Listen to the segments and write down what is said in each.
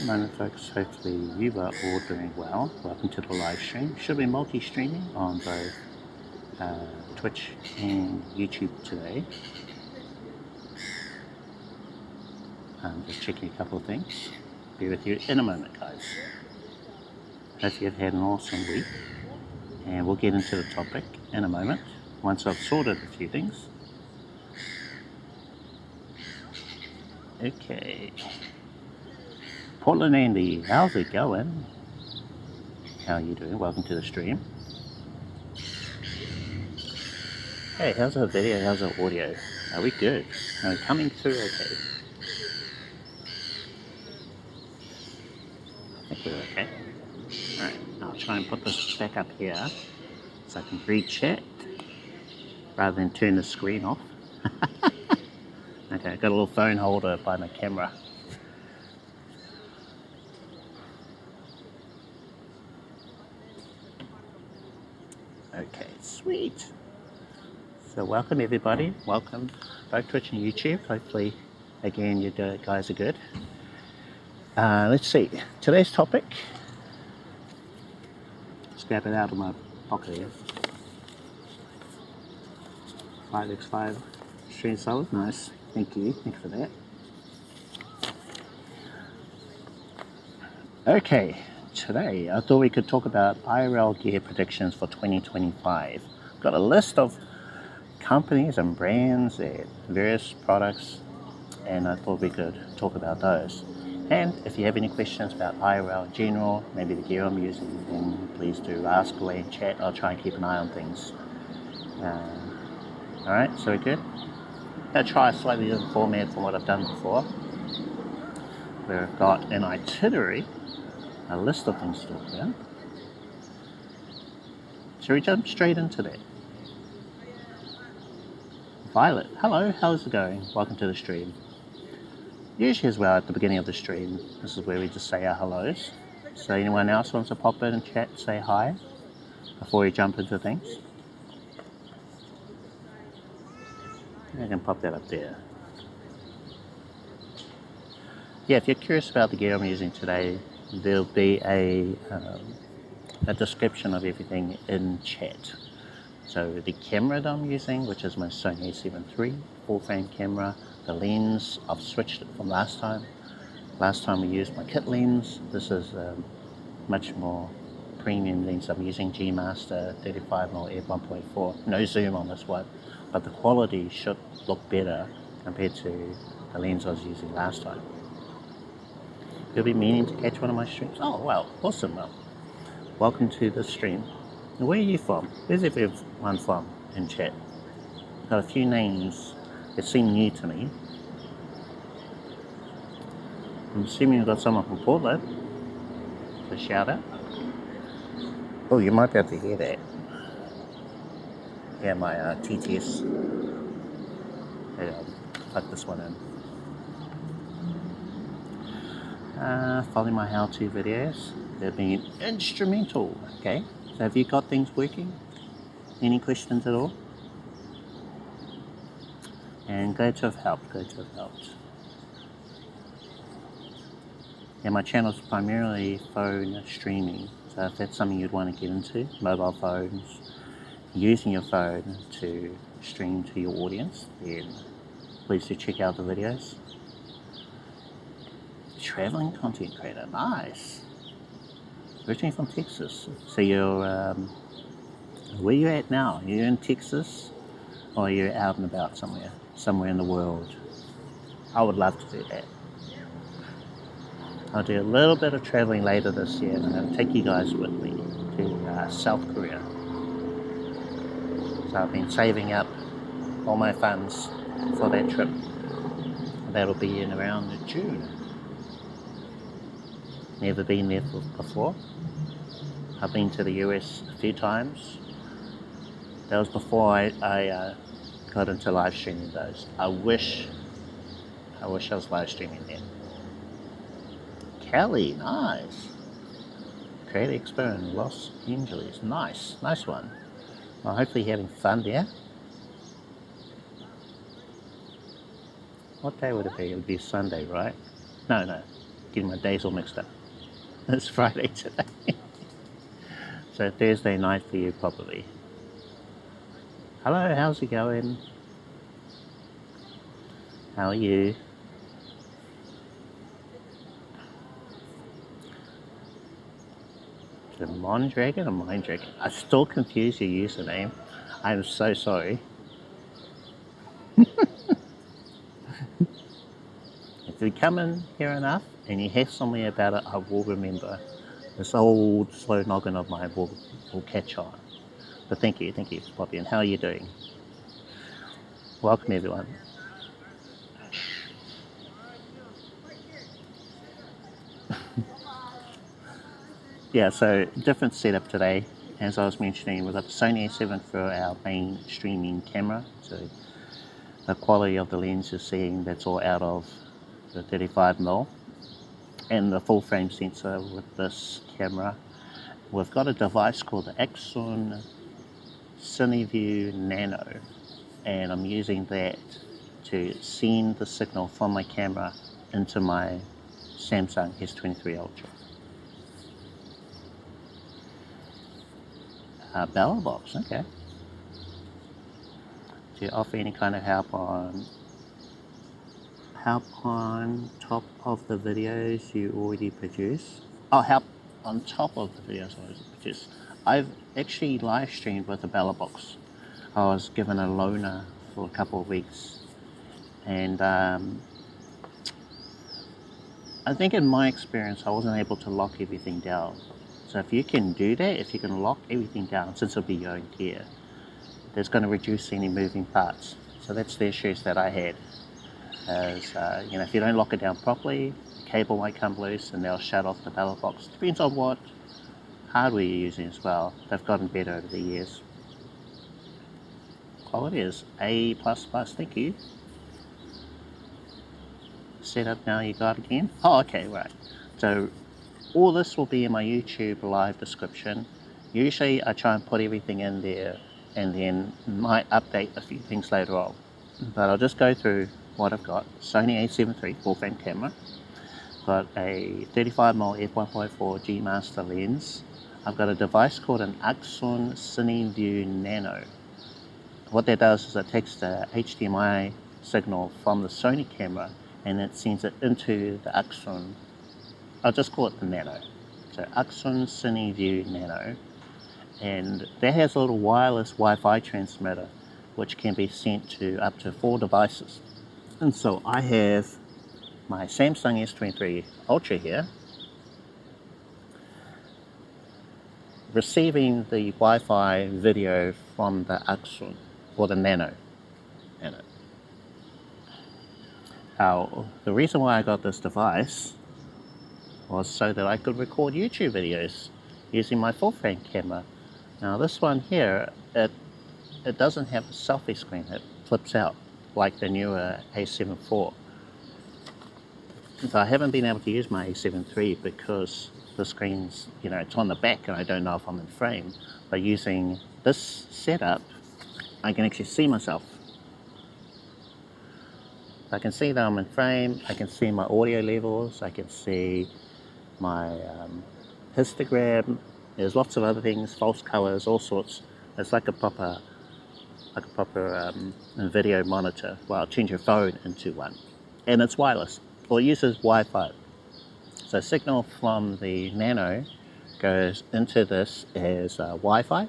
Morning folks, hopefully you are all doing well. Welcome to the live stream. Should be multi-streaming on both Twitch and YouTube today. I'm just checking a couple of things. Be with you in a moment, guys. Hope you've had an awesome week, and we'll get into the topic in a moment once I've sorted a few things. Okay. Portland Andy, how's it going? How are you doing? Welcome to the stream. Hey, how's our video? How's our audio? Are we good? Are we coming through okay? I think we're okay. Alright, I'll try and put this back up here so I can read chat rather than turn the screen off. Okay, I've got a little phone holder by my camera. Okay, sweet. So welcome everybody. Welcome both Twitch and YouTube. Hopefully, again, you guys are good. Let's see. Today's topic. Let's grab it out of my pocket here. 5x5 stream solid. Nice. Thank you. Thanks for that. Okay. Today, I thought we could talk about IRL Gear Predictions for 2025. I've got a list of companies and brands and various products, and I thought we could talk about those. And if you have any questions about IRL in general, maybe the gear I'm using, then please do ask away in chat. I'll try and keep an eye on things. Alright, so we're good? I'm going to try a slightly different format from what I've done before, where I've got an itinerary, a list of things to talk about. Shall we jump straight into that? Violet, hello, how's it going? Welcome to the stream. Usually as well at the beginning of the stream, this is where we just say our hellos. So anyone else wants to pop in and chat, say hi before we jump into things? I can pop that up there. Yeah, if you're curious about the gear I'm using today, there'll be a description of everything in chat. So the camera that I'm using, which is my Sony a7 III, full frame camera. The lens, I've switched it from last time. Last time we used my kit lens. This is much more premium lens. I'm using G Master 35mm f1.4. No zoom on this one, but the quality should look better compared to the lens I was using last time. You'll be meaning to catch one of my streams. Oh wow, awesome. Well, welcome to the stream. Where are you from? Where's everyone from in chat? Got a few names that seem new to me. I'm assuming you've got someone from Portland. A shout out. Oh, you might be able to hear that. Yeah, my TTS. Plug this one in. Following my how-to videos. They've been instrumental. Okay. So have you got things working? Any questions at all? And glad to have helped, Yeah, my channel is primarily phone streaming. So if that's something you'd want to get into, mobile phones, using your phone to stream to your audience, then please do check out the videos. Traveling content creator, nice. Originally from Texas. So you're, where you at now? Are you in Texas? Or are you out and about somewhere in the world? I would love to do that. I'll do a little bit of traveling later this year, and I'm going to take you guys with me to South Korea. So I've been saving up all my funds for that trip. That'll be in around June. Never been there before. I've been to the US a few times. That was before I got into live streaming those. I wish I was live streaming then. Kelly, nice. Creative Expo in Los Angeles, nice one. Well, hopefully you're having fun there. What day would it be? It would be Sunday, right? No. getting my days all mixed up. It's Friday today. So Thursday night for you probably. Hello, how's it going? How are you? Is it Mondragon or Minddragon? I still confuse your username. I'm so sorry. If you come in here enough and you hassle me about it, I will remember. This old slow noggin of mine will catch on. But thank you for popping in. How are you doing? Welcome everyone. Yeah, so different setup today. As I was mentioning, we've got the Sony A7 for our main streaming camera. So the quality of the lens you're seeing, that's all out of the 35mm. And the full frame sensor with this camera. We've got a device called the Accsoon SEE Nano, and I'm using that to send the signal from my camera into my Samsung S23 Ultra. Bella box, okay. Do you offer any kind of help on top of the videos you already produce? Oh, help on top of the videos I already produce. I've actually live streamed with a Bella box. I was given a loaner for a couple of weeks, and I think in my experience I wasn't able to lock everything down. So if you can do that, if you can lock everything down, since it'll be your own gear, that's going to reduce any moving parts. So that's the issues that I had. As you know, if you don't lock it down properly, the cable might come loose and they'll shut off the Bella box. Depends on what hardware you're using as well. They've gotten better over the years. Quality is A++, thank you. Set up now, you got again? Oh, okay, right. So all this will be in my YouTube live description. Usually I try and put everything in there and then might update a few things later on. But I'll just go through what I've got. Sony A7 III full frame camera. Got a 35mm f1.4 G Master lens. I've got a device called an Accsoon SEE Nano. What that does is it takes the HDMI signal from the Sony camera and it sends it into the Accsoon. I'll just call it the Nano. So Accsoon SEE Nano, and that has a little wireless Wi-Fi transmitter which can be sent to up to 4 devices. And so I have my Samsung S23 Ultra here receiving the Wi-Fi video from the Accsoon, or the Nano. Now, the reason why I got this device was so that I could record YouTube videos using my full frame camera. Now this one here, it doesn't have a selfie screen, it flips out like the newer A7 IV. So I haven't been able to use my A7 III because the screen's, you know, it's on the back and I don't know if I'm in frame. But using this setup, I can actually see myself. I can see that I'm in frame, I can see my audio levels, I can see my histogram. There's lots of other things, false colors, all sorts. It's like a proper video monitor. Well, change your phone into one. And it's wireless, or it uses Wi-Fi. So signal from the Nano goes into this as Wi-Fi,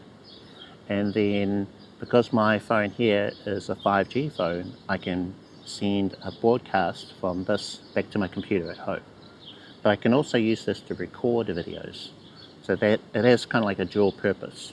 and then because my phone here is a 5G phone, I can send a broadcast from this back to my computer at home. But I can also use this to record the videos, so that it has kind of like a dual purpose.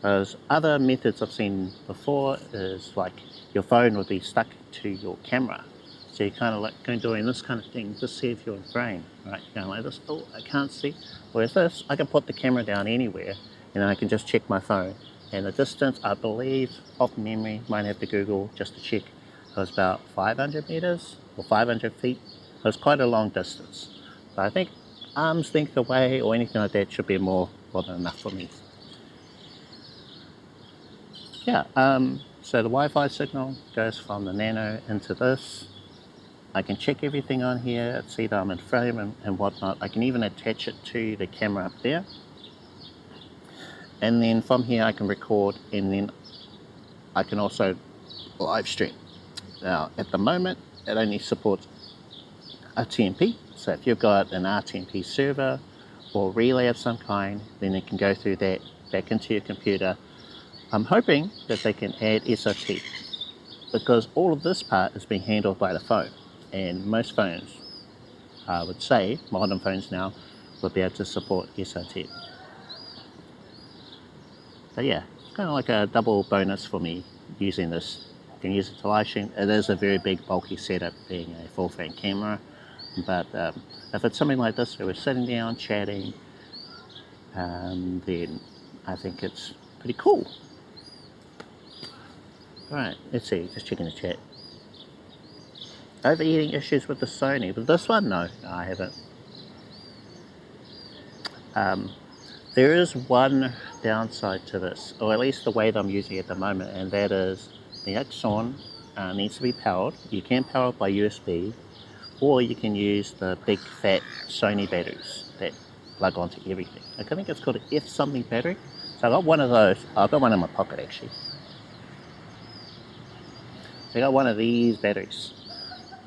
Those other methods I've seen before is like your phone would be stuck to your camera, so you kind of like doing this kind of thing to see if you're in frame, right? You're going like this, oh, I can't see. Whereas this, I can put the camera down anywhere and I can just check my phone. And the distance, I believe, off memory, might have to Google just to check, it was about 500 meters or 500 feet. So it's quite a long distance. But I think arm's length away or anything like that should be more than enough for me. Yeah, so the Wi-Fi signal goes from the Nano into this. I can check everything on here, see that I'm in frame and whatnot. I can even attach it to the camera up there. And then from here I can record, and then I can also live stream. Now at the moment it only supports RTMP, so if you've got an RTMP server or relay of some kind, then it can go through that back into your computer. I'm hoping that they can add SOT, because all of this part is being handled by the phone, and most phones, I would say, modern phones now, will be able to support SOT. So yeah, it's kind of like a double bonus for me using this. I can use it to live stream. It is a very big bulky setup, being a full frame camera, but if it's something like this where we're sitting down chatting, then I think it's pretty cool. Alright, let's see, just checking the chat. Overheating issues with the Sony. With this one? No, I haven't. There is one downside to this, or at least the way that I'm using it at the moment, and that is the Accsoon needs to be powered. You can power it by USB, or you can use the big fat Sony batteries that plug onto everything. Like, I think it's called an F something battery. So I got one of those. I've got one in my pocket actually. So I got one of these batteries,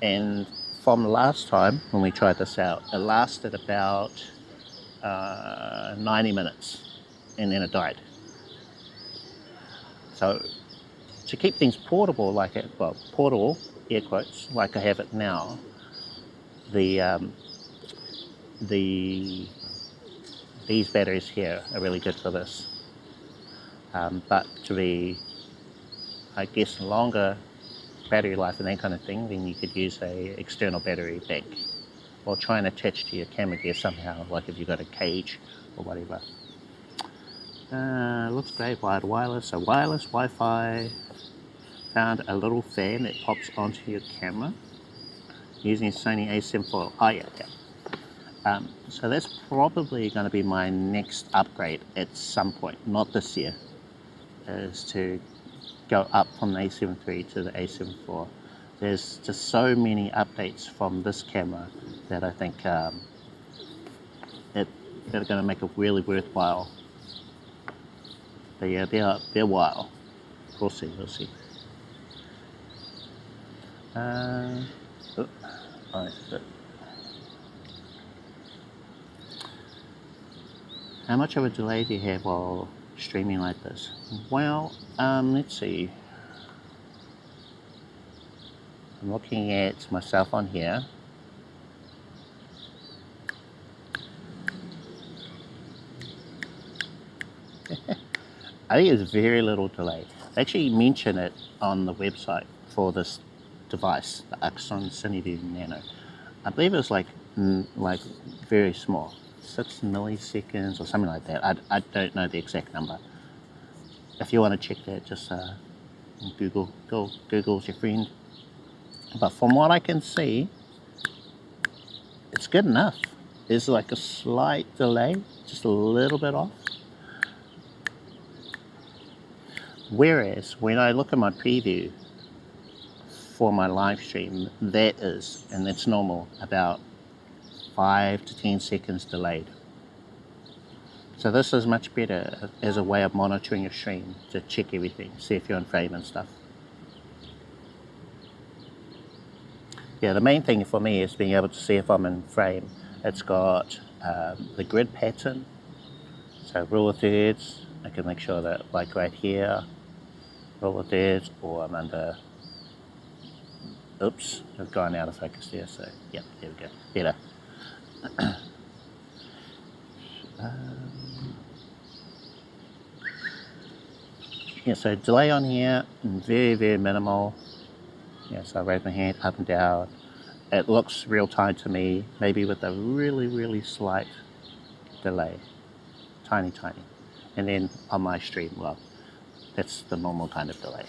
and from last time when we tried this out, it lasted about 90 minutes and then it died. So to keep things portable like it, well, portable, air quotes, like I have it now, these batteries here are really good for this. But to be, I guess, longer battery life and that kind of thing, then you could use a external battery bank, or try and attach to your camera gear somehow, like if you've got a cage or whatever. Looks great, wired wireless. So wireless Wi-Fi. Found a little fan that pops onto your camera using a Sony a7 IV. Oh yeah, okay. So that's probably going to be my next upgrade at some point, not this year, is to go up from the a7 III to the a7 IV. There's just so many updates from this camera that I think that are going to make it really worthwhile. But yeah, they're wild. We'll see, we'll see. How much of a delay do you have while streaming like this? Well, let's see. I'm looking at myself on here. I think it's very little delay. They actually mention it on the website for this device, the Accsoon SEE Nano. I believe it was like very small, 6 milliseconds or something like that. I don't know the exact number. If you want to check that, just Google's your friend. But from what I can see, it's good enough. There's like a slight delay, just a little bit off. Whereas when I look at my preview for my live stream, that is, and that's normal, about 5 to 10 seconds delayed. So this is much better as a way of monitoring your stream, to check everything, see if you're in frame and stuff. Yeah, the main thing for me is being able to see if I'm in frame. It's got the grid pattern, so rule of thirds. I can make sure that, like right here, rule of thirds, or I'm under, oops, I've gone out of focus there, so yep, there we go, better. Yeah, so delay on here, very, very minimal. Yeah, so I raise my hand up and down. It looks real time to me, maybe with a really, really slight delay. Tiny, tiny. And then on my stream, well, that's the normal kind of delay.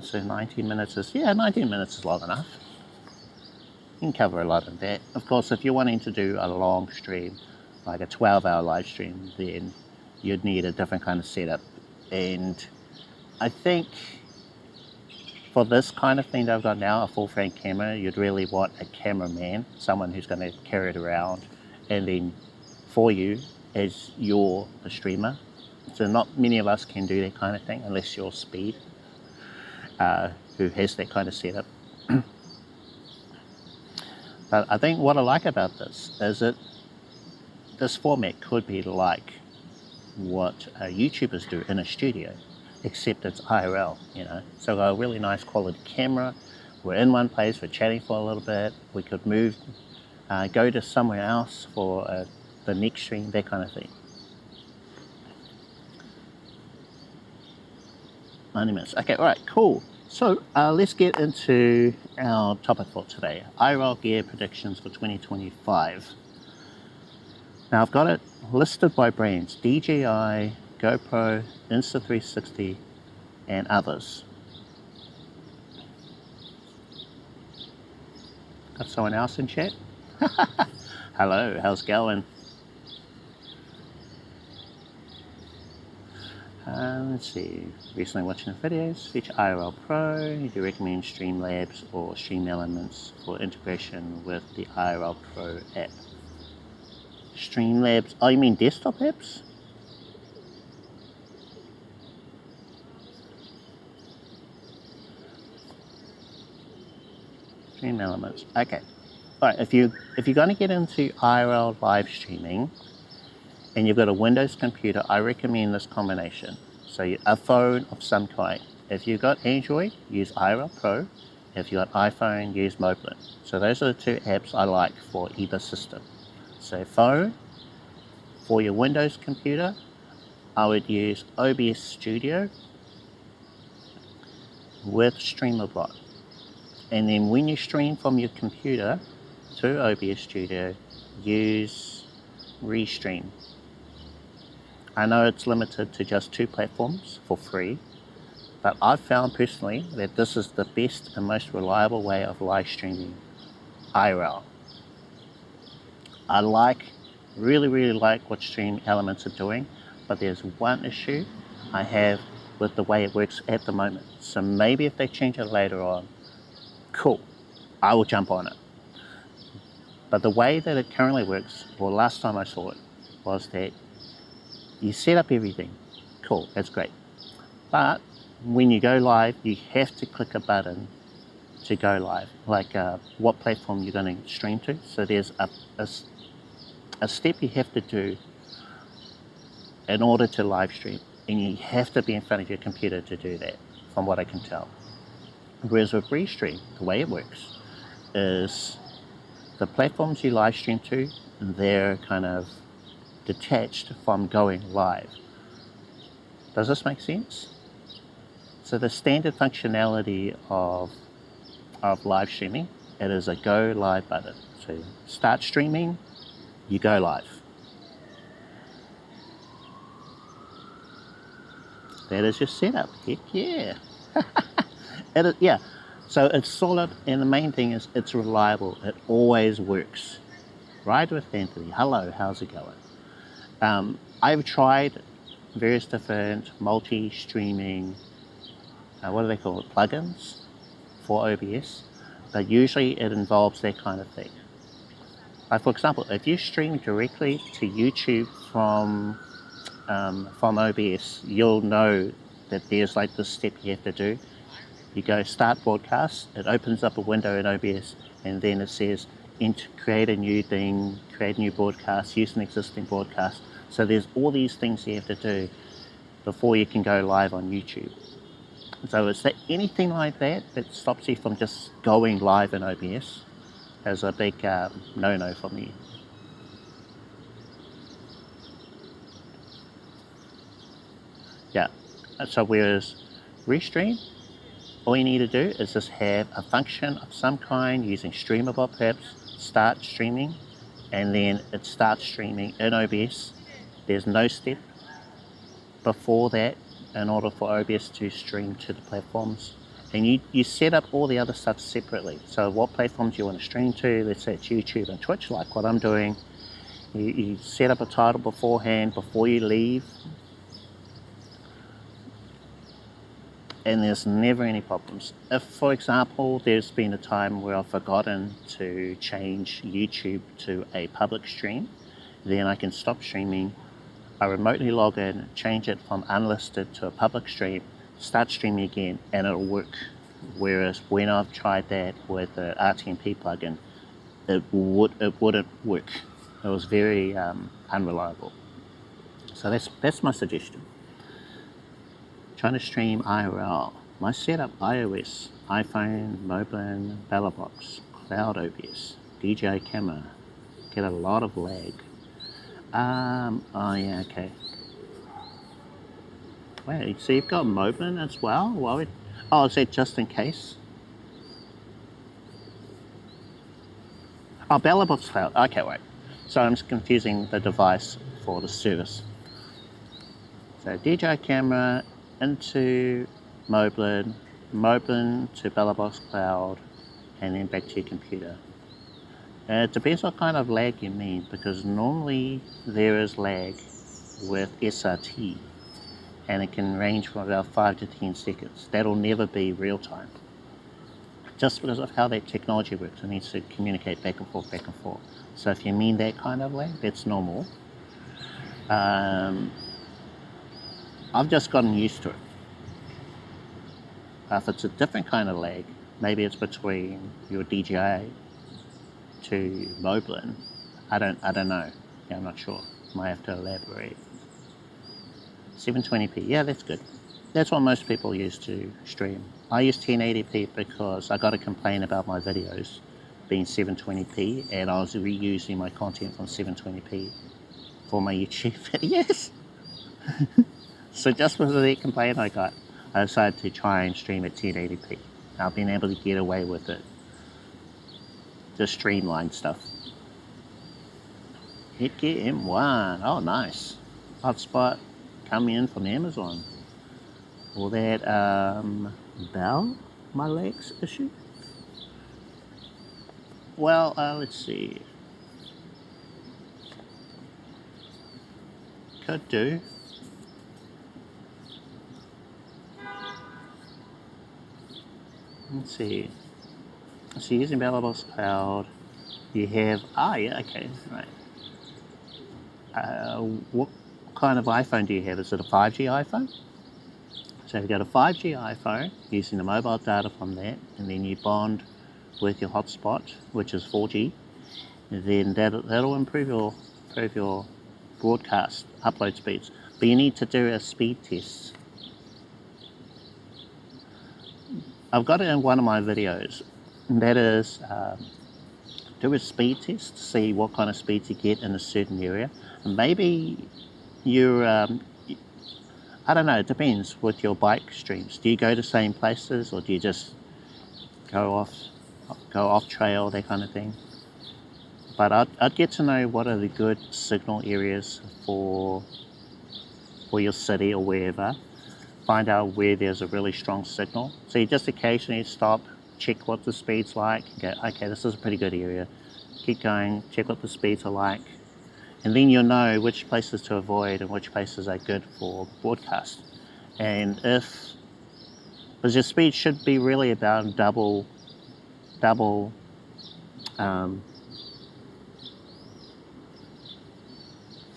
So 19 minutes is, yeah, 19 minutes is long enough. You can cover a lot of that. Of course, if you're wanting to do a long stream, like a 12-hour live stream, then you'd need a different kind of setup. And I think For this kind of thing that I've got now, a full frame camera, you'd really want a cameraman, someone who's going to carry it around, and then for you as you're the streamer. So not many of us can do that kind of thing unless you're Speed, who has that kind of setup. But I think what I like about this is that this format could be like what YouTubers do in a studio, except it's IRL, you know. So I've got a really nice quality camera. We're in one place, we're chatting for a little bit. We could move, go to somewhere else for the next stream, that kind of thing. 90 minutes. Okay, all right, cool. So let's get into our topic for today, IRL Gear Predictions for 2025. Now I've got it listed by brands, DJI, GoPro, Insta360, and others. Got someone else in chat? Hello, how's it going? Let's see, recently watching the videos, feature IRL Pro, do you recommend Streamlabs or Stream Elements for integration with the IRL Pro app? Streamlabs, oh you mean desktop apps? Stream Elements, okay. Alright, if you're going to get into IRL live streaming and you've got a Windows computer, I recommend this combination. So a phone of some kind. If you've got Android, use IRL Pro. If you've got iPhone, use MIDDLEMAN. So those are the two apps I like for either system. So phone, for your Windows computer, I would use OBS Studio with Streamer.bot. And then when you stream from your computer to OBS Studio, use Restream. I know it's limited to just 2 platforms for free, but I've found personally that this is the best and most reliable way of live streaming IRL. I really like what Stream Elements are doing, but there's one issue I have with the way it works at the moment. So maybe if they change it later on, cool, I will jump on it. But the way that it currently works, or last time I saw it, was that you set up everything, cool, that's great. But when you go live, you have to click a button to go live, like what platform you're going to stream to. So there's a step you have to do in order to live stream, and you have to be in front of your computer to do that, from what I can tell. Whereas with Restream, the way it works is the platforms you live stream to, they're kind of detached from going live. Does this make sense? So the standard functionality of live streaming, it is a go live button. So start streaming, you go live. That is your setup. Heck yeah. Yeah. So it's solid, and the main thing is it's reliable. It always works. Right with Anthony. Hello, how's it going? I've tried various different multi-streaming, what do they call it, plugins for OBS, but usually it involves that kind of thing. Like for example, if you stream directly to YouTube from OBS, you'll know that there's like this step you have to do. You go start broadcast, it opens up a window in OBS, and then it says create a new thing, create a new broadcast, use an existing broadcast. So there's all these things you have to do before you can go live on YouTube. So is there anything like that that stops you from just going live in OBS? As a big no-no for me. Yeah, so whereas Restream, all you need to do is just have a function of some kind using Streamer.bot perhaps, start streaming, and then it starts streaming in OBS. There's no step before that in order for OBS to stream to the platforms. And you set up all the other stuff separately. So what platforms you want to stream to, let's say it's YouTube and Twitch, like what I'm doing. You set up a title beforehand before you leave. and there's never any problems. If, for example, there's been a time where I've forgotten to change YouTube to a public stream, then I can stop streaming, I remotely log in, change it from unlisted to a public stream, start streaming again, and it'll work. Whereas when I've tried that with the RTMP plugin, it wouldn't work. It was very unreliable. So that's my suggestion. Trying to stream IRL. My setup: iOS, iPhone, MIDDLEMAN, BattleBox, Cloud OBS, DJI camera. Get a lot of lag. Oh yeah, okay. Wait, so you've got MIDDLEMAN as well? Oh, is that just in case? Oh, BattleBox Cloud. Okay, wait. So I'm just confusing the device for the service. So DJI camera into MIDDLEMAN to BattleBox Cloud, and then back to your computer. It depends what kind of lag you mean, because normally there is lag with SRT, and it can range from about 5 to 10 seconds. That'll never be real time. Just because of how that technology works, it needs to communicate back and forth, back and forth. So if you mean that kind of lag, that's normal. I've just gotten used to it. If it's a different kind of lag, maybe it's between your DJI to MIDDLEMAN. I don't know. Yeah, I'm not sure. Might have to elaborate. 720p. Yeah, that's good. That's what most people use to stream. I use 1080p because I got a complaint about my videos being 720p, and I was reusing my content from 720p for my YouTube videos. So just because of that complaint I got, I decided to try and stream at 1080p. I've been able to get away with it. Just streamline stuff. Headgear M1. Oh, nice. Hotspot coming in from Amazon. Will that bell my legs issue? Well, let's see. Could do. Let's see. So using BattleBox Cloud, you have, yeah, okay, right. What kind of iPhone do you have? Is it a 5G iPhone? So you've got a 5G iPhone using the mobile data from that, and then you bond with your hotspot, which is 4G, and then that'll improve your broadcast upload speeds. But you need to do a speed test. I've got it in one of my videos, and that is do a speed test to see what kind of speeds you get in a certain area. And maybe you're, I don't know, it depends with your bike streams. Do you go to the same places, or do you just go off trail, that kind of thing? But I'd get to know what are the good signal areas for your city or wherever. Find out where there's a really strong signal. So you just occasionally stop, check what the speed's like, go, okay, this is a pretty good area. Keep going, check what the speeds are like. And then you'll know which places to avoid and which places are good for broadcast. And because your speed should be really about double, so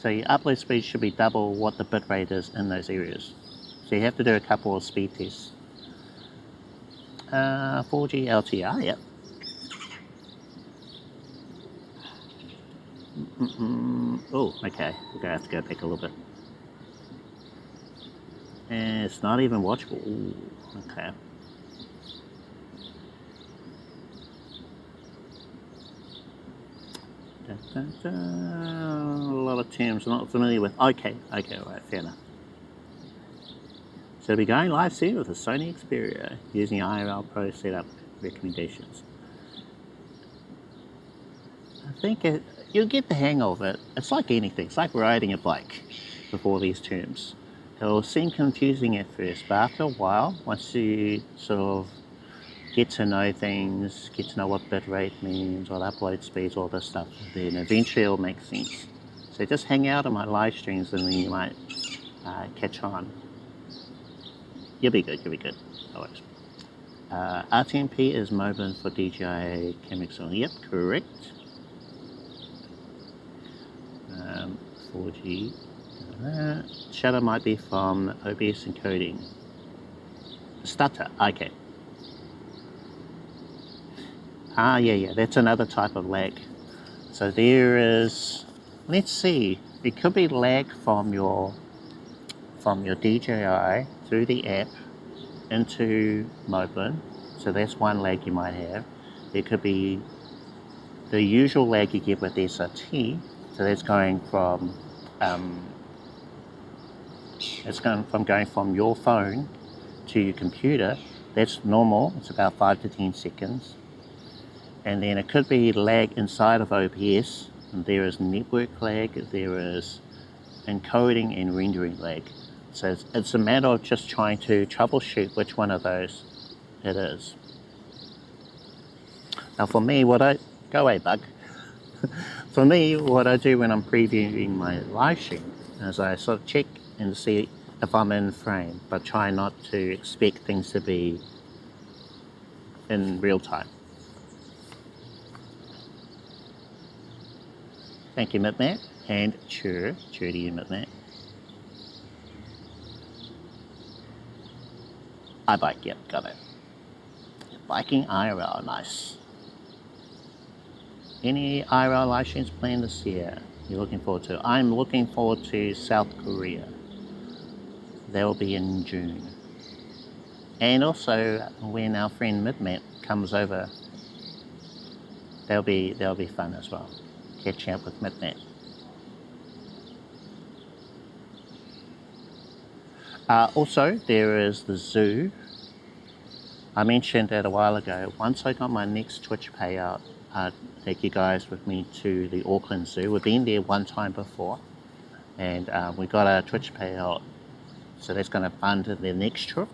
your upload speed should be double what the bitrate is in those areas. So you have to do a couple of speed tests. 4G LTR, yep. Oh, okay. We're gonna have to go back a little bit. And it's not even watchable. Ooh, okay. A lot of terms I'm not familiar with. Okay, right, fair enough. So we're going live soon with a Sony Xperia using IRL Pro setup recommendations. I think you'll get the hang of it. It's like anything. It's like riding a bike with all these terms. It'll seem confusing at first, but after a while, once you sort of get to know things, get to know what bitrate means, what upload speeds, all this stuff, then eventually it'll make sense. So just hang out on my live streams and then you might catch on. You'll be good, you'll be good. No worries. RTMP is MIDDLEMAN for DJI Kbps. Yep, correct. 4G. Shadow might be from OBS encoding. Stutter, okay. Yeah, that's another type of lag. So there is, let's see, it could be lag from your DJI through the app into MIDDLEMAN. So that's one lag you might have. There could be the usual lag you get with SRT. So that's going from going from your phone to your computer. That's normal. It's about 5 to 10 seconds. And then it could be lag inside of OBS. And there is network lag. There is encoding and rendering lag. So it's a matter of just trying to troubleshoot which one of those it is. Now for me, go away, bug. For me, what I do when I'm previewing my live stream is I sort of check and see if I'm in frame, but try not to expect things to be in real time. Thank you, MidMat, and cheer to you, MidMat. I bike, yep, got it. Biking IRL, nice. Any IRL live streams planned this year you're looking forward to? I'm looking forward to South Korea. That will be in June. And also when our friend MidMat comes over, that'll be fun as well. Catching up with MidMat. Also, there is the zoo. I mentioned that a while ago. Once I got my next Twitch payout, I'd take you guys with me to the Auckland Zoo. We've been there one time before, and we got a Twitch payout, so that's going to fund the next trip.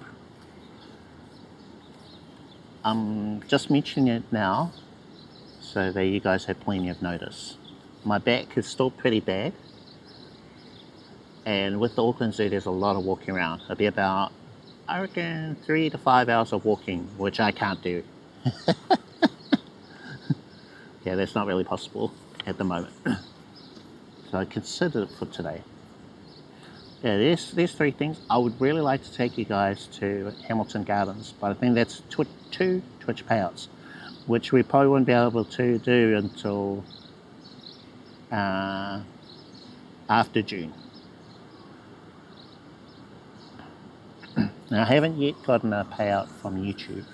I'm just mentioning it now, so that you guys have plenty of notice. My back is still pretty bad, and with the Auckland Zoo, there's a lot of walking around. It'll be about, I reckon, 3 to 5 hours of walking, which I can't do. Yeah, that's not really possible at the moment. So I considered it for today. Yeah, there's 3 things. I would really like to take you guys to Hamilton Gardens, but I think that's 2 Twitch payouts, which we probably wouldn't be able to do until after June. Now, I haven't yet gotten a payout from YouTube.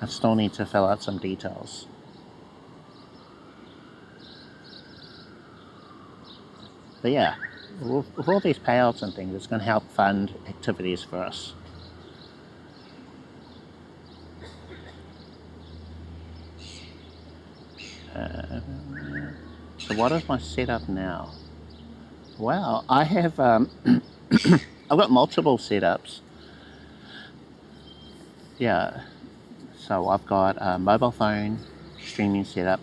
I still need to fill out some details. But yeah, with all these payouts and things, it's going to help fund activities for us. So what is my setup now? Well, I have I've got multiple setups. Yeah, so I've got a mobile phone streaming setup.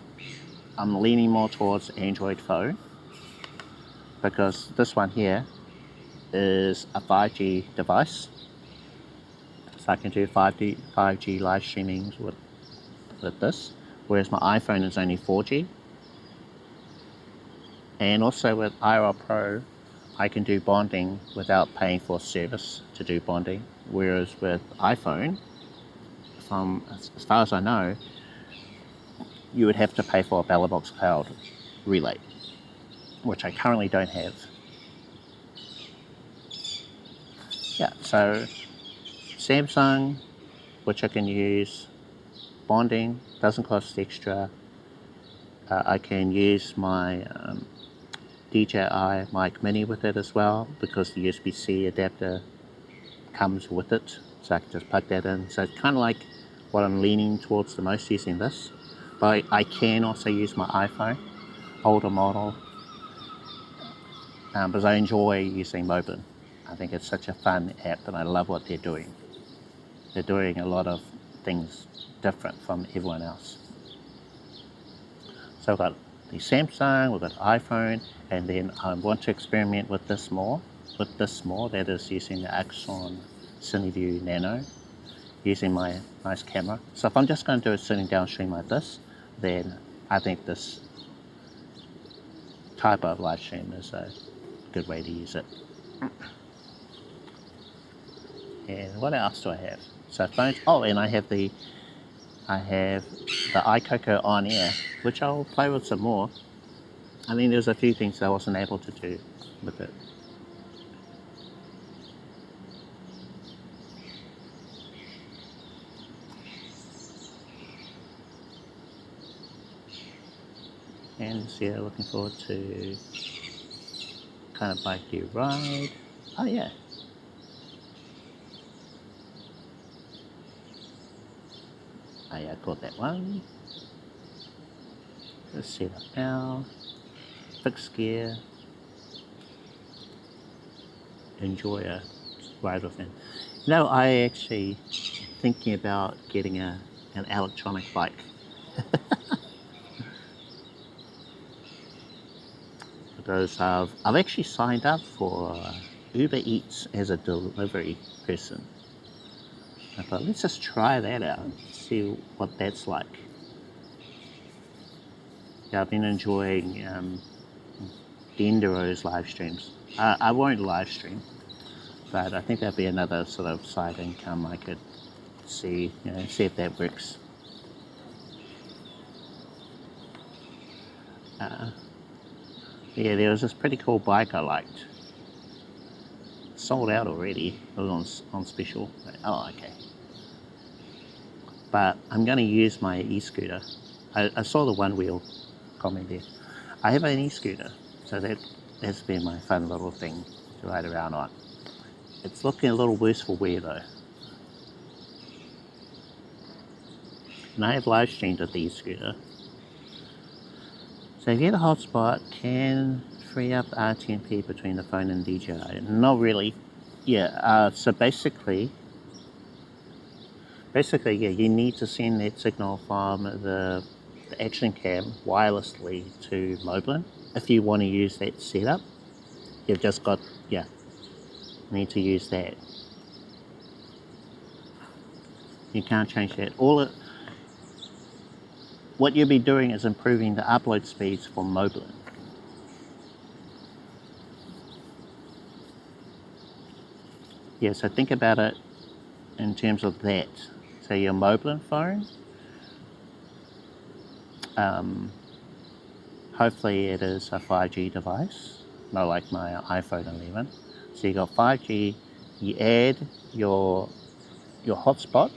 I'm leaning more towards Android phone, because this one here is a 5G device, so I can do 5G live streaming with this, whereas my iPhone is only 4G. And also with IRL Pro, I can do bonding without paying for service to do bonding, whereas with iPhone, as far as I know, you would have to pay for a BellAbox Cloud relay, which I currently don't have. Yeah, so Samsung, which I can use, bonding, doesn't cost extra. I can use my DJI mic mini with it as well, because the USB-C adapter comes with it, so I can just plug that in. So it's kind of like what I'm leaning towards the most, using this. But I can also use my iPhone, older model, because I enjoy using MIDDLEMAN. I think it's such a fun app, and I love what they're doing. They're doing a lot of things different from everyone else. So I've got the Samsung, we've got iPhone, and then I want to experiment with this more. That is using the Accsoon CineView Nano using my nice camera. So if I'm just going to do a sitting down stream like this, then I think this type of live stream is a good way to use it. And what else do I have? So phones, oh, and I have the Aicoco on air, which I'll play with some more. I mean, there's a few things I wasn't able to do with it. And so yeah, looking forward to kind of bike you ride. Oh yeah. I caught that one. Let's set up now. Fixed gear. Enjoy a ride with him. You know, I actually thinking about getting an electronic bike. Because I've actually signed up for Uber Eats as a delivery person. I thought, let's just try that out, see what that's like. Yeah, I've been enjoying Dendero's live streams. I won't live stream, but I think that'd be another sort of side income I could see, you know, see if that works. Yeah, there was this pretty cool bike I liked. Sold out already. It was on special. Oh, okay. But I'm going to use my e-scooter. I saw the one wheel comment there. I have an e-scooter, so that's been my fun little thing to ride around on. It's looking a little worse for wear though. And I have live streamed with the e-scooter. So if you get a hotspot, can free up RTMP between the phone and DJI. Not really. Yeah, so basically, yeah, you need to send that signal from the action cam wirelessly to MIDDLEMAN. If you want to use that setup, you've just got, yeah, need to use that. You can't change that. What you'll be doing is improving the upload speeds for MIDDLEMAN. Yeah, so think about it in terms of that. So your MIDDLEMAN phone, hopefully it is a 5G device, not like my iPhone 11. So you got 5G, you add your hotspot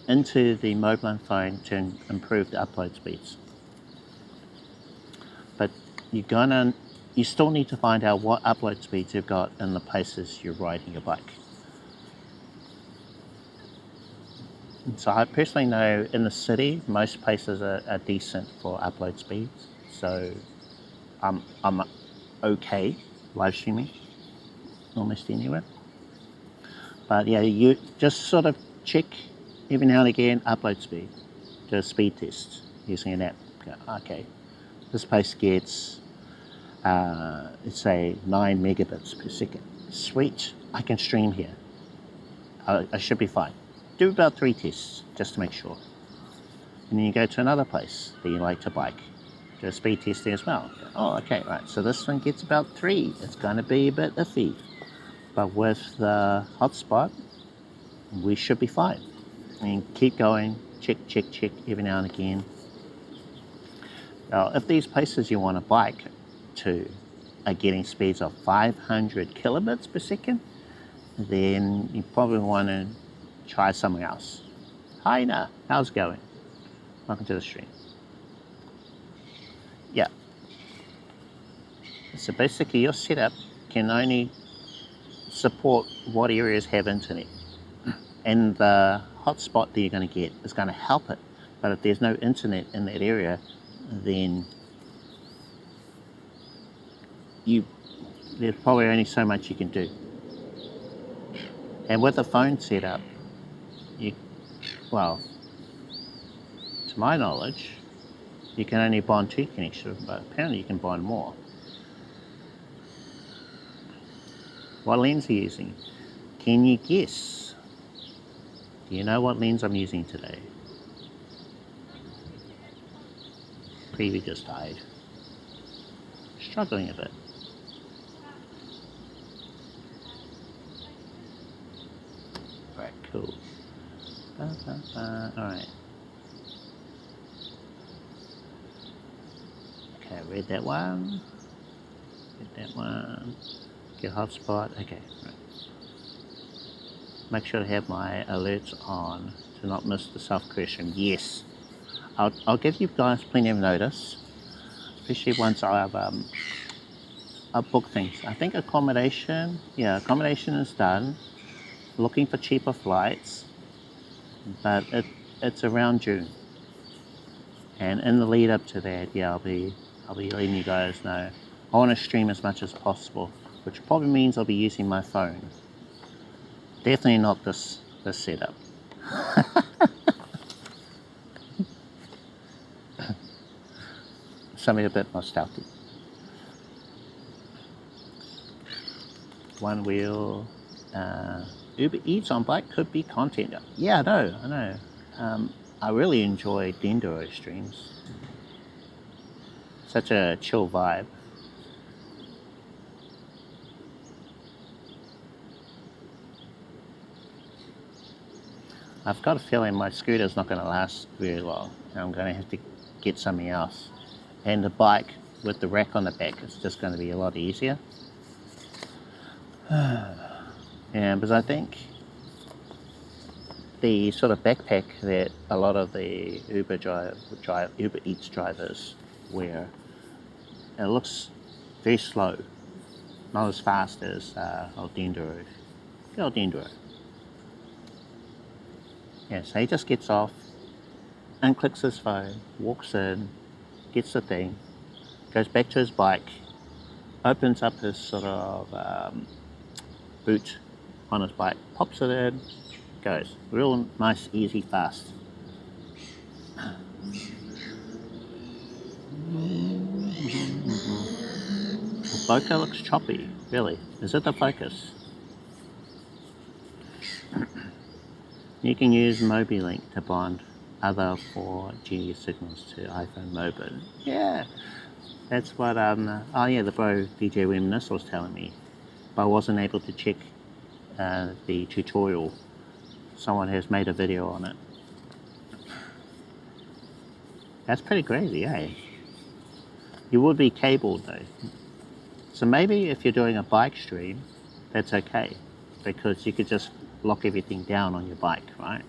into the MIDDLEMAN phone to improve the upload speeds. But you still need to find out what upload speeds you've got in the places you're riding your bike. And so I personally know in the city, most places are decent for upload speeds. So I'm okay live streaming almost anywhere. But yeah, you just sort of check every now and again upload speed. Do a speed test using an app. Go, okay, this place gets let's say 9 megabits per second. Sweet, I can stream here. I should be fine. Do about 3 tests just to make sure. And then you go to another place that you like to bike. Do a speed test there as well. Oh, okay, right. So this one gets about 3. It's going to be a bit iffy. But with the hotspot, we should be fine. And keep going, check every now and again. Now, if these places you want to bike to are getting speeds of 500 kilobits per second, then you probably want to try somewhere else. Hi, Na, how's it going? Welcome to the stream. Yeah. So basically your setup can only support what areas have internet. And the hotspot that you're going to get is going to help it. But if there's no internet in that area, then there's probably only so much you can do. And with the phone setup, well, to my knowledge, you can only bond 2 connections, but apparently you can bond more. What lens are you using? Can you guess? Do you know what lens I'm using today? Preview just died. Struggling a bit. Right, cool. Alright. Okay, read that one. Read that one. Get hotspot. Okay, right. Make sure to have my alerts on to not miss the self-correction. Yes. I'll give you guys plenty of notice, especially once I've booked things. I think accommodation is done. Looking for cheaper flights, but it's around June. And in the lead up to that, yeah, I'll be letting you guys know. I want to stream as much as possible, which probably means I'll be using my phone. Definitely not this setup. Something a bit nostalgic. One wheel. Uber Eats on bike could be content. Yeah, I know. I really enjoy Denduro streams. Such a chill vibe. I've got a feeling my scooter's not going to last very long. I'm going to have to get something else. And the bike with the rack on the back is just going to be a lot easier. Yeah, because I think the sort of backpack that a lot of the Uber Eats drivers wear, it looks very slow, not as fast as old Denduro. Good old Denduro. Yeah, so he just gets off, unclicks his phone, walks in, gets the thing, goes back to his bike, opens up his sort of boot on his bike, pops it in, goes. Real nice, easy, fast. The bokeh looks choppy, really. Is it the focus? You can use MobiLink to bond other 4G signals to iPhone mobile. Yeah, that's what oh yeah, the bro DJ Reminisce was telling me, but I wasn't able to check the tutorial. Someone has made a video on it. That's pretty crazy, eh? You would be cabled though, so maybe if you're doing a bike stream, that's okay, because you could just lock everything down on your bike, right?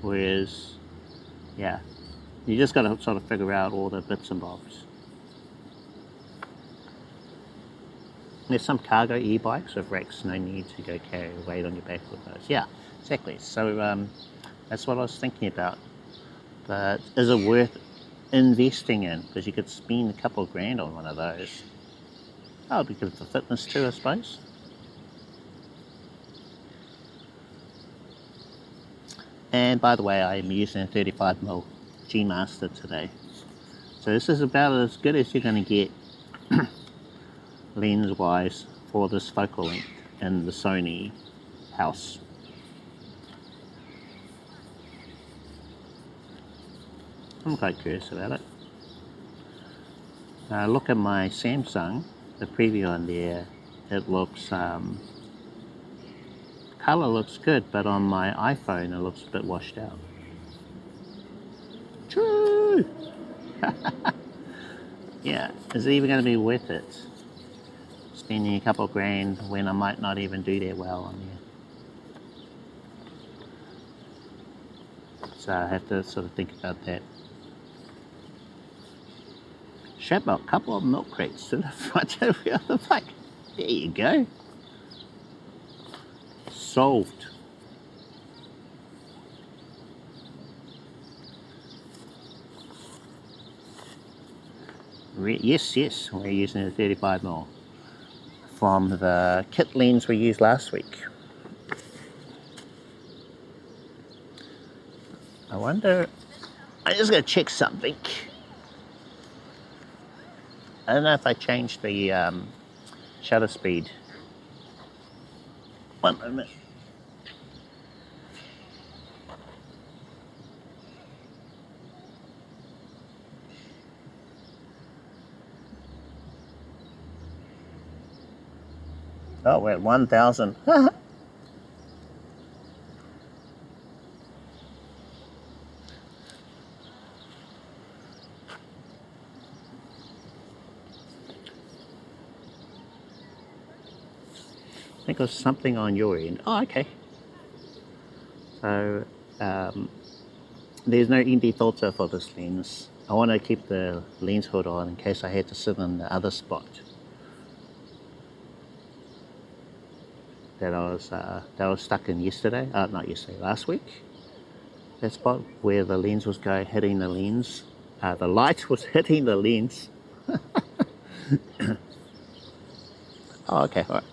Whereas, yeah, you just got to sort of figure out all the bits and bobs. There's some cargo e-bikes with racks, no need to go carry weight on your back with those. Yeah, exactly. So that's what I was thinking about. But is it worth investing in? Because you could spend a couple of grand on one of those. Oh, it'd be good for fitness too, I suppose. And by the way, I am using a 35mm G Master today. So this is about as good as you're going to get lens wise for this focal length in the Sony house. I'm quite curious about it. Look at my Samsung, the preview on there, it looks color looks good, but on my iPhone it looks a bit washed out. True! Yeah, is it even going to be worth it? Spending a couple of grand when I might not even do that well on there. So I have to sort of think about that. Strap a couple of milk crates to the front of the other bike. There you go. Solved. Yes, we're using a 35mm from the kit lens we used last week. I wonder, I'm just going to check something. I don't know if I changed the shutter speed. One moment. Oh, we're at 1,000. I think there's something on your end. Oh, okay. So, there's no ND filter for this lens. I want to keep the lens hood on in case I had to sit in the other spot that I was stuck in yesterday. Not yesterday, last week. That spot where the lens was hitting the lens. The light was hitting the lens. Oh, okay, all right.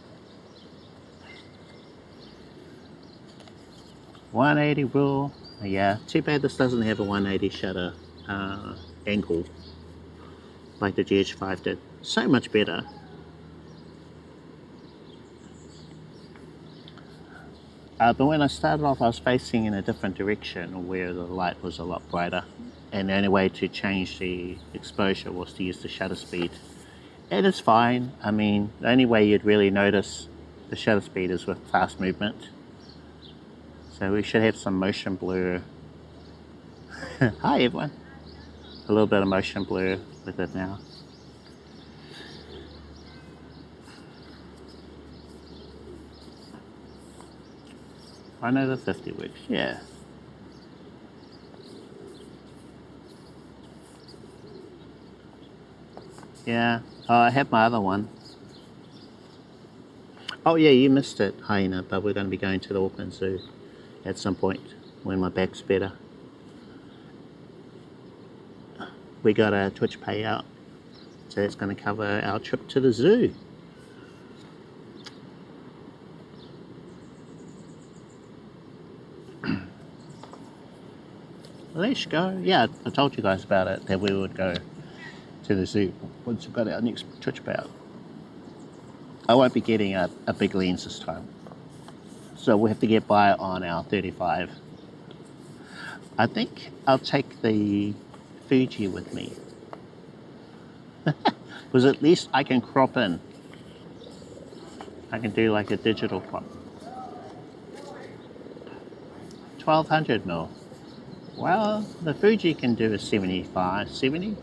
180 rule. Yeah, too bad this doesn't have a 180 shutter angle like the GH5 did. So much better. But when I started off, I was facing in a different direction where the light was a lot brighter, and the only way to change the exposure was to use the shutter speed. And it's fine. I mean, the only way you'd really notice the shutter speed is with fast movement. So we should have some motion blur. Hi everyone. A little bit of motion blur with it now. I know the 50 works, yeah. Yeah, I have my other one. Oh yeah, you missed it, Hyena, but we're going to be going to the Auckland Zoo at some point when my back's better. We got a Twitch payout, so it's going to cover our trip to the zoo. Let's go. Yeah, I told you guys about it, that we would go to the zoo once we got our next Twitch payout. I won't be getting a big lens this time, so we'll have to get by on our 35. I think I'll take the Fuji with me, because at least I can crop in. I can do like a digital crop. 1200 mil. Well, the Fuji can do a 75, 70?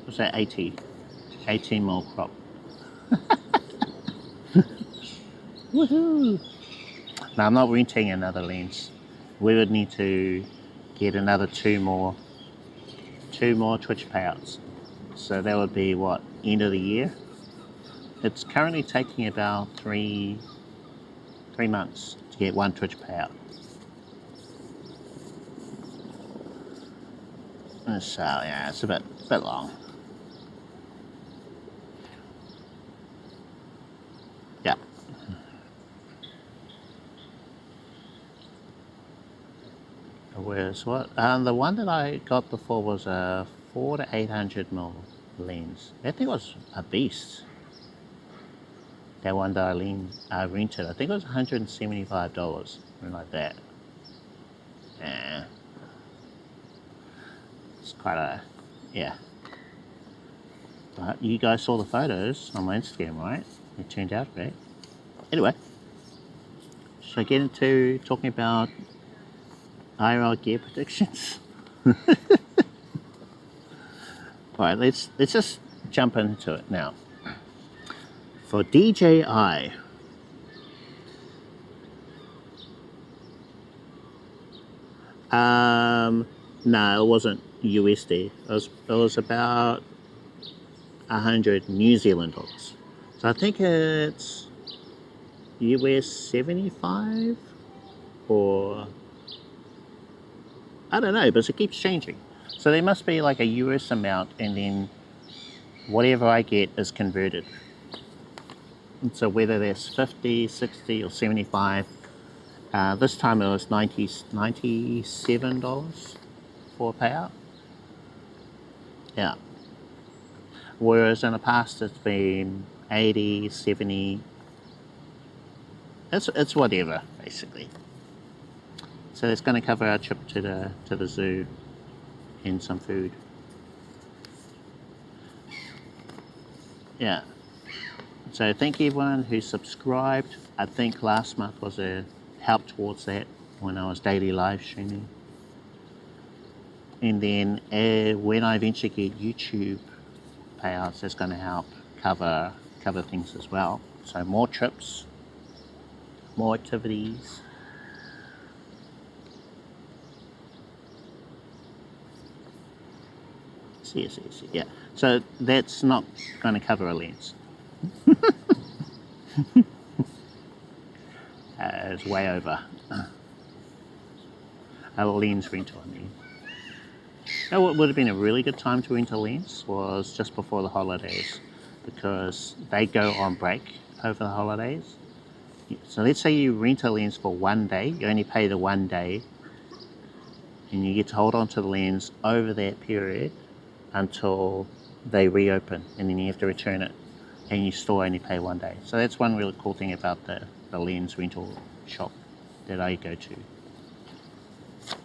What's that, 80? 18 mil crop. Woohoo! Now I'm not renting another lens. We would need to get another two more Twitch payouts. So that would be what, end of the year? It's currently taking about three months to get one Twitch payout. So yeah, it's a bit long. Yeah. Whereas what? The one that I got before was a 400 to 800 mil lens. That thing was a beast. That one that I rented, I think it was $175, something like that. Yeah. It's quite a, yeah. But you guys saw the photos on my Instagram, right? It turned out great. Anyway, should I get into talking about IRL Gear Predictions? Alright, let's just jump into it now. For DJI, no, it wasn't USD. It was about 100 New Zealand dollars. So I think it's US 75 or I don't know, but it keeps changing. So there must be like a US amount, and then whatever I get is converted. And so whether there's 50, 60 or 75, this time it was $97 for a payout. Yeah. Whereas in the past it's been 80, 70. it's whatever basically. So it's going to cover our trip to the zoo and some food. Yeah. So thank you everyone who subscribed. I think last month was a help towards that when I was daily live streaming. And then when I eventually get YouTube payouts, that's going to help cover things as well. So more trips, more activities. See, yeah. So that's not going to cover a lens. It's way over. A lens rental, I mean. Now, what would have been a really good time to rent a lens was just before the holidays, because they go on break over the holidays. So let's say you rent a lens for 1 day, you only pay the 1 day, and you get to hold on to the lens over that period until they reopen, and then you have to return it, and you still only pay 1 day. So that's one really cool thing about the lens rental shop that I go to.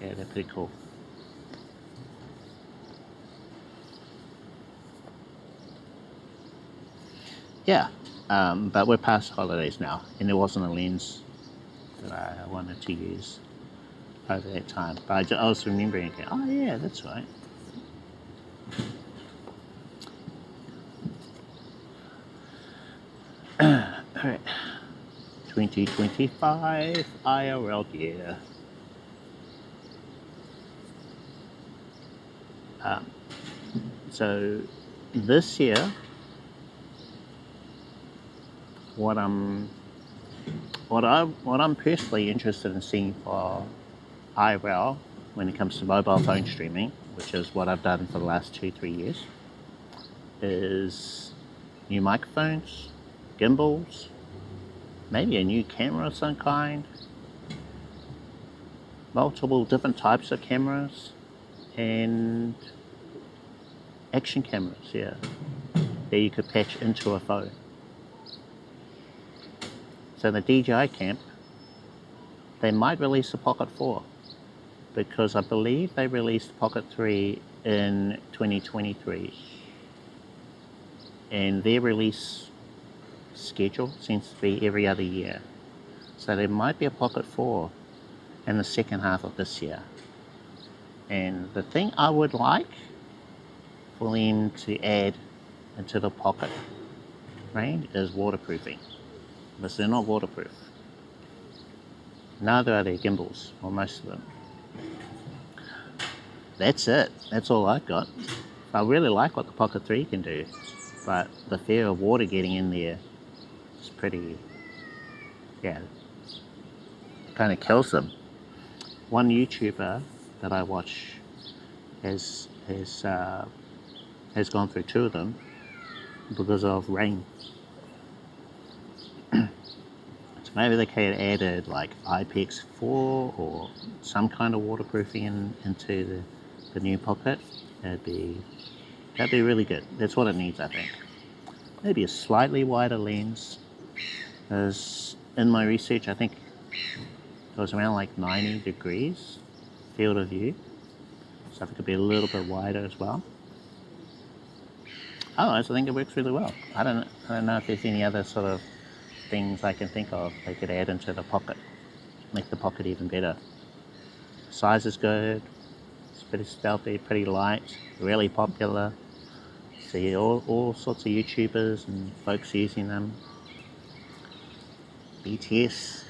Yeah, they're pretty cool. Yeah, but we're past holidays now, and there wasn't a lens that I wanted to use over that time. But I was remembering again, oh yeah, that's right. Alright, 2025 IRL Gear. So this year, what I'm personally interested in seeing for IRL when it comes to mobile phone streaming, which is what I've done for the last 2-3 years, is new microphones, gimbals, maybe a new camera of some kind, multiple different types of cameras, and action cameras, yeah, that you could patch into a phone. So the DJI camp, they might release a Pocket 4, because I believe they released Pocket 3 in 2023, and their release schedule seems to be every other year. So there might be a Pocket 4 in the second half of this year. And the thing I would like for them to add into the Pocket range is waterproofing, but they're not waterproof. Neither are their gimbals, or most of them. That's it. That's all I've got. I really like what the Pocket 3 can do, but the fear of water getting in there is pretty, yeah, kind of kills them. One YouTuber that I watch has gone through 2 of them because of rain. So maybe they could have added like IPX4 or some kind of waterproofing into the new Pocket. That'd be really good. That's what it needs, I think. Maybe a slightly wider lens. As in my research, I think it was around like 90 degrees field of view, so if it could be a little bit wider as well. Otherwise, I think it works really well. I don't know if there's any other sort of things I can think of they could add into the Pocket, make the Pocket even better. Size is good. It's pretty stealthy, pretty light, really popular. See all sorts of YouTubers and folks using them. BTS,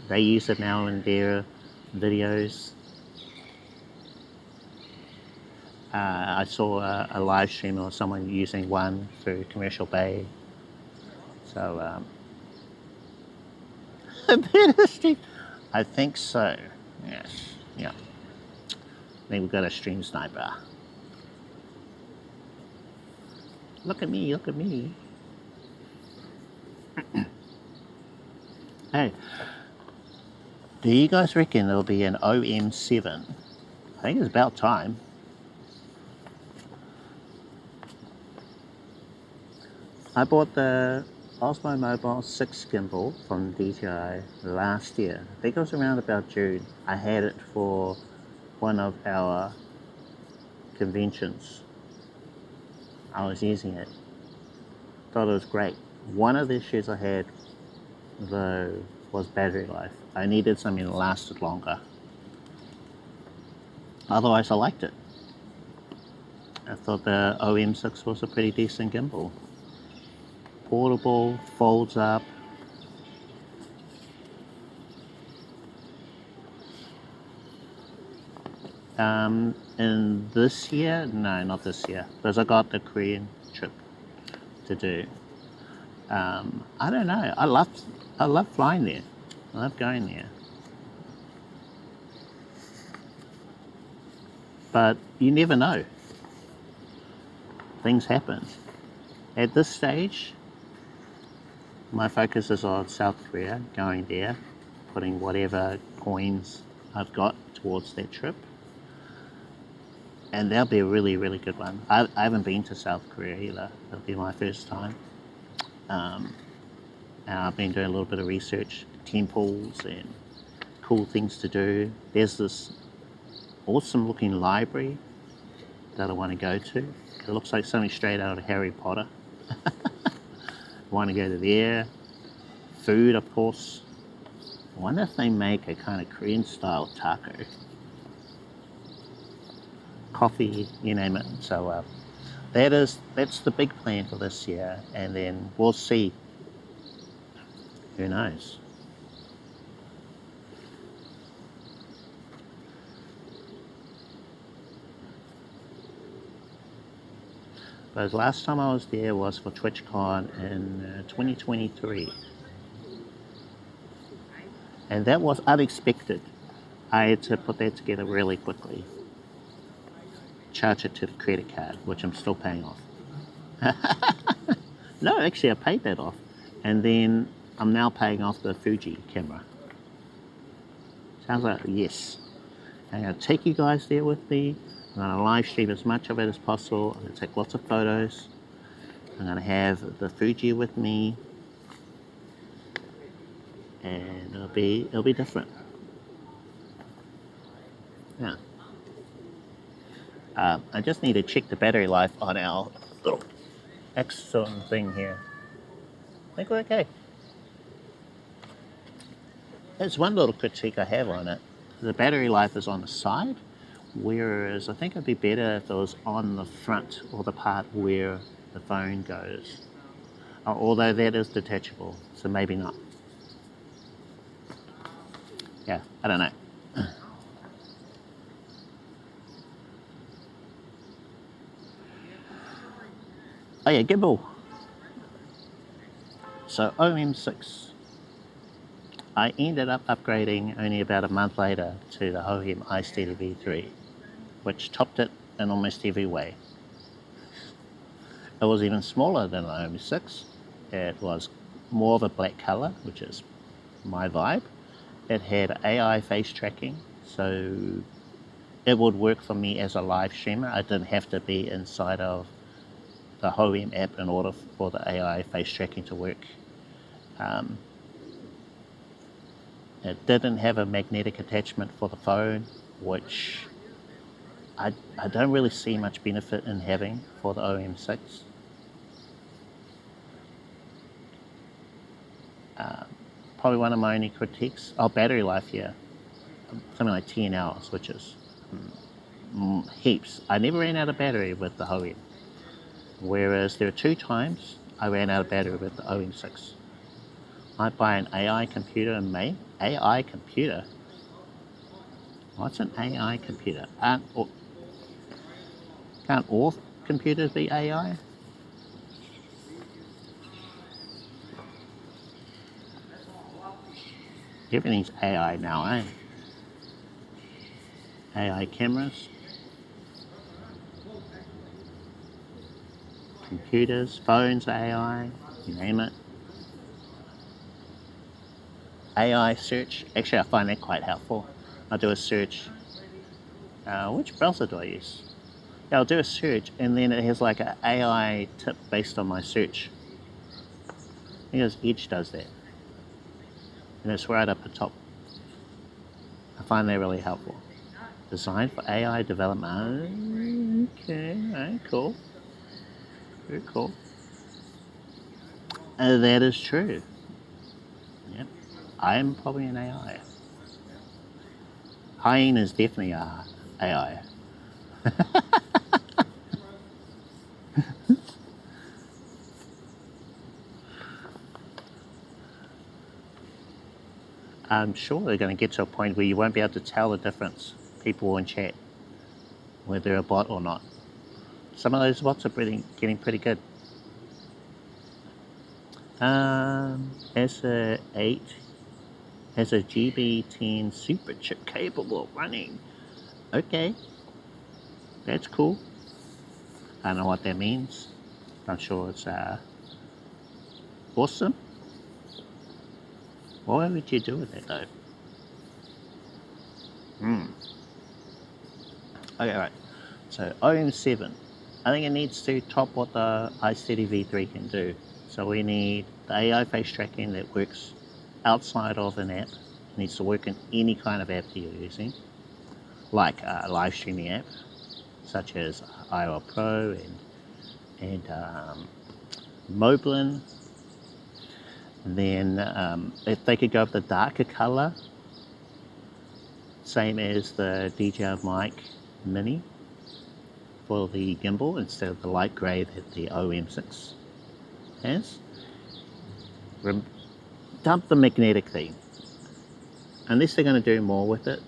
they use it now in their videos. I saw a live stream of someone using one through Commercial Bay. So, I think so. Yes, yeah. I think we've got a stream sniper. Look at me, look at me. Hey, do you guys reckon there'll be an OM7? I think it's about time. I bought the Osmo Mobile 6 gimbal from DJI last year. I think it was around about June. I had it for one of our conventions. I was using it. Thought it was great. One of the issues I had, though, was battery life. I needed something that lasted longer. Otherwise, I liked it. I thought the OM6 was a pretty decent gimbal. Portable, folds up. In this year, no, not this year, because I got the Korean trip to do. I don't know. I love flying there. I love going there. But you never know. Things happen. At this stage, my focus is on South Korea, going there, putting whatever coins I've got towards that trip. And that'll be a really, really good one. I haven't been to South Korea either. That'll be my first time. And I've been doing a little bit of research, temples and cool things to do. There's this awesome looking library that I want to go to. It looks like something straight out of Harry Potter. I want to go to there. Food, of course. I wonder if they make a kind of Korean style taco. Coffee, you name it. So that's the big plan for this year, and then we'll see. Who knows? But the last time I was there was for TwitchCon in 2023. And that was unexpected. I had to put that together really quickly. Charge it to the credit card, which I'm still paying off. No, actually I paid that off. And then I'm now paying off the Fuji camera. Sounds like yes. I'm going to take you guys there with me. I'm going to live stream as much of it as possible. I'm going to take lots of photos. I'm going to have the Fuji with me. And it'll be different. Yeah. I just need to check the battery life on our little Accsoon thing here. I think we're okay. There's one little critique I have on it. The battery life is on the side, whereas I think it'd be better if it was on the front or the part where the phone goes. Although that is detachable, so maybe not. Yeah, I don't know. Oh yeah, gimbal. So OM6. I ended up upgrading only about a month later to the Hohem iSteady V3, which topped it in almost every way. It was even smaller than the OM6. It was more of a black color, which is my vibe. It had AI face tracking, so it would work for me as a live streamer. I didn't have to be inside of the Hohem app in order for the AI face tracking to work. It didn't have a magnetic attachment for the phone, which I don't really see much benefit in having for the OM6. Probably one of my only critiques. Oh, battery life here. Something like 10 hours, which is heaps. I never ran out of battery with the Hohem. Whereas there are 2 times I ran out of battery with the OM6. I'd buy an AI computer in May. AI computer? What's an AI computer? Can't all computers be AI? Everything's AI now, eh? AI cameras. Computers, phones, AI, you name it. AI search, actually I find that quite helpful. I'll do a search. Which browser do I use? Yeah, I'll do a search and then it has like an AI tip based on my search. because Edge does that. And it's right up the top. I find that really helpful. Designed for AI development. Okay, alright, cool. Very cool. That is true. Yep. I am probably an AI. Hyena is definitely a AI. I'm sure they're going to get to a point where you won't be able to tell the difference, people in chat, whether they're a bot or not. Some of those bots are getting pretty good. Has a GB10 super chip capable of running. Okay, that's cool. I don't know what that means. I'm sure it's awesome. What would you do with it though? Okay, right. So OM7, I think it needs to top what the iSteady V3 can do. So we need the AI face tracking that works outside of an app. It needs to work in any kind of app that you're using, like a live streaming app, such as IRL Pro and MIDDLEMAN. Then if they could go with the darker color, same as the DJI Mic Mini for the gimbal instead of the light grey that the OM6 has. Dump the magnetic thing. Unless they're going to do more with it,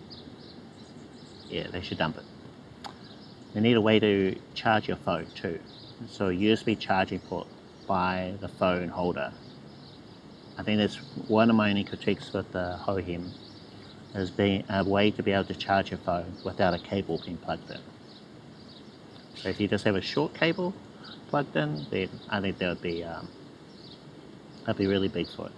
yeah, they should dump it. They need a way to charge your phone too. So a USB charging port by the phone holder. I think that's one of my only critiques with the HOHIM, is being a way to be able to charge your phone without a cable being plugged in. So if you just have a short cable plugged in, then I think that would be that'd be really big for it.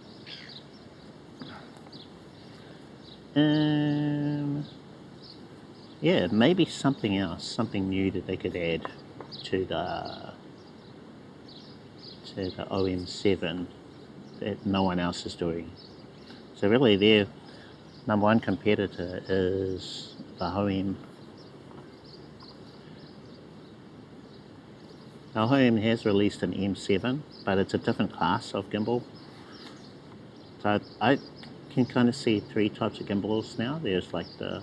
Yeah, maybe something else, something new that they could add to the OM7 that no one else is doing. So really their number one competitor is the HOHIM. Now HOHIM has released an M7, but it's a different class of gimbal. So I can kind of see three types of gimbals now. There's like the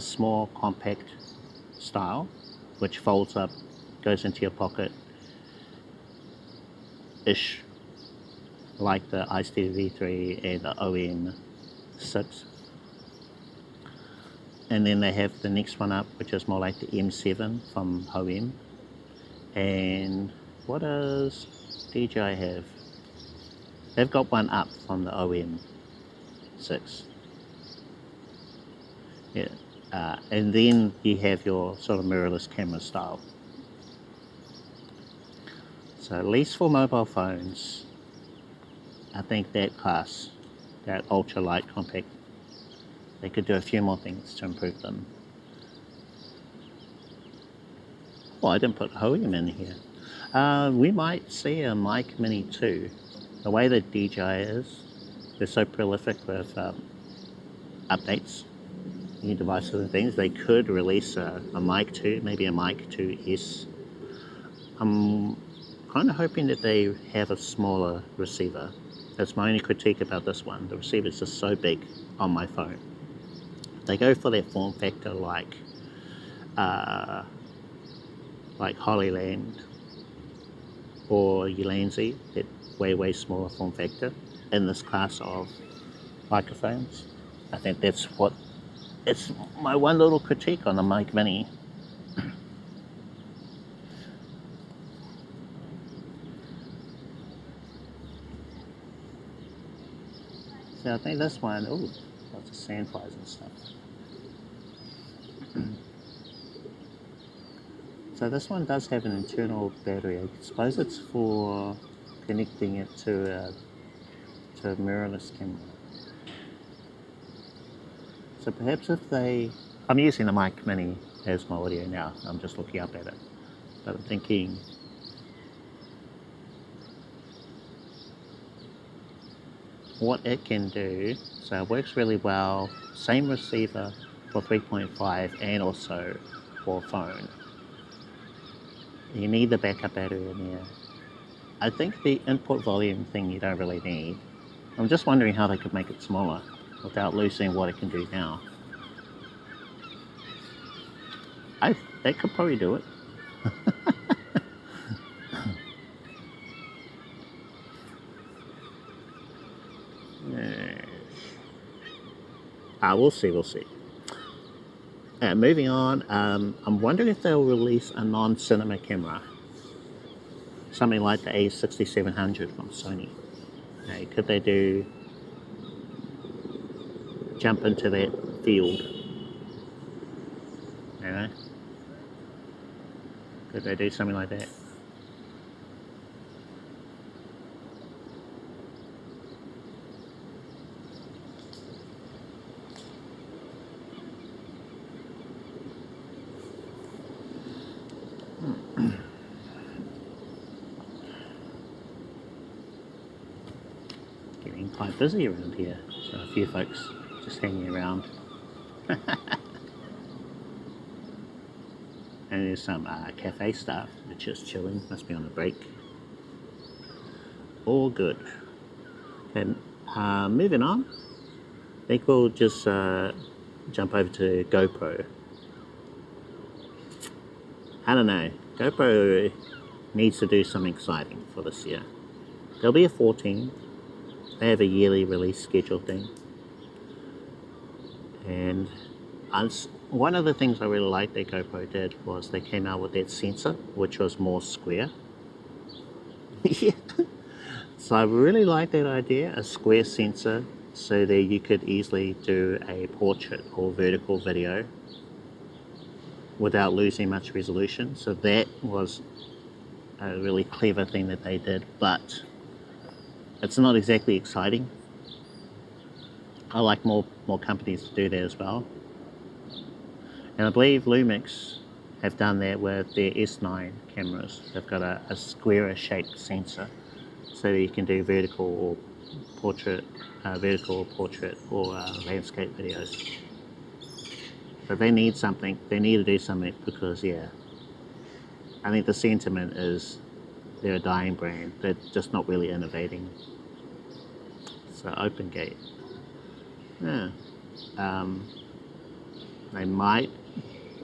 small compact style, which folds up, goes into your pocket ish, like the iSteady V3 and the OM6. And then they have the next one up, which is more like the M7 from HOHIM. And what does DJI have? They've got one up from the OM6. Yeah. And then you have your sort of mirrorless camera style. So at least for mobile phones, I think that class, that ultra light compact, they could do a few more things to improve them. Oh, I didn't put HOHIM in here. We might see a Mic Mini 2. The way that DJI is, they're so prolific with updates, new devices and things, they could release a Mic 2, maybe a Mic 2S. I'm kind of hoping that they have a smaller receiver. That's my only critique about this one. The receiver is just so big on my phone. They go for that form factor like Holyland or Ulanzi, that way smaller form factor in this class of microphones. I think that's what, it's my one little critique on the Mic Mini. So I think this one, ooh, lots of sandflies and stuff. So this one does have an internal battery. I suppose it's for connecting it to a mirrorless camera. So perhaps if they... I'm using the Mic Mini as my audio now. I'm just looking up at it. But I'm thinking... what it can do, so it works really well, same receiver for 3.5 and also for phone. You need the backup battery in there. I think the input volume thing you don't really need. I'm just wondering how they could make it smaller without losing what it can do now. They could probably do it. We'll see. Moving on, I'm wondering if they'll release a non-cinema camera. Something like the A6700 from Sony. Could they jump into that field? You know? Could they do something like that? Getting quite busy around here, so a few folks just hanging around. And there's some cafe staff which is chilling, must be on a break. All good. And moving on, I think we'll just jump over to GoPro. I don't know, GoPro needs to do something exciting for this year. There'll be a 14. They have a yearly release schedule thing. And one of the things I really liked that GoPro did was they came out with that sensor, which was more square. Yeah. So I really like that idea, a square sensor, so that you could easily do a portrait or vertical video without losing much resolution. So that was a really clever thing that they did, but it's not exactly exciting. I like more companies to do that as well. And I believe Lumix have done that with their S9 cameras. They've got a squarer shaped sensor so that you can do vertical or portrait or landscape videos. But they need something, they need to do something because, yeah, I think the sentiment is they're a dying brand. They're just not really innovating. So OpenGate. Yeah. They might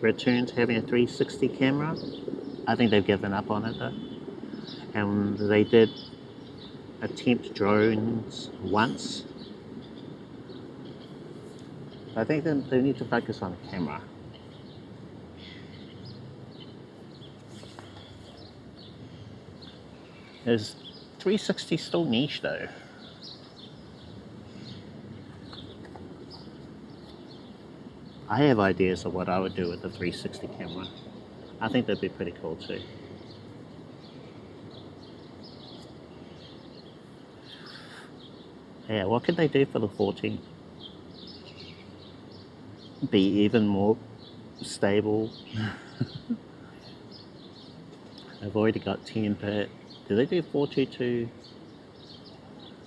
return to having a 360 camera. I think they've given up on it though. And they did attempt drones once. I think they need to focus on the camera. Is 360 still niche though? I have ideas of what I would do with the 360 camera. I think that'd be pretty cool too. Yeah, what could they do for the 14? Be even more stable. I've already got 10-bit. Do they do 422?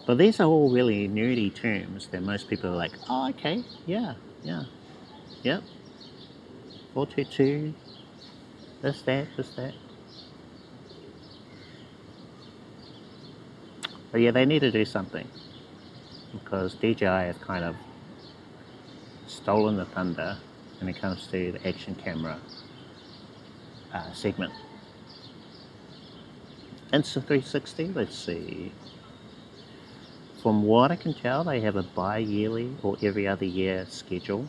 But these are all really nerdy terms that most people are like, oh, okay, yeah. Yep. 422. This, that. But yeah, they need to do something because DJI have kind of stolen the thunder when it comes to the action camera segment. Insta360, let's see. From what I can tell, they have a bi-yearly or every other year schedule,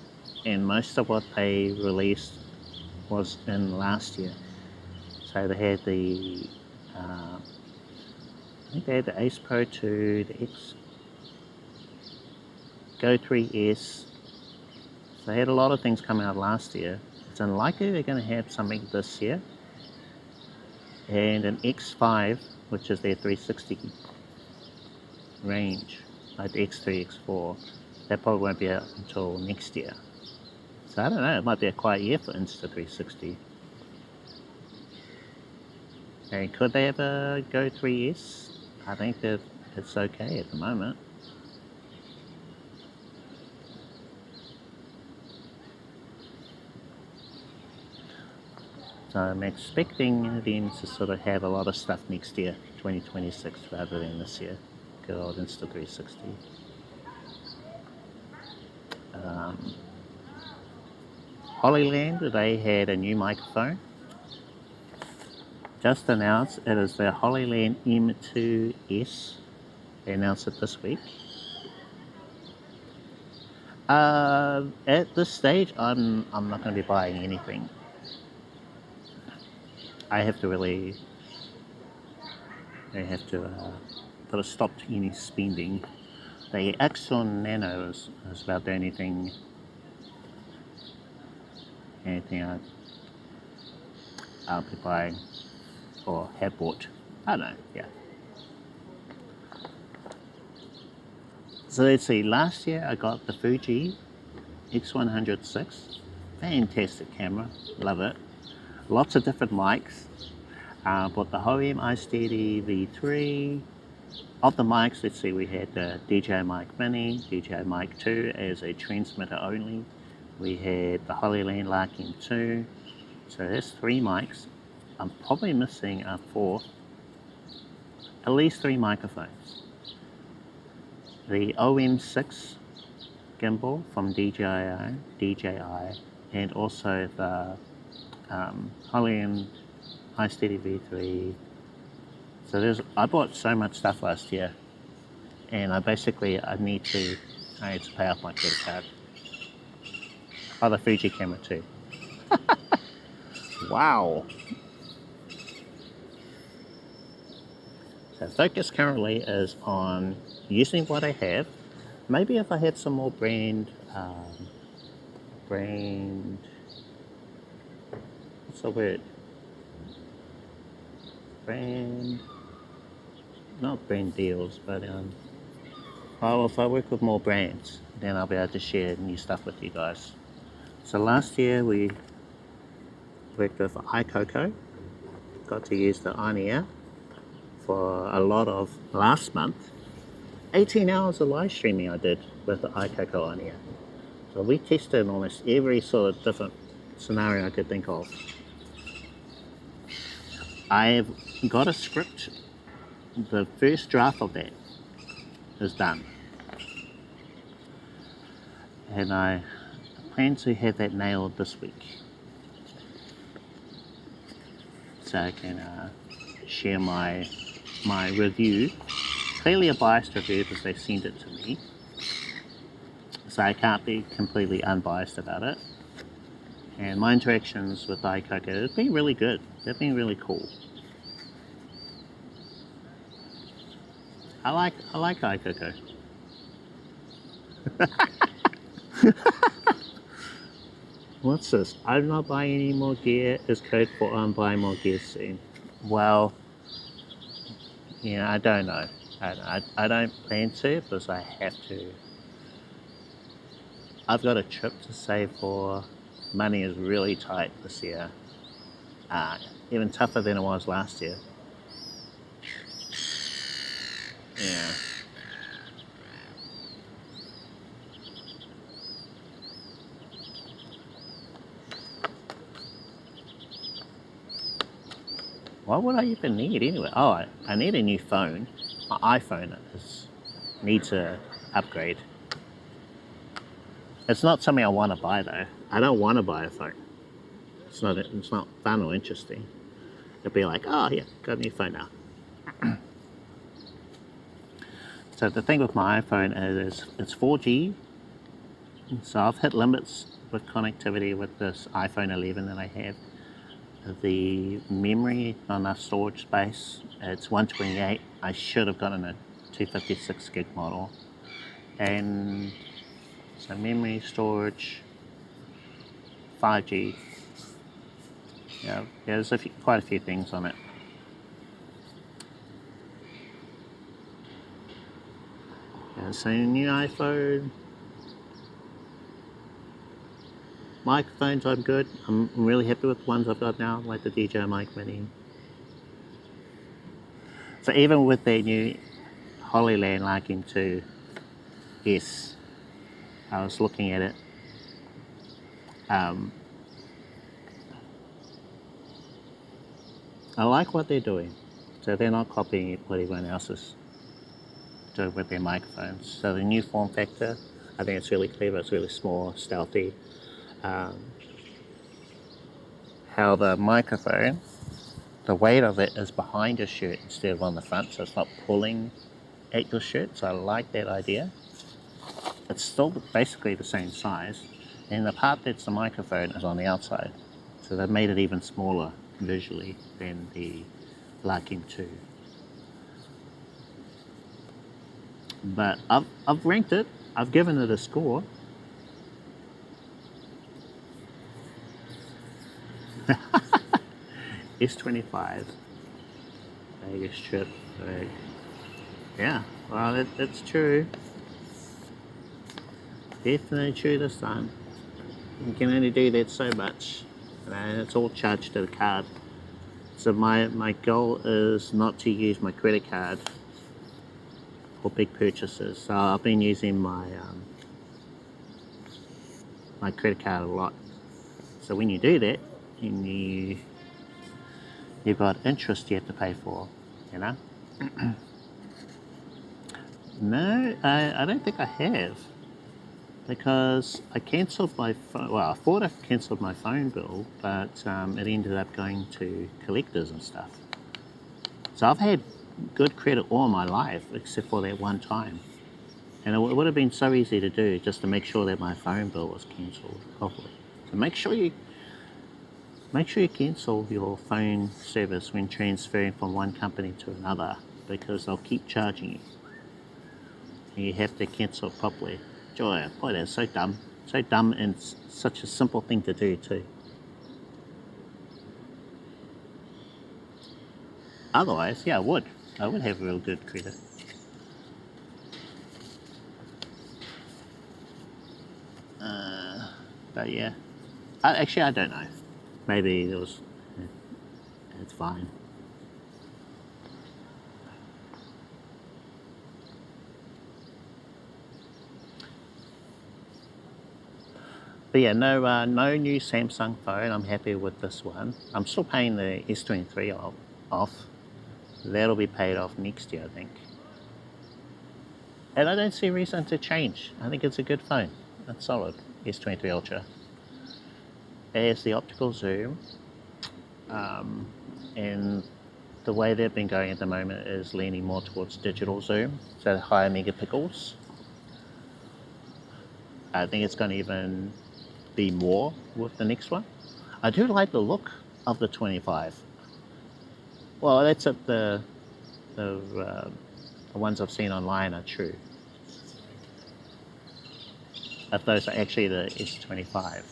and most of what they released was in last year. So they had the, I think they had the Ace Pro 2, the X Go 3S. So they had a lot of things coming out last year. It's unlikely they're going to have something this year. And an X5, which is their 360 range, like the X3, X4, that probably won't be out until next year. So I don't know, it might be a quiet year for Insta360. And could they have a Go 3S? I think that it's okay at the moment. So I'm expecting them to sort of have a lot of stuff next year, 2026, rather than this year. Good old Insta360. Hollyland, they had a new microphone. Just announced it is the Hollyland M2S. They announced it this week. At this stage, I'm not going to be buying anything. I have to put a stop to any spending. The Accsoon Nano is about the only thing I'll be buying or have bought. I don't know, yeah. So let's see, last year I got the Fuji X100 fantastic camera, love it. Lots of different mics. Bought the Hohem iSteady V3. Of the mics, let's see, we had the DJI Mic Mini, DJI Mic 2 as a transmitter only. We had the Hollyland Larkin 2. So that's 3 mics. I'm probably missing a 4th. At least 3 microphones. The OM6 gimbal from DJI, and also the Hollyland iSteady V3. So I bought so much stuff last year, and I need to pay off my credit card. Oh, the Fuji camera too. Wow. So focus currently is on using what I have. Maybe if I had some more what's the word? Not brand deals, but if I work with more brands, then I'll be able to share new stuff with you guys. So last year we worked with Aicoco, got to use the on-air for a lot of last month. 18 hours of live streaming I did with the Aicoco on-air. So we tested almost every sort of different scenario I could think of. I've got a script. The first draft of that is done, and I plan to have that nailed this week, so I can share my review. Clearly a biased review because they sent it to me, so I can't be completely unbiased about it. And my interactions with Aicoco have been really good. They've been really cool. I like Aicoco. What's this? I'm not buying any more gear is code for I'm buying more gear soon. Well, yeah, I don't know. I don't plan to because I have to. I've got a trip to save for. Money is really tight this year. Even tougher than it was last year. Yeah. What would I even need anyway? Oh, I need a new phone. My iPhone needs a upgrade. It's not something I want to buy though. I don't want to buy a phone. It's not fun or interesting. It'd be like, oh yeah, got a new phone now. So the thing with my iPhone is it's 4G. So I've hit limits with connectivity with this iPhone 11 that I have. The memory, not enough storage space. It's 128. I should have gotten a 256 gig model. And so memory, storage, 5G. Yeah, there's quite a few things on it. Yeah, so new iPhone. Microphones, I'm good. I'm really happy with the ones I've got now, like the DJI Mic Mini. So even with the new Hollyland Larkin 2, yes, I was looking at it. I like what they're doing. So they're not copying what everyone else is doing with their microphones. So the new form factor, I think it's really clever. It's really small, stealthy. How the microphone, the weight of it is behind your shirt instead of on the front, so it's not pulling at your shirt. So I like that idea. It's still basically the same size, and the part that's the microphone is on the outside. So they've made it even smaller visually than the Larkin 2. But I've ranked it. I've given it a score. S25 Vegas trip. Yeah, well, it's true. Definitely true this time. You can only do that so much, and it's all charged to the card. So my goal is not to use my credit card for big purchases. So I've been using my my credit card a lot. So when you do that, and you've got interest you have to pay for, you know. No, I don't think I have, because I cancelled my phone. Well, I thought I cancelled my phone bill, but it ended up going to collectors and stuff. So I've had good credit all my life, except for that one time. And it would have been so easy to do, just to make sure that my phone bill was cancelled properly. So make sure you cancel your phone service when transferring from one company to another, because they'll keep charging you. And you have to cancel it properly. Joy, boy, that's so dumb. So dumb, and such a simple thing to do too. Otherwise, yeah, I would have real good credit. But yeah, actually I don't know. Maybe there was. It's fine. But yeah, no new Samsung phone. I'm happy with this one. I'm still paying the S23 off. That'll be paid off next year, I think. And I don't see a reason to change. I think it's a good phone. It's solid. S23 Ultra. It has the optical zoom, and the way they've been going at the moment is leaning more towards digital zoom, so higher megapixels. I think it's going to even be more with the next one. I do like the look of the 25. Well, that's if the ones I've seen online are true. If those are actually the S25.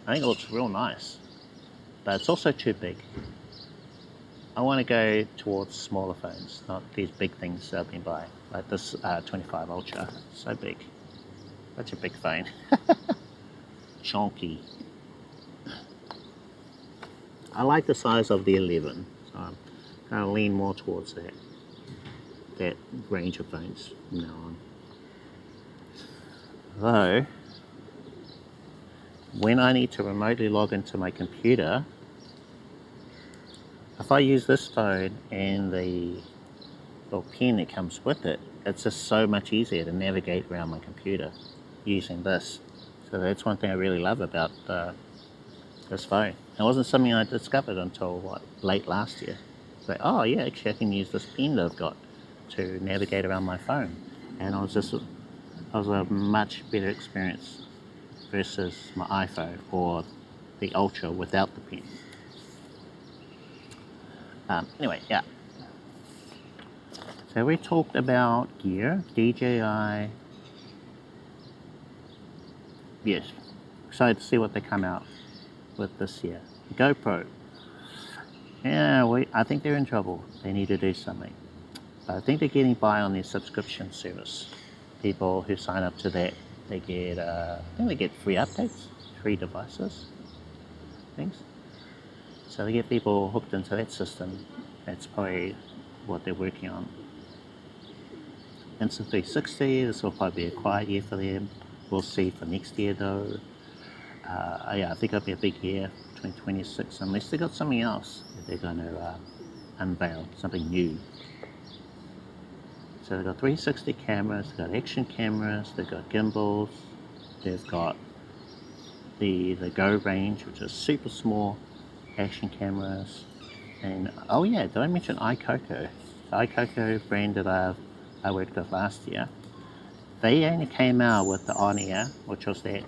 I think it looks real nice, but it's also too big. I want to go towards smaller phones, not these big things I've been buying, like this 25 Ultra. So big. Such a big phone. Chunky. I like the size of the 11, so I'm going to lean more towards that range of phones from now on. Though, when I need to remotely log into my computer, if I use this phone and the little pen that comes with it, it's just so much easier to navigate around my computer using this. So that's one thing I really love about this phone. It wasn't something I discovered until late last year. It's like, oh yeah, actually I can use this pen that I've got to navigate around my phone. And it was a much better experience versus my iPhone or the Ultra without the pen. Anyway, yeah. So we talked about gear, DJI. Yes, excited to see what they come out with this year. GoPro. Yeah, I think they're in trouble. They need to do something. But I think they're getting by on their subscription service. People who sign up to that, they get, I think they get free updates, free devices, things. So they get people hooked into that system. That's probably what they're working on. Instant 360, this will probably be a quiet year for them. We'll see for next year though. Yeah, I think it'll be a big year, 2026, unless they got something else that they're going to unveil something new. So they've got 360 cameras, they've got action cameras, they've got gimbals, they've got the Go range, which is super small action cameras. And oh yeah, did I mention Aicoco? The Aicoco brand that I worked with last year. They only came out with the on-ear, which was that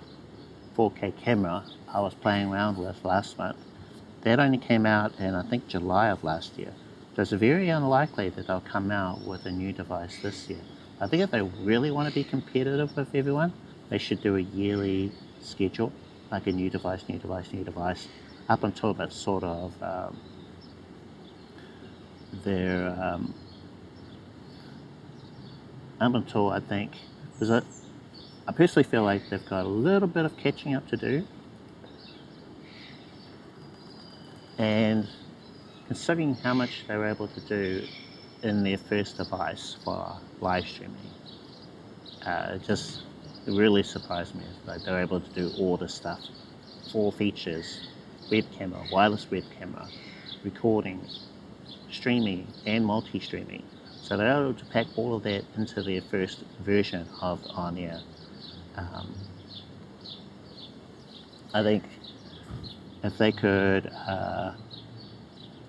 4K camera I was playing around with last month. That only came out in, I think, July of last year. So it's very unlikely that they'll come out with a new device this year. I think if they really want to be competitive with everyone, they should do a yearly schedule, like a new device, new device, new device, up until that's sort of up until I think, because I personally feel like they've got a little bit of catching up to do. And considering how much they were able to do in their first device for live streaming, it just really surprised me that they were able to do all this stuff. 4 features: web camera, wireless web camera, recording, streaming, and multi-streaming. So they're able to pack all of that into their first version of on-ear. I think if they could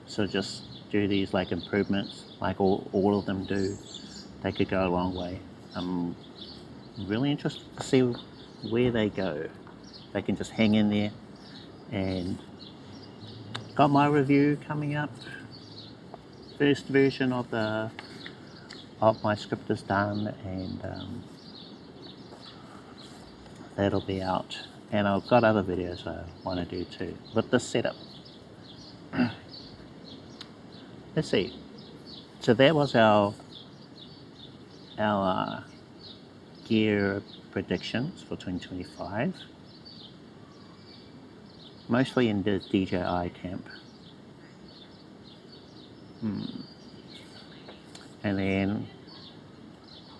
sort of just do these like improvements, like all of them do, they could go a long way. I'm really interested to see where they go. They can just hang in there, and got my review coming up. First version of my script is done, and that'll be out. And I've got other videos I want to do too with this setup. Let's see. So that was our gear predictions for 2025. Mostly in the DJI camp. And then,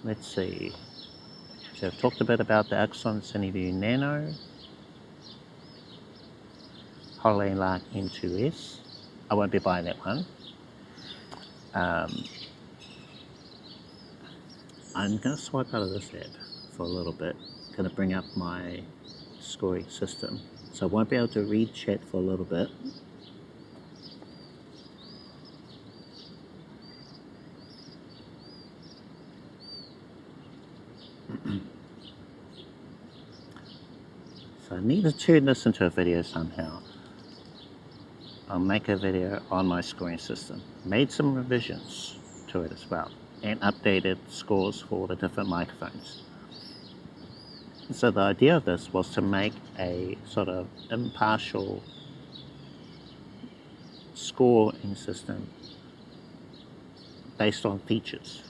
let's see. So I've talked a bit about the Accsoon SEE Nano, HoloLens Lark M2S. I won't be buying that one. I'm going to swipe out of this app for a little bit. Going to bring up my scoring system. So I won't be able to read chat for a little bit. So I need to turn this into a video somehow. I'll make a video on my scoring system. Made some revisions to it as well, and updated scores for the different microphones. So the idea of this was to make a sort of impartial scoring system based on features.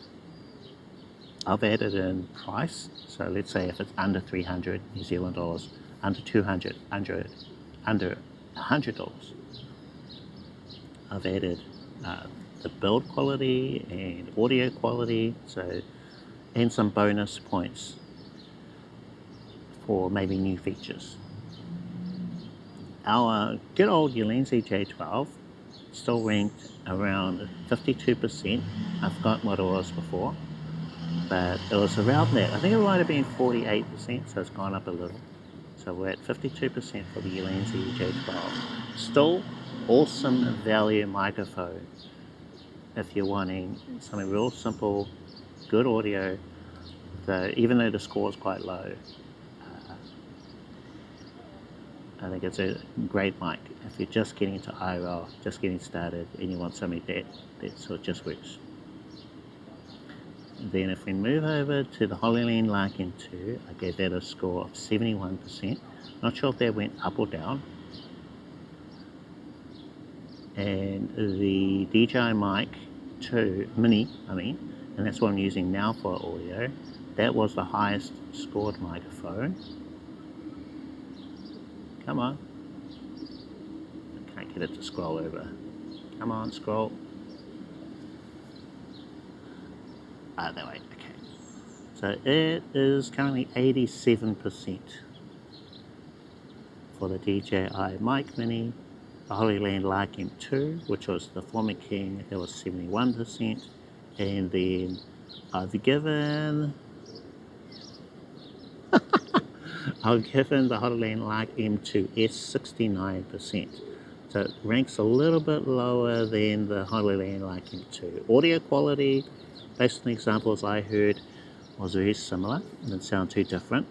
I've added in price, so let's say if it's under 300 New Zealand dollars, under 200, under $100. I've added the build quality and audio quality, and some bonus points for maybe new features. Our good old Ulanzi J12 still ranked around 52%. I've forgotten what it was before, but it was around that. I think it might have been 48%, so it's gone up a little. So we're at 52% for the Ulanzi J12. Still awesome value microphone if you're wanting something real simple, good audio. So even though the score is quite low, I think it's a great mic if you're just getting into IRL, just getting started, and you want something that sort of just works. Then if we move over to the HoloLens Lark M2, I gave that a score of 71%. Not sure if that went up or down. And the DJI Mic 2 Mini, and that's what I'm using now for audio, that was the highest scored microphone. Come on. I can't get it to scroll over. Come on, scroll. That way, okay. So it is currently 87% for the DJI Mic Mini the Holy Land Lark M2, which was the former King, that was 71%, and then I've given the Holy Land Lark M2S 69%. So it ranks a little bit lower than the Holy Land Lark M2. Audio quality, based on the examples I heard, was very similar. It didn't sound too different.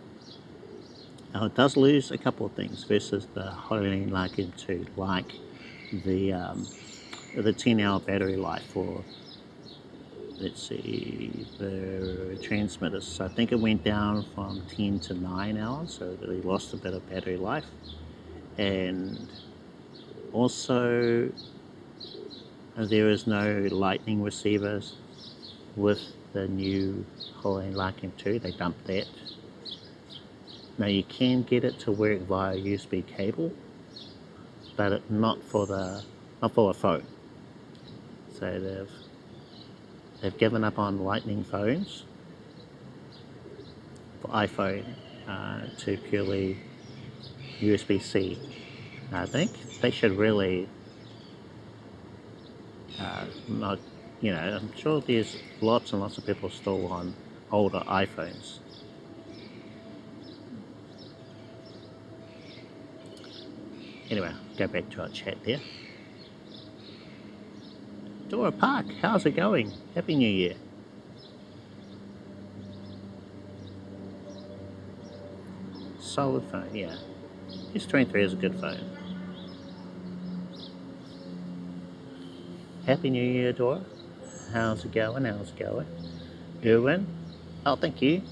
Now it does lose a couple of things versus the Holy Land Lark M2, like the 10-hour battery life for, let's see, the transmitters. So I think it went down from 10 to 9 hours, so it really lost a bit of battery life. And also, there is no lightning receivers with the new Holy Land Lark M2. They dumped that. Now you can get it to work via USB cable, but not for a phone. So they've given up on lightning phones for iPhone to purely USB-C. I think they should really not, you know, I'm sure there's lots and lots of people still on older iPhones. Anyway, go back to our chat there. Dora Park, how's it going? Happy New Year. Solid phone, yeah. S23 is a good phone. Happy New Year, Dora. How's it going? How's it going? Erwin? Oh, thank you.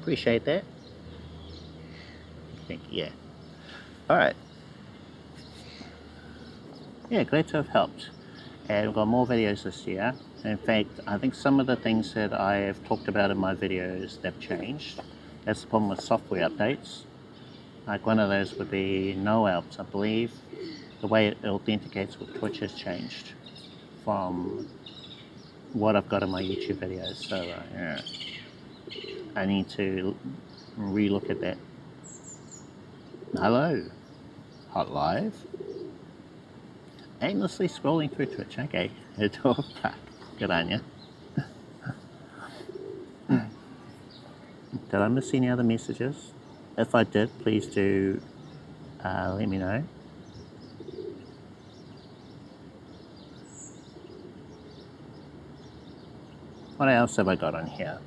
Appreciate that. Thank you, yeah. Alright. Yeah, glad to have helped. And we've got more videos this year. In fact, I think some of the things that I have talked about in my videos, they've changed. That's the problem with software updates. Like one of those would be no apps. I believe the way it authenticates with Twitch has changed from what I've got in my YouTube videos. So yeah, I need to re-look at that. Hello. Hot Live. Aimlessly scrolling through Twitch. Okay. Good on you. Did I miss any other messages? If I did, please do let me know. What else have I got on here?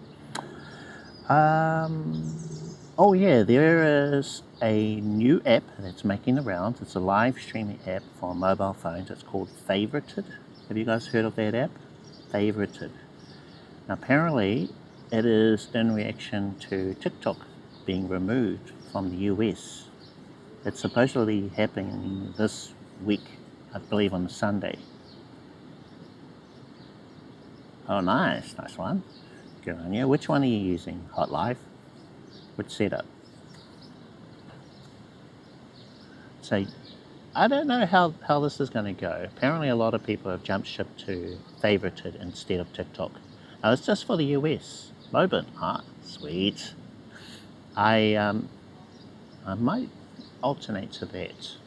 Oh yeah, there is a new app that's making the rounds. It's a live streaming app for mobile phones. It's called Favorited. Have you guys heard of that app? Favorited. Now apparently it is in reaction to TikTok being removed from the US. It's supposedly happening this week, I believe on Sunday. Oh nice, nice one. Good on you. Which one are you using? Hot Live? Which setup? So I don't know how this is going to go. Apparently a lot of people have jumped ship to Favorited instead of TikTok. Now it's just for the US. Mobile. Ah, sweet. I might alternate to that.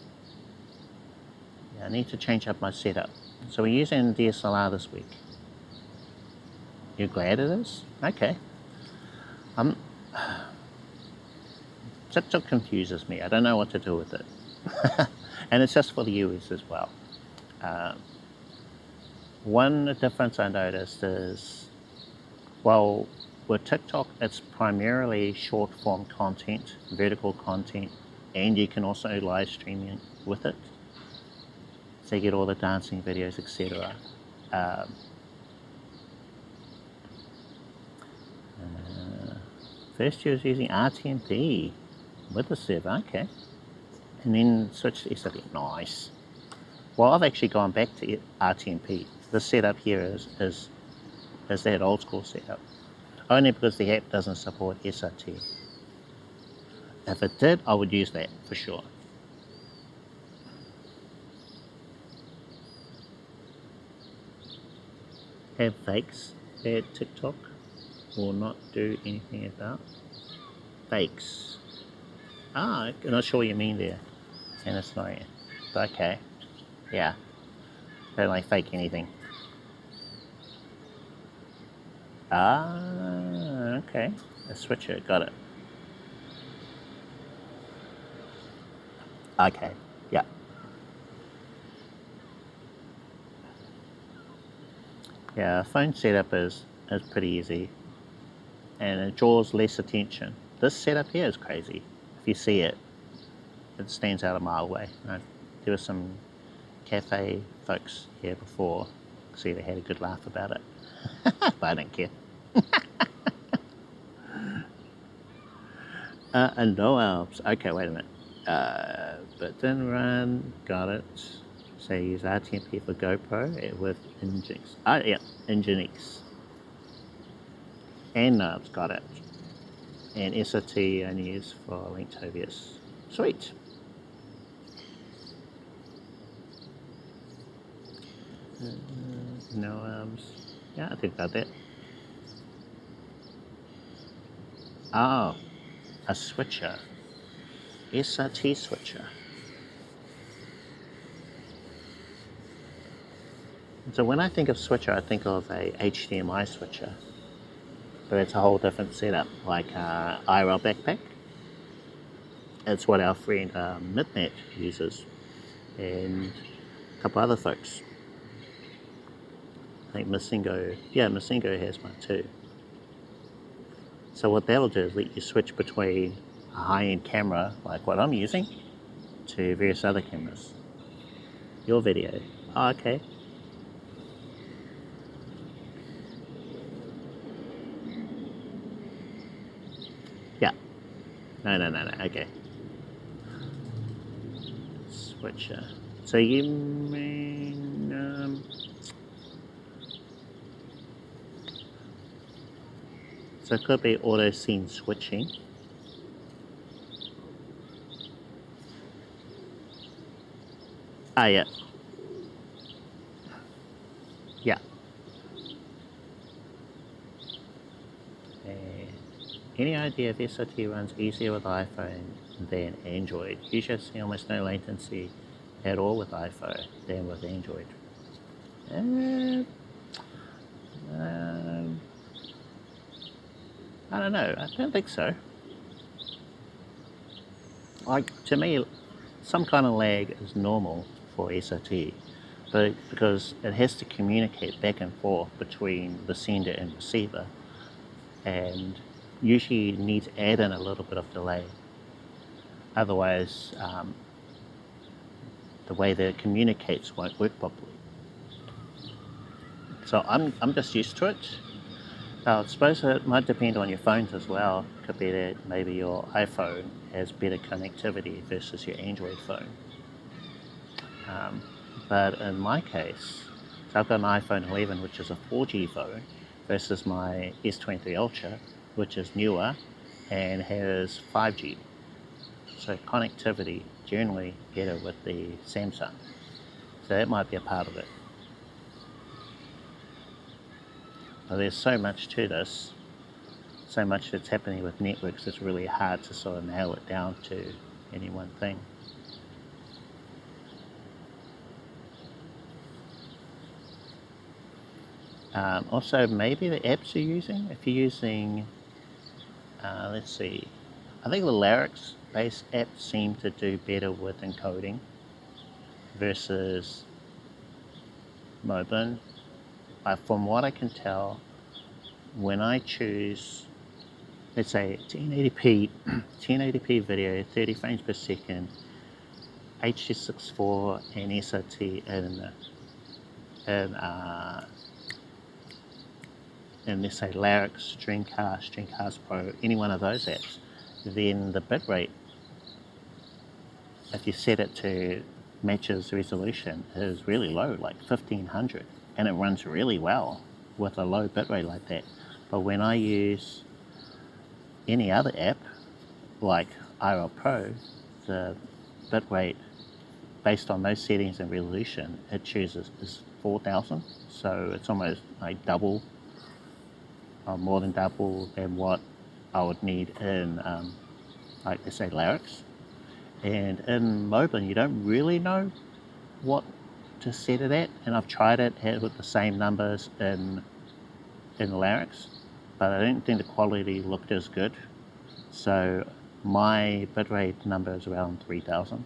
Yeah, I need to change up my setup. So we're using DSLR this week. You're glad it is? Okay. TikTok confuses me. I don't know what to do with it. And it's just for the US as well. One difference I noticed is, well, with TikTok, it's primarily short form content, vertical content, and you can also live stream with it. So you get all the dancing videos, etc. First year was using RTMP with the server, okay. And then switched to SELFIE, nice. Well, I've actually gone back to RTMP. This setup here is that old school setup. Only because the app doesn't support SRT. If it did, I would use that for sure. Have fakes bad TikTok or not do anything about? Fakes. Ah, I'm not sure what you mean there. And it's not. okay. Yeah. Don't like fake anything. Ah, okay. A switcher, got it. Okay, yeah. Yeah, phone setup is pretty easy. And it draws less attention. This setup here is crazy. If you see it, it stands out a mile away. There were some cafe folks here before. See, they had a good laugh about it. But I don't care. And no Alps. Okay, wait a minute. But then run, got it. So use RTMP for GoPro with Nginx. Yeah, Nginx. And knobs, got it. And SRT only used for link to OBS. Sweet. No arms. Yeah, I think about that. Oh, a switcher. SRT switcher. So when I think of switcher, I think of a HDMI switcher. But it's a whole different setup, like IRL backpack. It's what our friend Midnet uses, and a couple other folks. I think Masingo, yeah, Masingo has one too. So what that'll do is let you switch between a high-end camera, like what I'm using, to various other cameras. Your video. Oh, okay. Yeah. No, okay. Switcher. So you mean... so it could be auto scene switching. Ah, yeah. Yeah. Any idea if SRT runs easier with iPhone than Android? Usually I see almost no latency at all with iPhone than with Android. I don't know. I don't think so. Like, to me, some kind of lag is normal for SRT, but because it has to communicate back and forth between the sender and receiver, and usually you need to add in a little bit of delay. Otherwise, the way that it communicates won't work properly. So I'm just used to it. I suppose it might depend on your phones as well. Could be that maybe your iPhone has better connectivity versus your Android phone. But in my case, so I've got an iPhone 11, which is a 4G phone, versus my S23 Ultra, which is newer and has 5G. So connectivity generally better with the Samsung. So that might be a part of it. Well, there's so much to this, so much that's happening with networks, it's really hard to sort of nail it down to any one thing. Also, maybe the apps you're using, if you're using, let's see, I think the Larix-based apps seem to do better with encoding versus MIDDLEMAN. From what I can tell, when I choose, let's say 1080p video, 30 frames per second, H.264 and SRT and let's say Larix, Streamcast Pro, any one of those apps, then the bitrate, if you set it to matches resolution, is really low, like 1500. And it runs really well with a low bitrate like that. But when I use any other app, like IRL Pro, the bitrate based on those settings and resolution it chooses is 4000. So it's almost like double, or more than double than what I would need in, like they say, Larix. And in MIDDLEMAN, you don't really know what to set it at, and I've tried it with the same numbers in Larynx, but I don't think the quality looked as good. So my bitrate number is around 3000.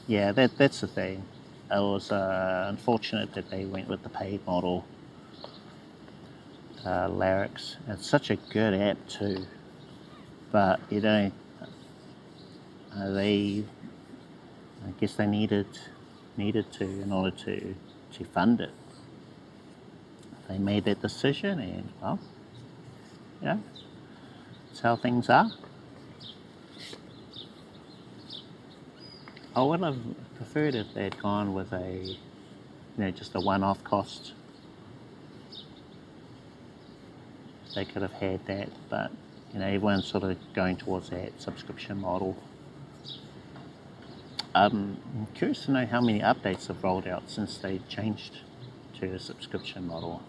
Yeah, that's the thing. It was unfortunate that they went with the paid model. Larynx, it's such a good app too, but you know, I guess they needed to in order to fund it. They made that decision, and well, you know, that's how things are. I would have preferred if they'd gone with just a one-off cost. They could have had that, but everyone's sort of going towards that subscription model. I'm curious to know how many updates have rolled out since they changed to the subscription model.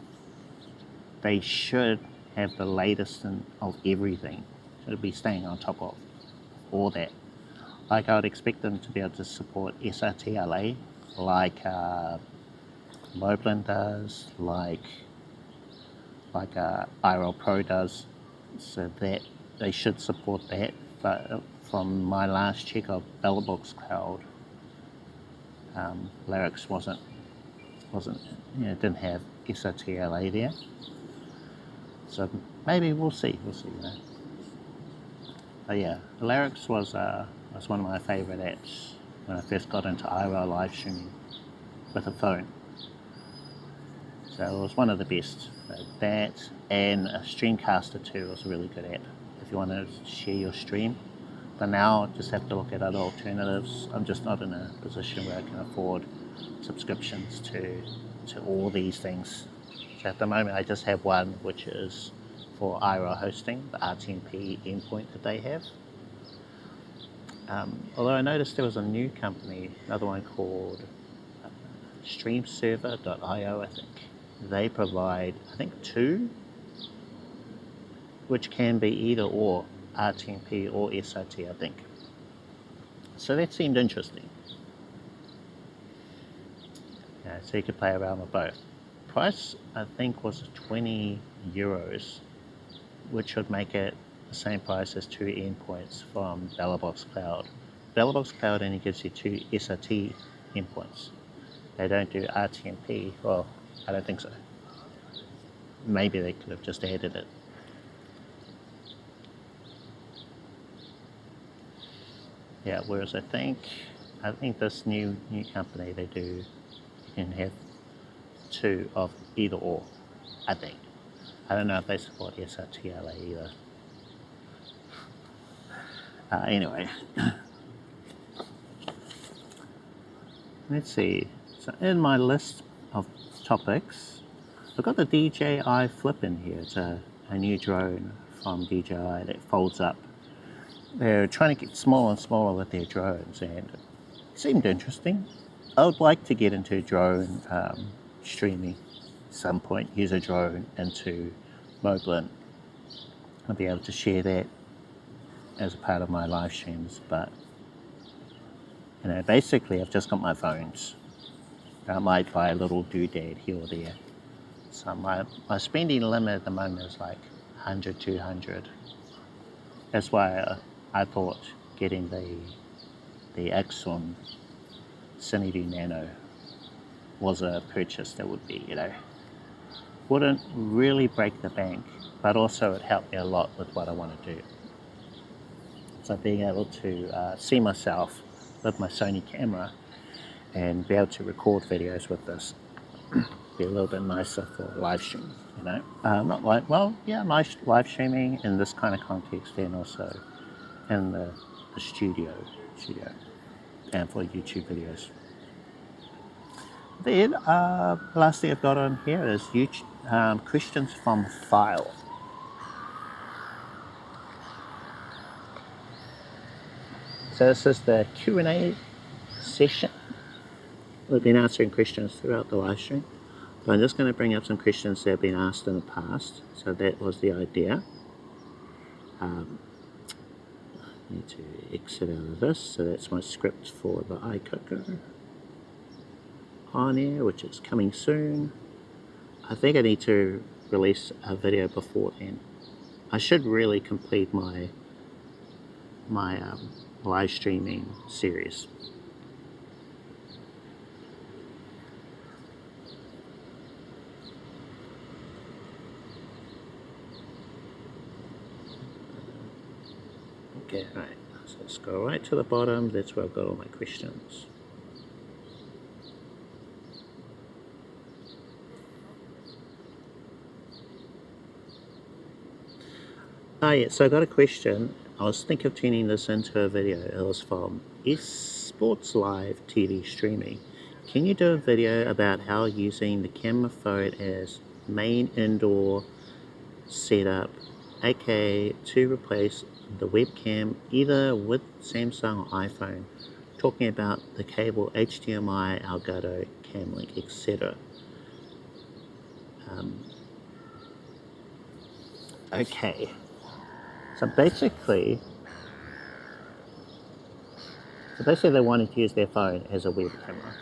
They should have the latest of everything. Should be staying on top of all that. Like, I would expect them to be able to support SRTLA, like MIDDLEMAN does, like IRL Pro does, so that they should support that. But from my last check of Bellbox Cloud, Larynx wasn't didn't have SRTLA there. So maybe we'll see. But yeah, Larynx was one of my favorite apps when I first got into IRL live streaming with a phone. So it was one of the best. That and Streamcaster 2 was a really good app if you want to share your stream. But now I just have to look at other alternatives. I'm just not in a position where I can afford subscriptions to all these things. So at the moment I just have one, which is for IRL hosting, the RTMP endpoint that they have. Although I noticed there was a new company, another one called StreamServer.io, I think. They provide, I think, 2, which can be either or, RTMP or SRT, I think. So that seemed interesting. Yeah, so you could play around with both. Price, I think, was 20 euros, which would make it the same price as 2 endpoints from Bellbox Cloud. Bellbox Cloud only gives you 2 SRT endpoints. They don't do RTMP. Well, I don't think so. Maybe they could have just added it. Yeah, whereas I think this new company, they do, you can have 2 of either or, I think. I don't know if they support SRTLA either. Anyway, let's see. So in my list of topics, I've got the DJI Flip in here. It's a new drone from DJI that folds up. They're trying to get smaller and smaller with their drones, and it seemed interesting. I would like to get into drone streaming at some point, use a drone into MIDDLEMAN. I'll be able to share that as a part of my live streams, but basically I've just got my phones. I might buy a little doodad here or there. So my spending limit at the moment is like 100, 200. That's why I thought getting the Accsoon SEE Nano was a purchase that would be, wouldn't really break the bank, but also it helped me a lot with what I want to do. So being able to see myself with my Sony camera and be able to record videos with this be a little bit nicer for live stream, not like, well, yeah, nice live streaming in this kind of context, and also in the studio and for YouTube videos. Then last thing I've got on here is questions from file. So this is the Q&A session. We've been answering questions throughout the live stream. So I'm just going to bring up some questions that have been asked in the past. So that was the idea. Need to exit out of this. So that's my script for the Aicoco on air, which is coming soon. I think I need to release a video before then. I should really complete my live streaming series. Okay, right, so let's go right to the bottom. That's where I've got all my questions. Ah, yeah, so I got a question. I was thinking of turning this into a video. It was from Sports Live TV Streaming. Can you do a video about how using the camera phone as main indoor setup, aka to replace the webcam either with Samsung or iPhone, talking about the cable, HDMI, Elgato, cam link, etc. Okay, so basically they wanted to use their phone as a web camera.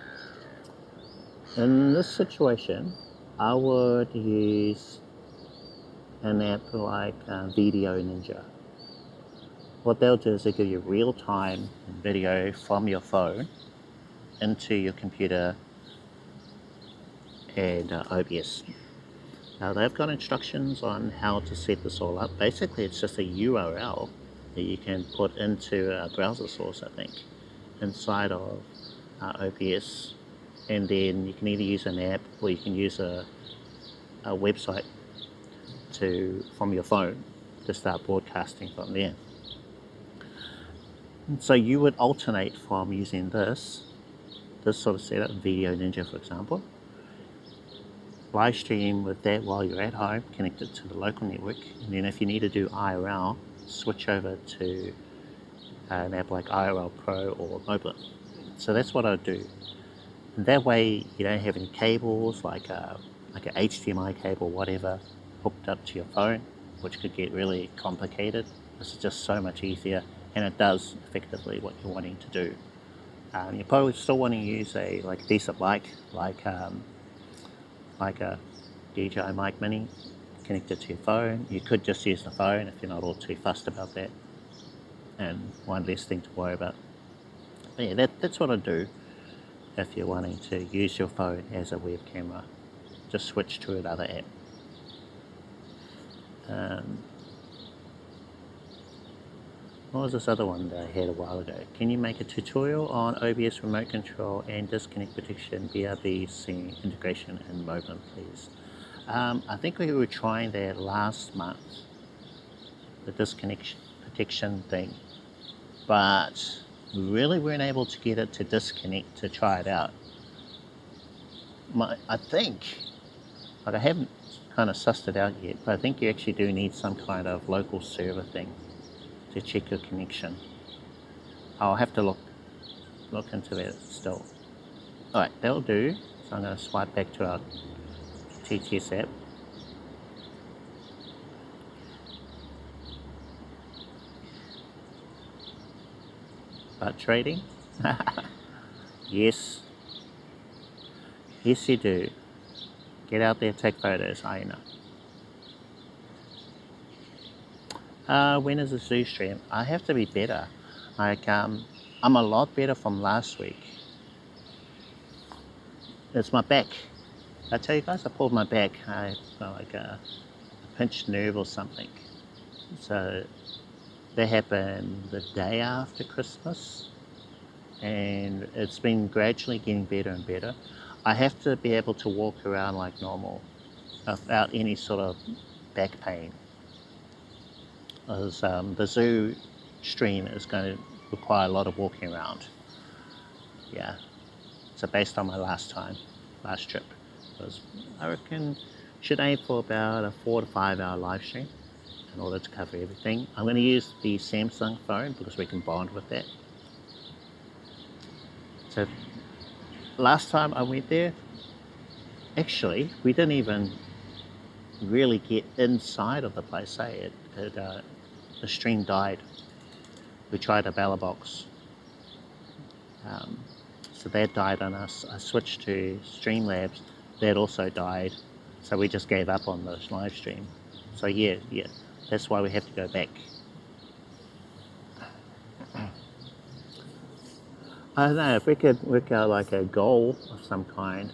In this situation, I would use an app like Video Ninja. What they'll do is they give you real-time video from your phone into your computer and OBS. Now they've got instructions on how to set this all up. Basically it's just a URL that you can put into a browser source, I think, inside of OBS, and then you can either use an app or you can use a website from your phone to start broadcasting from there. And so you would alternate from using this sort of setup, Video Ninja for example, live stream with that while you're at home, connected to the local network, and then if you need to do IRL, switch over to an app like IRL Pro or Mobile. So that's what I'd do. And that way you don't have any cables like an HDMI cable, whatever, hooked up to your phone, which could get really complicated. This is just so much easier, and it does effectively what you're wanting to do. You probably still want to use a decent mic, like a DJI mic mini connected to your phone. You could just use the phone if you're not all too fussed about that, and one less thing to worry about. But yeah, that's what I do if you're wanting to use your phone as a web camera. Just switch to another app. What was this other one that I had a while ago? Can you make a tutorial on OBS remote control and disconnect protection, BRB integration in mobile, please? I think we were trying that last month, the disconnection protection thing, but we really weren't able to get it to disconnect to try it out. I think, I haven't kind of sussed it out yet, but I think you actually do need some kind of local server thing to check your connection. I'll have to look into that still. Alright, that'll do. So I'm going to swipe back to our TTS app. But trading? Yes. Yes you do. Get out there, take photos, I know. When is the zoo stream? I have to be better. I'm a lot better from last week. It's my back. I tell you guys, I pulled my back. I felt like a pinched nerve or something. So that happened the day after Christmas, and it's been gradually getting better and better. I have to be able to walk around like normal without any sort of back pain. As the zoo stream is going to require a lot of walking around. Yeah, so based on my last trip, because I reckon should aim for about a 4 to 5 hour live stream in order to cover everything. I'm going to use the Samsung phone because we can bond with that. So last time I went there, actually we didn't even really get inside of the place. The stream died. we tried a Bella box. So that died on us. I switched to Streamlabs. That also died. So we just gave up on the live stream. So yeah, that's why we have to go back. I don't know, if we could work out like a goal of some kind,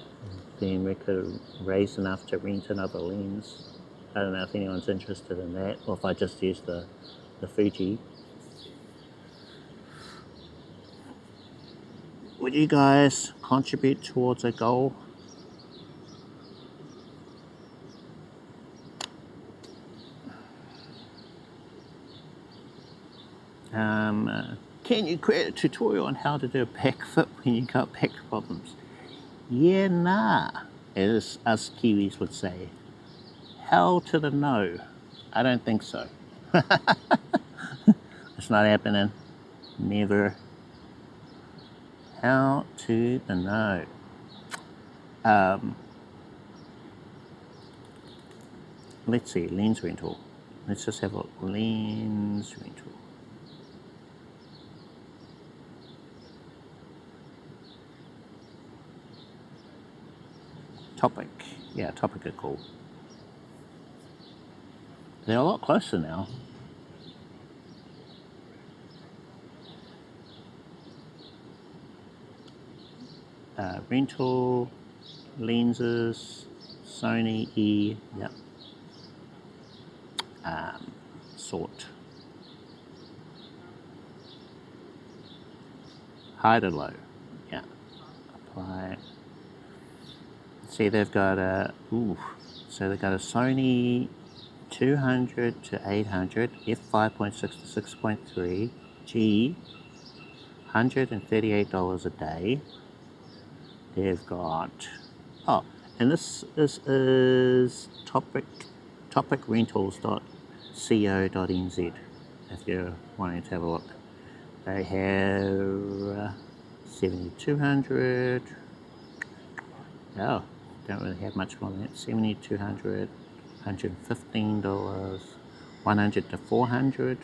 then we could raise enough to rent another lens. I don't know if anyone's interested in that, or if I just use the Fuji. Would you guys contribute towards a goal? Can you create a tutorial on how to do a backflip when you got back problems? Yeah, nah, as us Kiwis would say. Hell to the no. I don't think so. It's not happening. Never. Hell to the no. Let's see, lens rental. Let's just have a look. Lens rental. Topic. Yeah, Topic are cool. They're a lot closer now. Rental, lenses, Sony E, yep. Sort. High to low, yeah. Apply. See, they've got a, so they've got a Sony 200 to 800, f5.6 to 6.3, G, $138 a day. They've got, and this is topicrentals.co.nz if you're wanting to have a look. They have 7200. Oh, don't really have much more than that. 7200, $115, 100 to 400,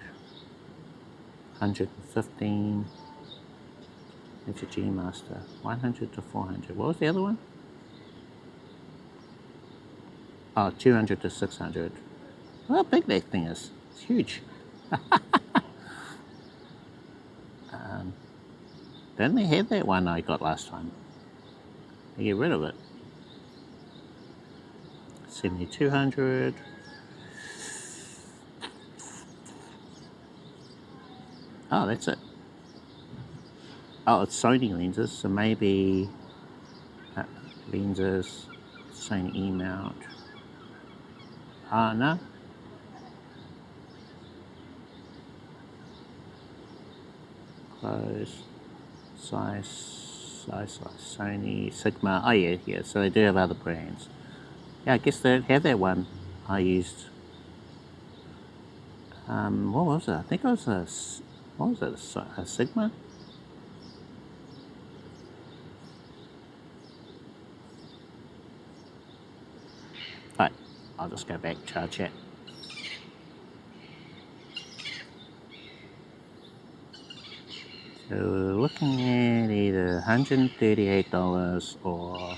115. It's a G Master. 100 to 400. What was the other one? Oh, 200 to 600. Well, how big that thing is. It's huge. Didn't they have that one I got last time? They get rid of it. 7200. Oh, that's it. Oh, it's Sony lenses, so maybe lenses, Sony E mount. No. Close. Size, Sony, Sigma. Oh yeah, so they do have other brands. Yeah, I guess they don't have that one I used. What was it? I think it was a Sigma? Right, I'll just go back to our chat. So we're looking at either $138 or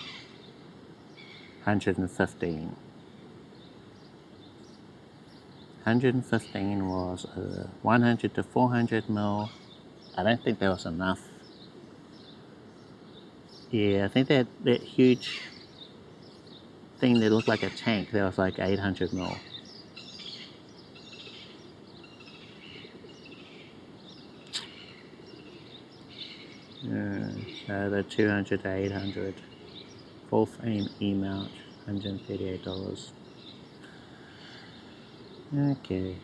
$115. 115 was 100 to 400 mil. I don't think that was enough. Yeah, I think that huge thing that looked like a tank, that was like 800 mil. So the 200 to 800. Full frame E mount, $138. Okay.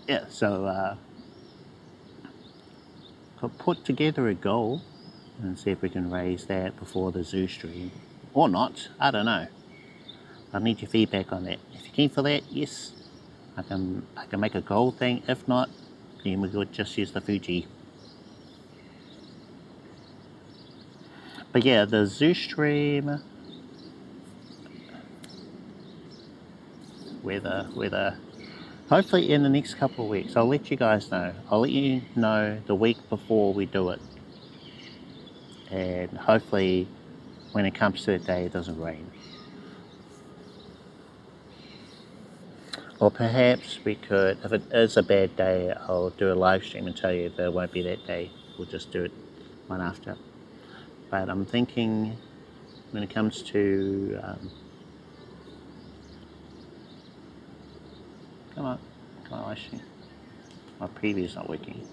Yeah, so I'll put together a goal and see if we can raise that before the zoo stream. Or not, I don't know. I need your feedback on that. If you're keen for that, yes, I can make a goal thing. If not, then we could just use the Fuji. But yeah, the zoo stream, weather. hopefully in the next couple of weeks. I'll let you guys know. I'll let you know the week before we do it. And hopefully when it comes to the day it doesn't rain. Or perhaps we could, if it is a bad day, I'll do a live stream and tell you that it won't be that day. We'll just do it one after. But I'm thinking when it comes to come on live stream. My preview's not working.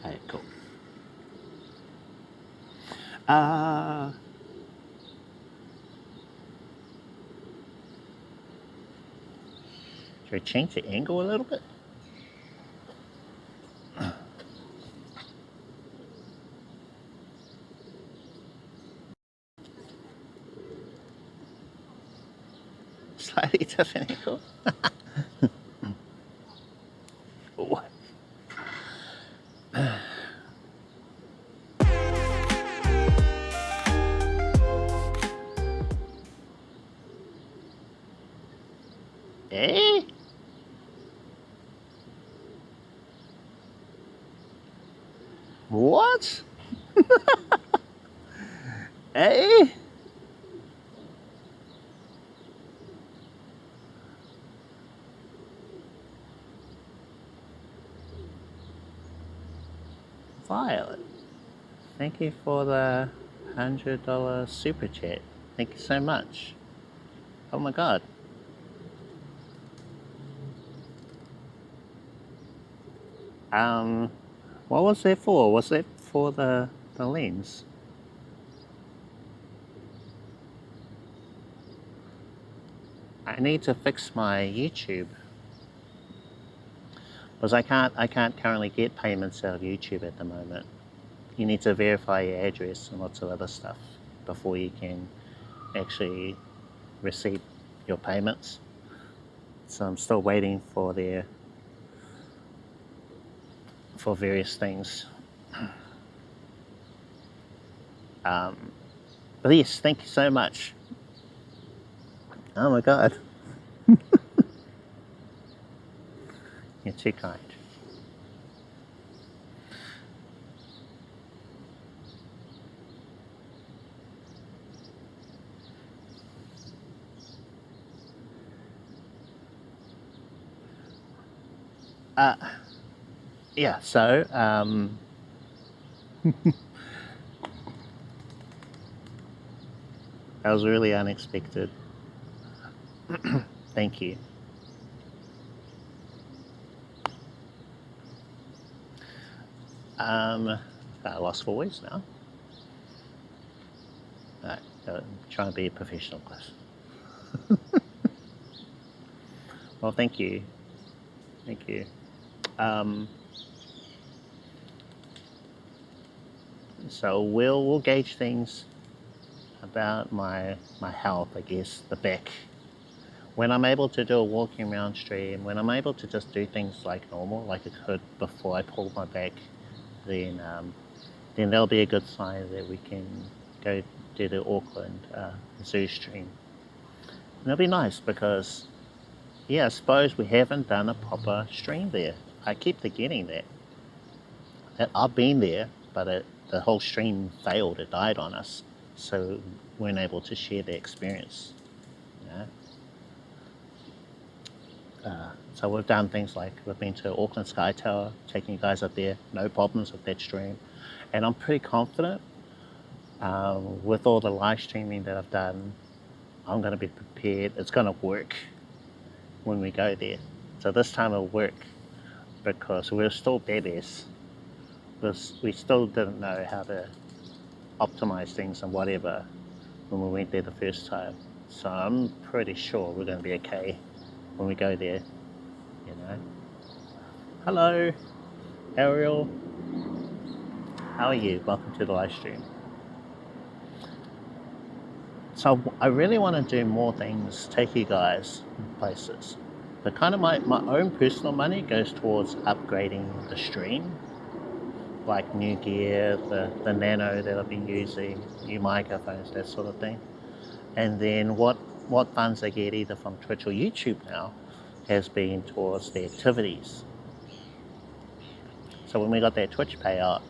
Alright, cool. Should I change the angle a little bit? Slightly different angle. What? Eh? What? Eh? Violet, thank you for the $100 super chat. Thank you so much. Oh my god. What was that for? Was that for the lens? I need to fix my YouTube. Because I can't currently get payments out of YouTube at the moment. You need to verify your address and lots of other stuff before you can actually receive your payments. So I'm still waiting for various things. But yes, thank you so much. Oh my god. You're too kind. Yeah, so that was really unexpected. Thank you. I lost for words now. Alright, trying to be a professional class. Well, thank you. Thank you. So we'll gauge things about my health, I guess, the back. When I'm able to do a walking around stream, when I'm able to just do things like normal, like I could before I pulled my back, then there'll be a good sign that we can go do the Auckland Zoo stream. And it'll be nice because, yeah, I suppose we haven't done a proper stream there. I keep forgetting that. I've been there, but the whole stream failed, it died on us. So we weren't able to share the experience. You know? So we've done things like we've been to Auckland Sky Tower, taking you guys up there, no problems with that stream. And I'm pretty confident with all the live streaming that I've done, I'm going to be prepared. It's going to work when we go there. So this time it'll work because we're still babies. We still didn't know how to optimize things and whatever when we went there the first time. So I'm pretty sure we're going to be okay when we go there, you know. Hello, Ariel. How are you? Welcome to the live stream. So I really want to do more things, take you guys places. But kind of my own personal money goes towards upgrading the stream. like new gear, the nano that I've been using, new microphones, that sort of thing. And then what funds I get either from Twitch or YouTube now has been towards the activities. So when we got that Twitch payout,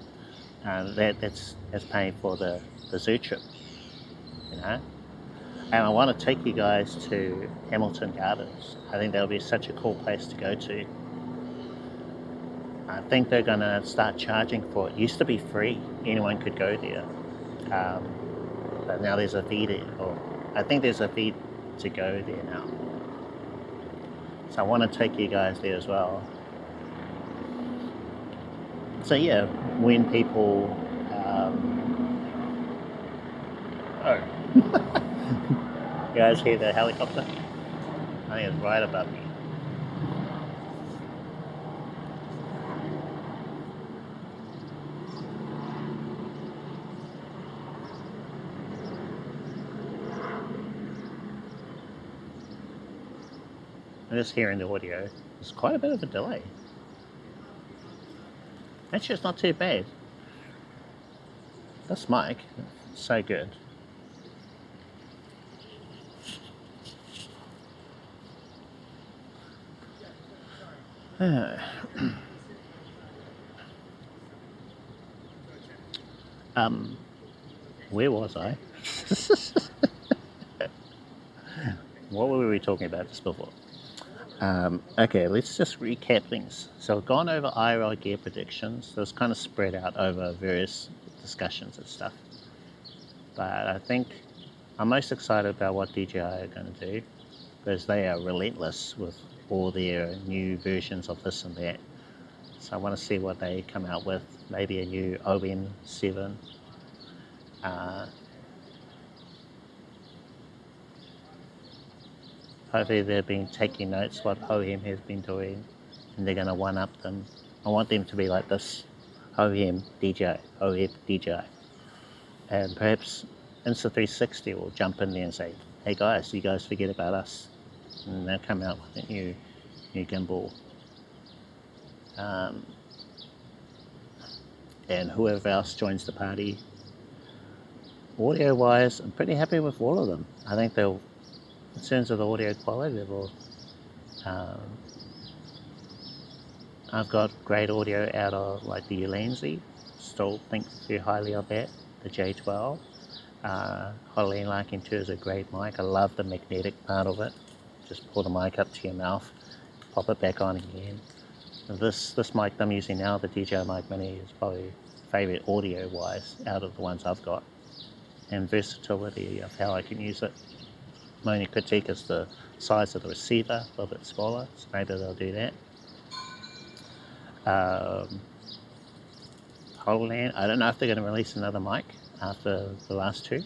that's paying for the zoo trip, you know. And I want to take you guys to Hamilton Gardens. I think that'll be such a cool place to go to. I think they're going to start charging for it. It used to be free. Anyone could go there. But now there's a fee there. Or I think there's a fee to go there now. So I want to take you guys there as well. So yeah, when people... oh. You guys hear the helicopter? I think it's right above me. I'm just hearing the audio. There's quite a bit of a delay. Actually, it's not too bad. This mic, it's so good. Where was I? What were we talking about just before? Okay, let's just recap things. So we've gone over IRL Gear Predictions. So it's kind of spread out over various discussions and stuff. But I think I'm most excited about what DJI are going to do, because they are relentless with all their new versions of this and that. So I want to see what they come out with. Maybe a new OM7. Hopefully they've been taking notes what OM has been doing, and they're going to one-up them. I want them to be like this. OM, DJI, OM, DJI. And perhaps Insta360 will jump in there and say, hey guys, you guys forget about us. And they'll come out with a new gimbal. And whoever else joins the party. Audio wise, I'm pretty happy with all of them. I think they'll, in terms of the audio quality level, I've got great audio out of like the Ulanzi. Still think very highly of that. The J12. Hololene Larkin 2 is a great mic. I love the magnetic part of it. Just pull the mic up to your mouth, pop it back on again. This mic I'm using now, the DJI Mic Mini, is probably favourite audio-wise out of the ones I've got. And versatility of how I can use it. My only critique is the size of the receiver, a little bit smaller, so maybe they'll do that. HoloLens, I don't know if they're going to release another mic after the last two.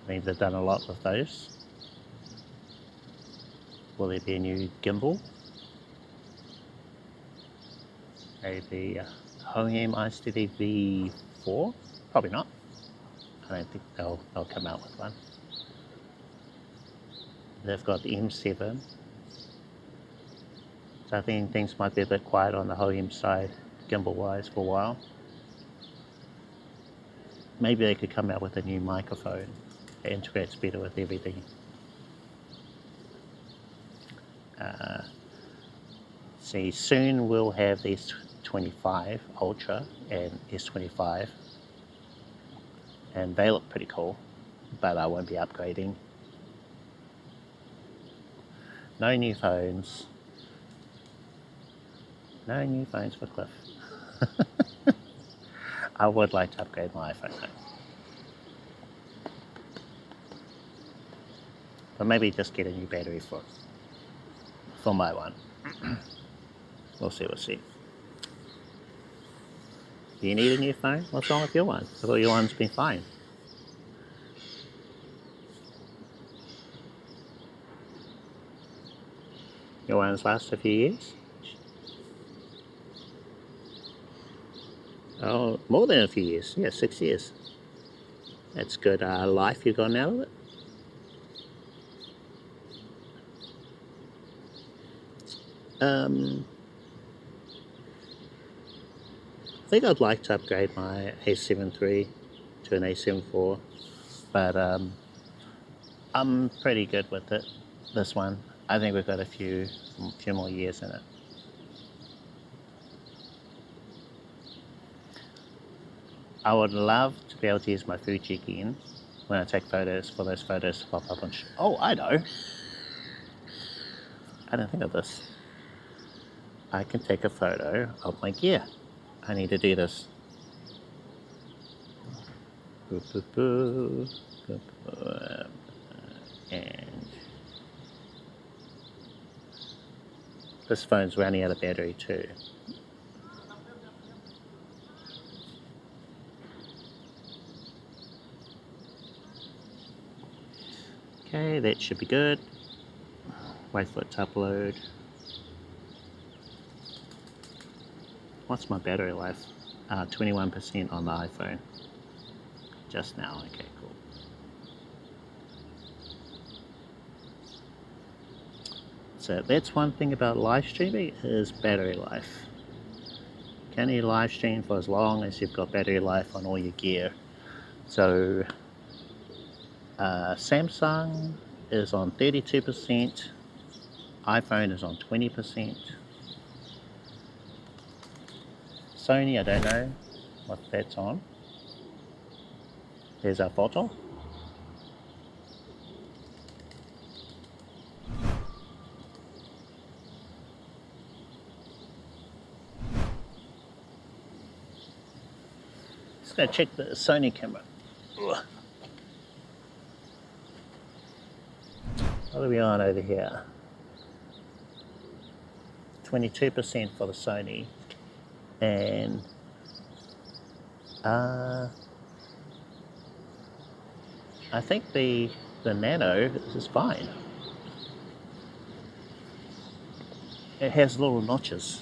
I think they've done a lot with those. Will there be a new gimbal? Maybe OM iSteady V4? Probably not. I don't think they'll come out with one. They've got the M7. So I think things might be a bit quiet on the OM side, gimbal wise, for a while. Maybe they could come out with a new microphone that integrates better with everything. See, soon we'll have the S25 Ultra and S25, and they look pretty cool, but I won't be upgrading. No new phones. No new phones for Cliff. I would like to upgrade my iPhone though. But maybe just get a new battery for my one. We'll see. Do you need a new phone? What's wrong with your one? I thought your one's been fine. Your one's lasted a few years? Oh, more than a few years. Yeah, 6 years. That's good life you've gotten out of it. I think I'd like to upgrade my A7 III to an A7 IV, but I'm pretty good with it. This one, I think we've got a few more years in it. I would love to be able to use my Fuji again when I take photos, for those photos to pop up on. Oh, I know. I didn't think of this. I can take a photo of my gear. I need to do this. And this phone's running out of battery too. Okay, that should be good. Wait for it to upload. What's my battery life? 21% on the iPhone. Just now, okay, cool. So that's one thing about live streaming is battery life. You can only live stream for as long as you've got battery life on all your gear. So Samsung is on 32%, iPhone is on 20%. Sony, I don't know what that's on. There's our photo. Just gonna check the Sony camera. Ugh. What are we on over here? 22% for the Sony, and I think the Nano is fine. It has little notches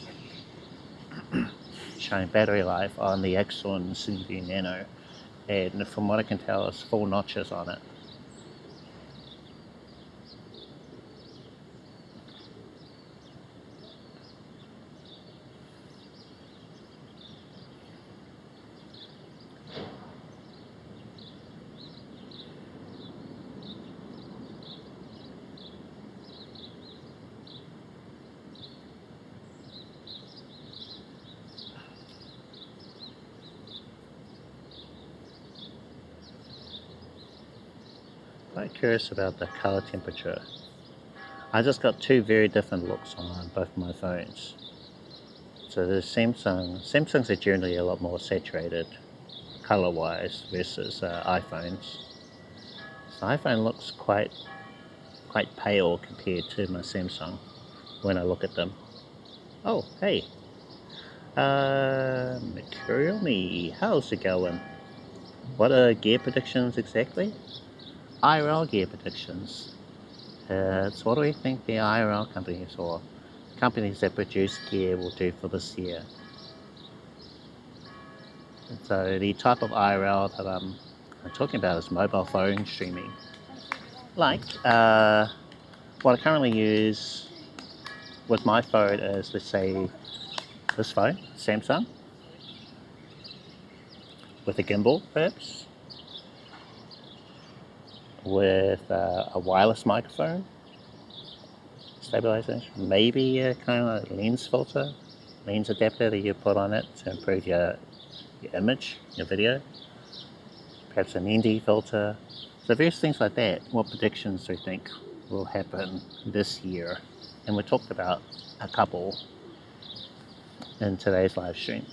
showing battery life on the Accsoon SEE Nano, and from what I can tell, it's full notches on it. Quite curious about the color temperature. I just got two very different looks on both my phones. So the Samsungs are generally a lot more saturated color wise versus iPhones. So iPhone looks quite pale compared to my Samsung when I look at them. Oh, hey, Mercurial, how's it going? What are gear predictions exactly? IRL Gear Predictions. So what do we think the IRL companies or companies that produce gear will do for this year? And so the type of IRL that I'm talking about is mobile phone streaming. Like what I currently use with my phone is, let's say, this phone, Samsung, with a gimbal perhaps, with a wireless microphone, stabilization, maybe a kind of like lens filter, lens adapter that you put on it to improve your image, your video, perhaps an ND filter. So various things like that. What predictions do you think will happen this year? And we talked about a couple in today's live stream.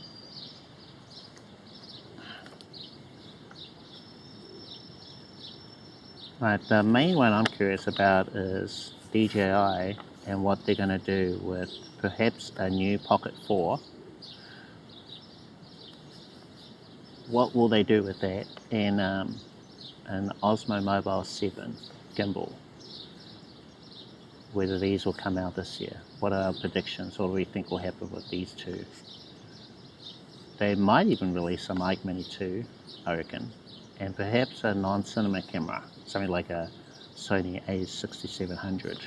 Right, the main one I'm curious about is DJI and what they're going to do with perhaps a new Pocket 4. What will they do with that? And an Osmo Mobile 7 gimbal. Whether these will come out this year. What are our predictions? What do we think will happen with these two? They might even release a Mic Mini 2, I reckon. And perhaps a non-cinema camera, something like a Sony a6700.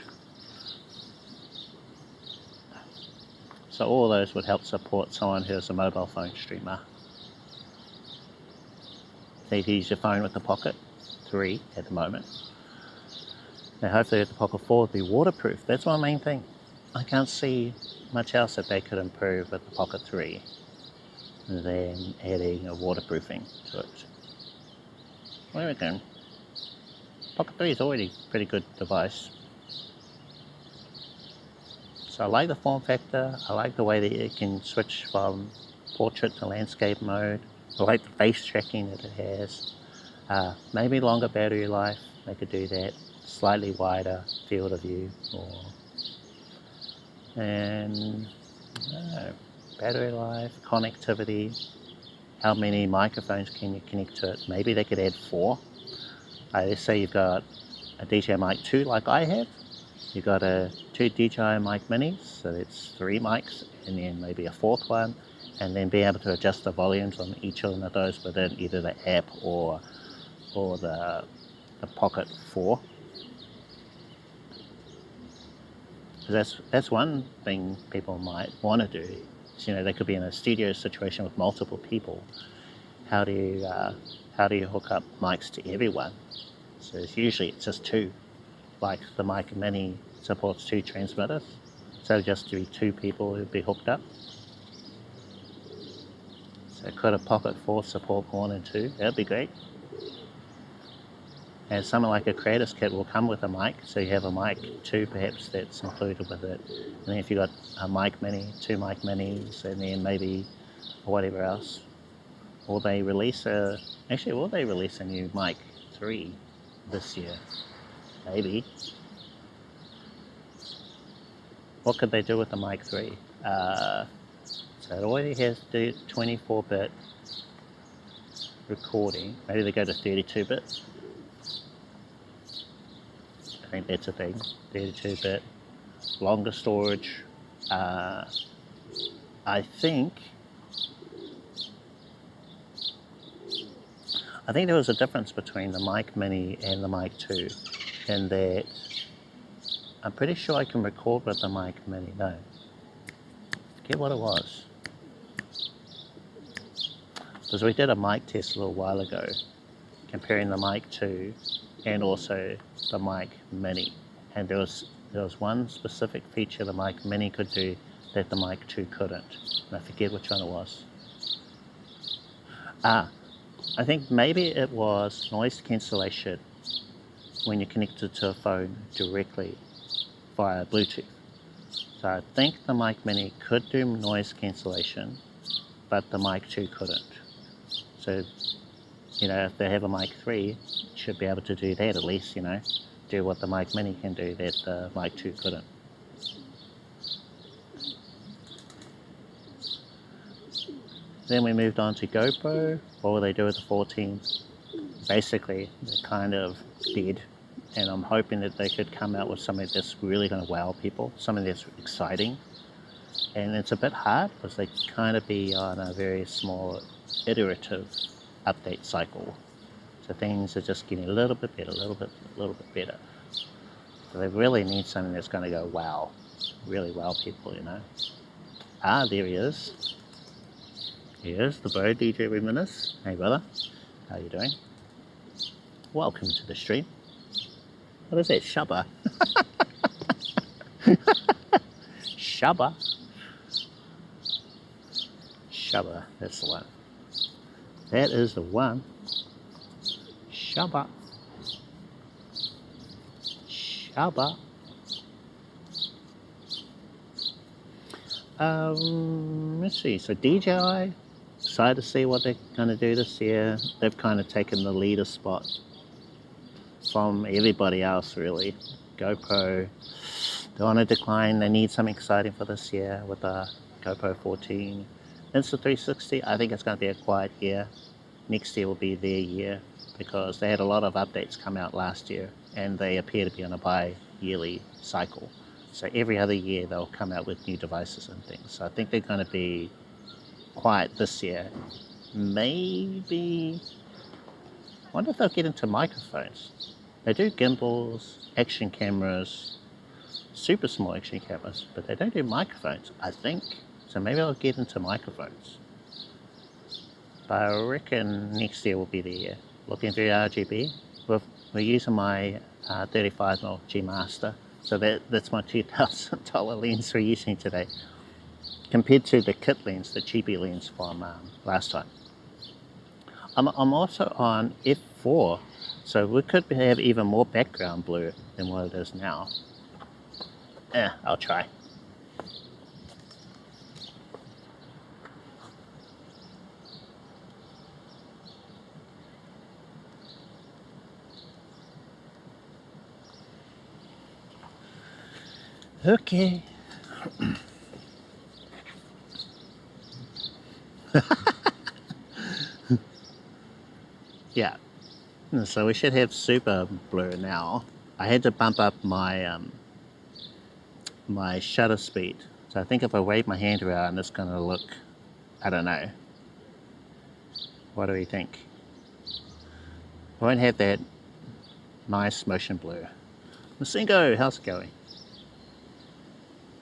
So all those would help support someone who's a mobile phone streamer. So you can use your phone with the Pocket 3 at the moment. Now hopefully with the Pocket 4 will be waterproof. That's my main thing. I can't see much else that they could improve with the Pocket 3 than adding a waterproofing to it. What do you reckon? Pocket 3 is already a pretty good device. So I like the form factor, I like the way that it can switch from portrait to landscape mode. I like the face tracking that it has. Maybe longer battery life, they could do that. Slightly wider field of view. And battery life, connectivity. How many microphones can you connect to it? Maybe they could add 4. Let's say you've got a DJI Mic 2 like I have. You've got 2 DJI Mic Minis, so that's 3 mics, and then maybe a 4th one, and then be able to adjust the volumes on each one of those within either the app or the Pocket 4. That's one thing people might want to do. Is, they could be in a studio situation with multiple people. How do you hook up mics to everyone? So usually it's just 2. Like the Mic Mini supports 2 transmitters, so just to be 2 people who'd be hooked up. So could a Pocket 4 support more than 2? That'd be great. And something like a creator's kit will come with a mic, so you have a mic 2 perhaps that's included with it. And then if you've got a Mic Mini, 2 Mic Minis, and then maybe whatever else. Will they release a new Mic 3 this year? Maybe. What could they do with the Mic 3? So it already has the 24-bit recording. Maybe they go to 32-bit. I think that's a thing. 32-bit, longer storage. I think there was a difference between the Mic Mini and the Mic 2 in that I'm pretty sure I can record with the Mic Mini. No, forget what it was. Because we did a mic test a little while ago comparing the Mic 2 and also the Mic Mini, and there was one specific feature the Mic Mini could do that the Mic 2 couldn't, and I forget which one it was. I think maybe it was noise cancellation when you connected to a phone directly via Bluetooth. So I think the Mic Mini could do noise cancellation, but the Mic 2 couldn't. So, if they have a Mic 3, it should be able to do that at least, do what the Mic Mini can do that the Mic 2 couldn't. Then we moved on to GoPro. What will they do with the 14? Basically, they're kind of dead, and I'm hoping that they could come out with something that's really going to wow people, something that's exciting. And it's a bit hard because they kind of be on a very small iterative update cycle. So things are just getting a little bit better, a little bit better. So they really need something that's going to go wow, really wow people, there he is. Here's the bro, DJ Reminisce. Hey brother, how you doing? Welcome to the stream. What is that, Shubba? Shubba? Shubba, that's the one. That is the one. Shubba. Shubba. Let's see, so DJI, excited to see what they're going to do this year. They've kind of taken the leader spot from everybody else, really. GoPro, they're on a decline. They need something exciting for this year with the GoPro 14. Insta360, I think it's going to be a quiet year. Next year will be their year because they had a lot of updates come out last year and they appear to be on a bi-yearly cycle. So every other year they'll come out with new devices and things. So I think they're going to be quiet this year. Maybe, I wonder if they'll get into microphones. They do gimbals, action cameras, super small action cameras, but they don't do microphones, I think. So maybe I'll get into microphones. But I reckon next year will be the year. Looking very RGB. We're using my 35mm G Master. So that's my $2,000 lens we're using today. Compared to the kit lens, the cheapy lens from last time. I'm also on f4. So we could have even more background blur than what it is now. I'll try. Okay. Yeah. So we should have super blur now. I had to bump up my my shutter speed. So I think if I wave my hand around, it's going to look, I don't know. What do we think? I won't have that nice motion blur. Masingo, how's it going?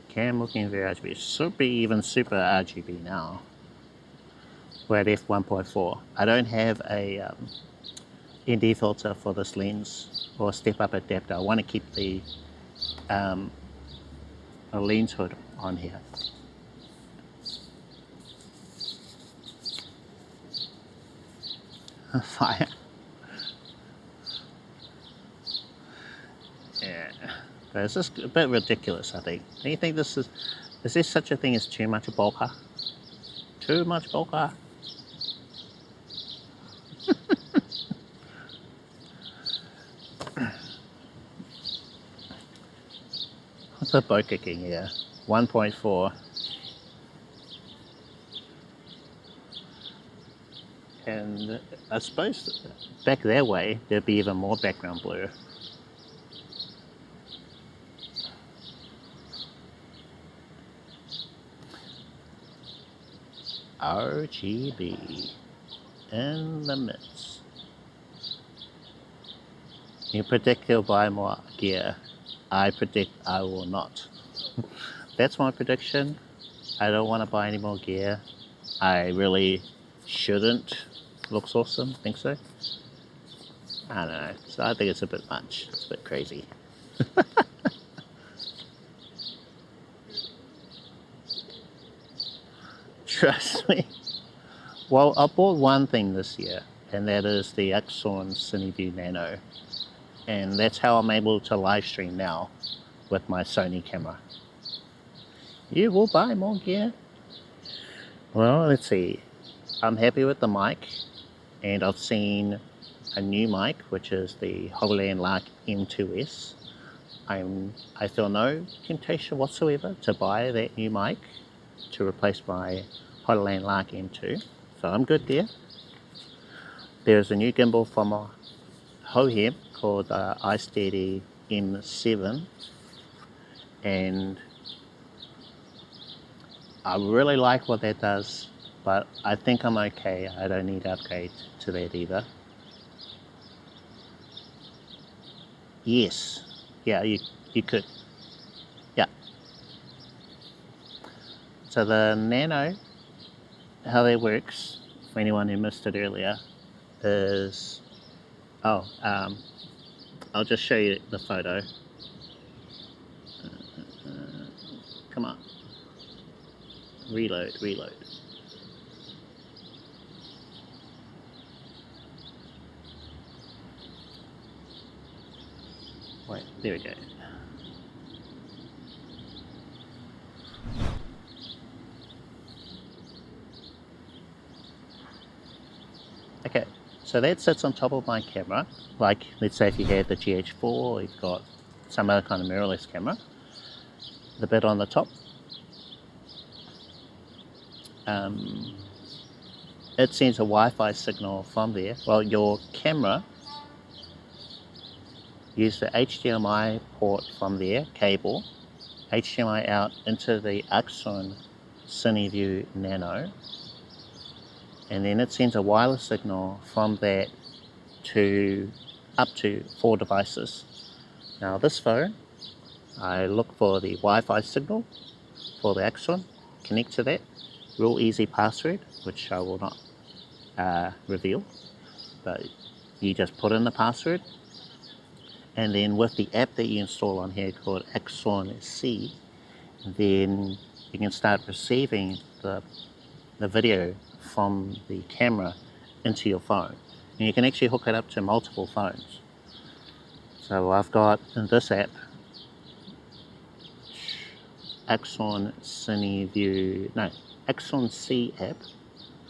Cam looking very RGB. Should be even super RGB now. We're at f1.4. I don't have a ND filter for this lens or step up adapter. I want to keep the a lens hood on here. Fire. Yeah, but it's just a bit ridiculous, I think. Do you think this is there such a thing as too much bokeh? Too much bokeh? What's the boat kicking here? 1.4. And I suppose back that way there'd be even more background blur. RGB in the midst. You predict you'll buy more gear. I predict I will not. That's my prediction. I don't want to buy any more gear. I really shouldn't. Looks awesome. Think so? I don't know. So I think it's a bit much. It's a bit crazy. Trust me. Well, I bought one thing this year, and that is the Accsoon SEE Nano. And that's how I'm able to live stream now with my Sony camera. You will buy more gear? Well, let's see. I'm happy with the mic, and I've seen a new mic, which is the HoloLens Lark M2S. I feel no temptation whatsoever to buy that new mic to replace my HoloLens Lark M2, so I'm good there. There's a new gimbal from Hohem called iSteady M7, and I really like what that does, but I think I'm okay. I don't need to upgrade to that either. Yes, yeah, you could. Yeah. So the Nano, how that works, for anyone who missed it earlier, is I'll just show you the photo. Come on. Reload. Wait, there we go. Okay, so that sits on top of my camera. Like, let's say if you have the GH4 or you've got some other kind of mirrorless camera. The bit on the top, it sends a Wi-Fi signal from there. Well, your camera uses the HDMI port from there, cable, HDMI out into the Accsoon SEE Nano, and then it sends a wireless signal from that to up to 4 devices. Now this phone, I look for the Wi-Fi signal for the Accsoon, connect to that. Real easy password, which I will not reveal, but you just put in the password, and then with the app that you install on here called Accsoon SEE, then you can start receiving the video from the camera into your phone, and you can actually hook it up to multiple phones. So I've got in this app Accsoon SEE app.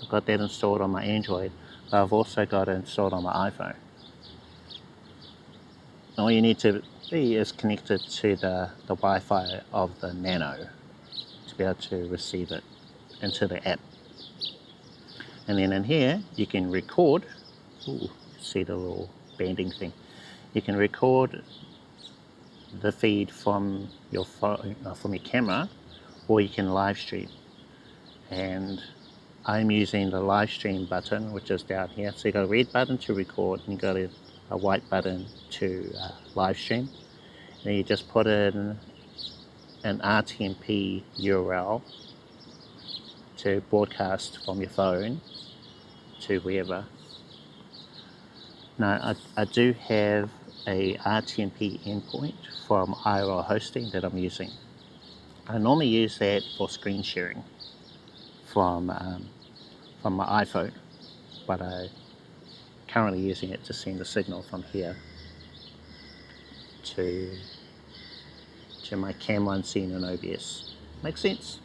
I've got that installed on my Android, but I've also got it installed on my iPhone. All you need to be is connected to the Wi-Fi of the Nano to be able to receive it into the app. And then in here you can record. Ooh, see the little banding thing. You can record the feed from your phone, from your camera, or you can live stream. And I'm using the live stream button, which is down here. So you got a red button to record, and you got a white button to live stream. Then you just put in an RTMP URL to broadcast from your phone to wherever. Now I do have a RTMP endpoint from IRL hosting that I'm using. I normally use that for screen sharing from my iPhone, but I'm currently using it to send a signal from here to my camera and seen in OBS. Makes sense?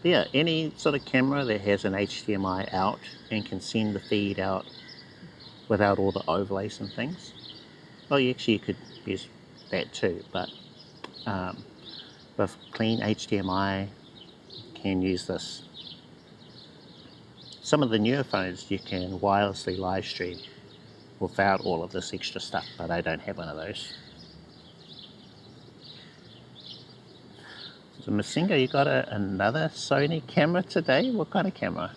But yeah, any sort of camera that has an HDMI out and can send the feed out without all the overlays and things. Well, you could use that too, but with clean HDMI, can use this. Some of the newer phones you can wirelessly live stream without all of this extra stuff, but I don't have one of those. So Masinga, you got another Sony camera today? What kind of camera?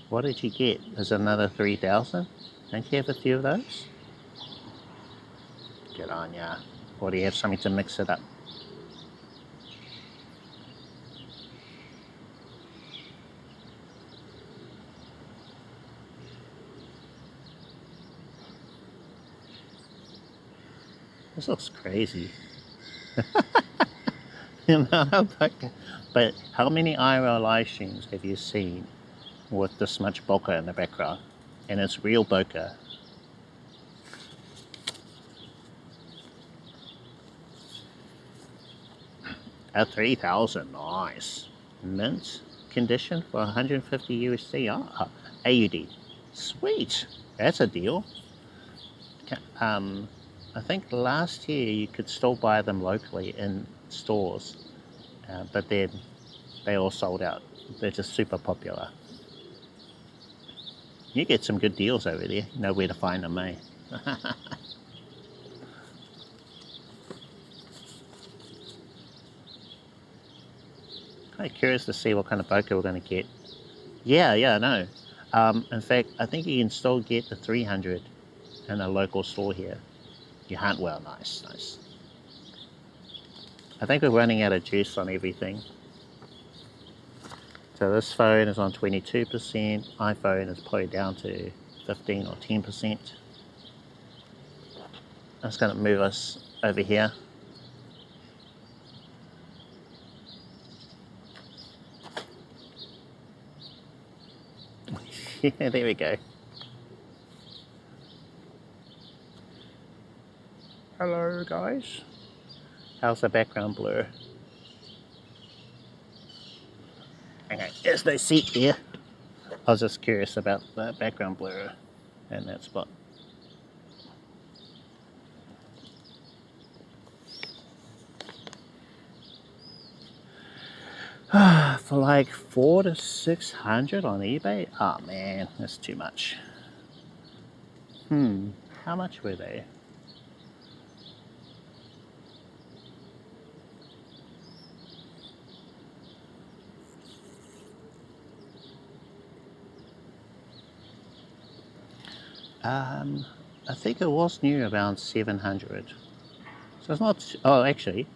What did you get? Is it another 3000? Don't you have a few of those? Good on ya. Or do you have something to mix it up? This looks crazy. But how many IRL live streams have you seen with this much bokeh in the background? And it's real bokeh. At 3000, nice. Mint condition for 150 USD. Ah, AUD. Sweet. That's a deal. I think last year you could still buy them locally in stores, but then they all sold out. They're just super popular. You get some good deals over there. You know where to find them, eh? Kind of curious to see what kind of bokeh we're going to get. Yeah, I know. In fact, I think you can still get the 300 in a local store here. You can't. Well, nice. I think we're running out of juice on everything. So this phone is on 22%, iPhone is probably down to 15 or 10%. I'm just going to move us over here. Yeah, there we go. Hello guys. How's the background blur? Okay, there's no seat there. I was just curious about the background blur in that spot. For like 400 to 600 on eBay? Oh man, that's too much. How much were they? I think it was new around 700. So it's not, oh actually,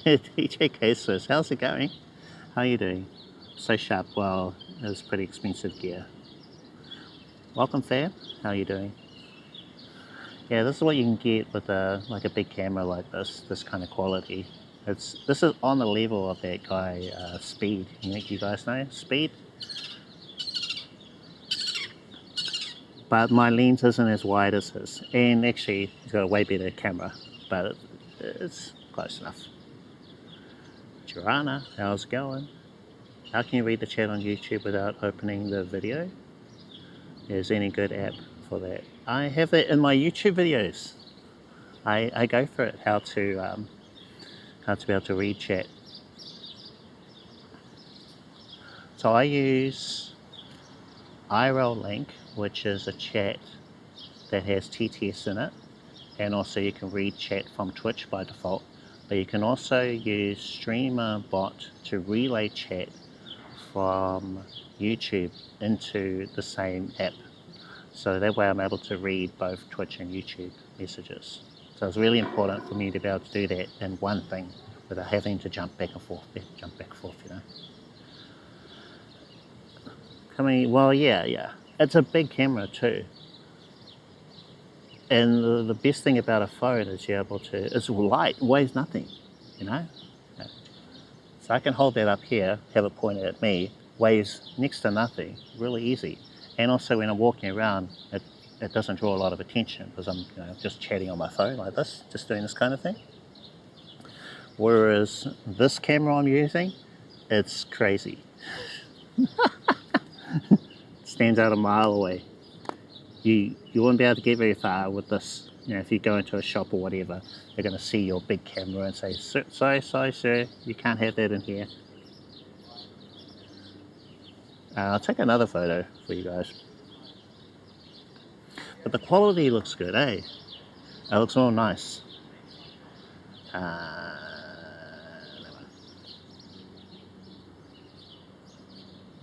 DJ Cases, how's it going? How are you doing? So sharp. Well, it was pretty expensive gear. Welcome, Fab. How are you doing? Yeah, this is what you can get with a big camera like this kind of quality. This is on the level of that guy Speed. You guys know Speed? But my lens isn't as wide as his, and actually he's got a way better camera, but it's close enough. Joanna, how's it going? How can you read the chat on YouTube without opening the video? Is any good app for that? I have it in my YouTube videos. I go for it, how to be able to read chat. So I use IRL Link, which is a chat that has TTS in it, and also you can read chat from Twitch by default, but you can also use Streamer.bot to relay chat from YouTube into the same app. So that way I'm able to read both Twitch and YouTube messages. So it's really important for me to be able to do that in one thing without having to jump back and forth, you know. Well, yeah. It's a big camera too. And the best thing about a phone is you're able to, it's light, it weighs nothing, you know. Yeah. So I can hold that up here, have it pointed at me, weighs next to nothing, really easy. And also when I'm walking around, it doesn't draw a lot of attention because I'm just chatting on my phone like this, just doing this kind of thing. Whereas this camera I'm using, it's crazy. It stands out a mile away. You won't be able to get very far with this. If you go into a shop or whatever, they're going to see your big camera and say, sorry sir, you can't have that in here. I'll take another photo for you guys. But the quality looks good, eh? It looks all nice. There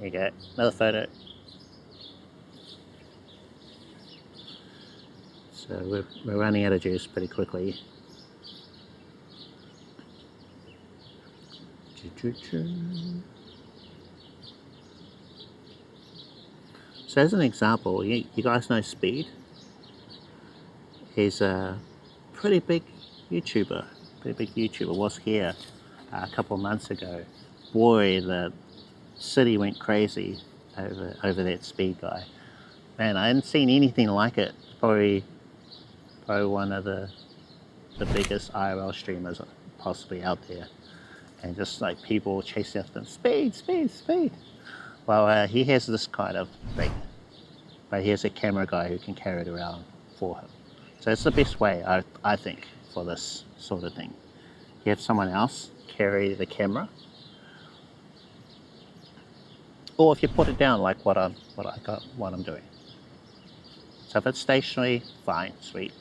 you go, another photo. So we're running out of juice pretty quickly. So as an example, you guys know Speed? He's a pretty big YouTuber. Was here a couple of months ago. Boy, the city went crazy over that Speed guy. Man, I hadn't seen anything like it. Probably one of the biggest IRL streamers possibly out there. And just like people chasing after him, Speed. Well, he has this kind of thing, but he has a camera guy who can carry it around for him. So it's the best way, I think, for this sort of thing. You have someone else carry the camera, or if you put it down like what I'm doing. So if it's stationary, fine, sweet.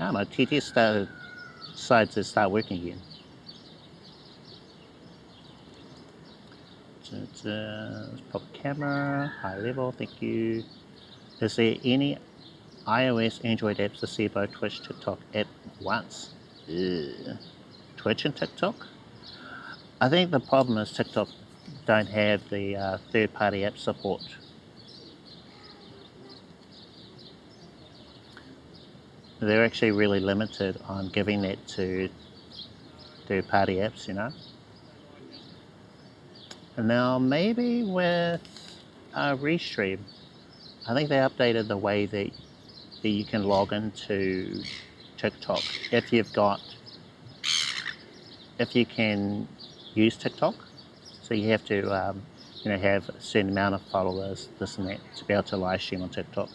I don't know, TT decided to start working again. Let's pop camera, high level, thank you. Is there any iOS, Android apps to see both Twitch, TikTok at once? Twitch and TikTok? I think the problem is TikTok don't have the third-party app support. They're actually really limited on giving that to third-party apps, you know. And now maybe with Restream, I think they updated the way that you can log into TikTok if you can use TikTok. So you have to have a certain amount of followers, this and that, to be able to live stream on TikTok.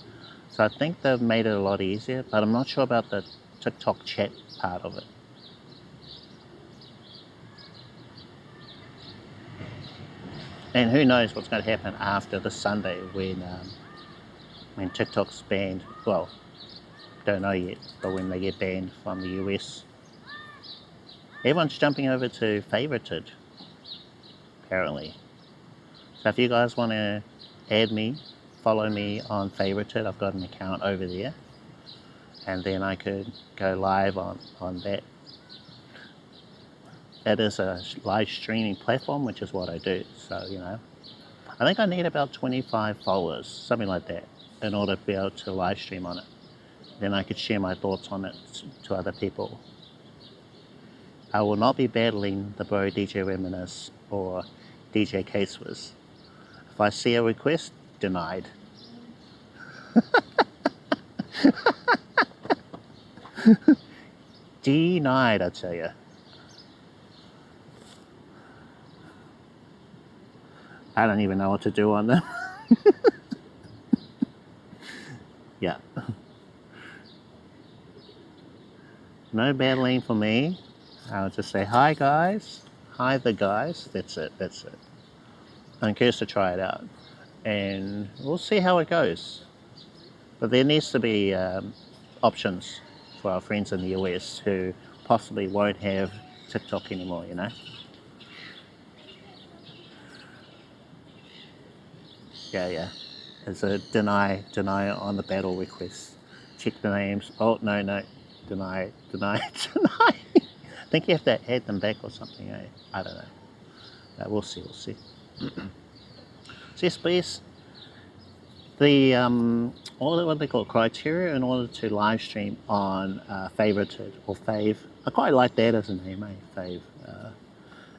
So I think they've made it a lot easier, but I'm not sure about the TikTok chat part of it. And who knows what's going to happen after this Sunday when TikTok's banned. Well, don't know yet, but when they get banned from the US. Everyone's jumping over to favorited, apparently. So if you guys want to add me, follow me on favorited, I've got an account over there. and then I could go live on that. That is a live streaming platform, which is what I do. So, you know, I think I need about 25 followers, something like that, in order to be able to live stream on it. Then I could share my thoughts on it to other people. I will not be battling the bro DJ Reminisce or DJ Casewiz. If I see a request, denied. Denied, I tell you. I don't even know what to do on them. Yeah. No battling for me. I'll just say, hi guys. Hi the guys. That's it. That's it. I'm curious to try it out. And we'll see how it goes. But there needs to be options for our friends in the US who possibly won't have TikTok anymore, you know? Yeah. There's a deny on the battle request. Check the names. Oh, no. Deny. I think you have to add them back or something, eh? I don't know. We'll see. So yes, please. The what they call criteria in order to live stream on favorited or fave. I quite like that as a name, fave.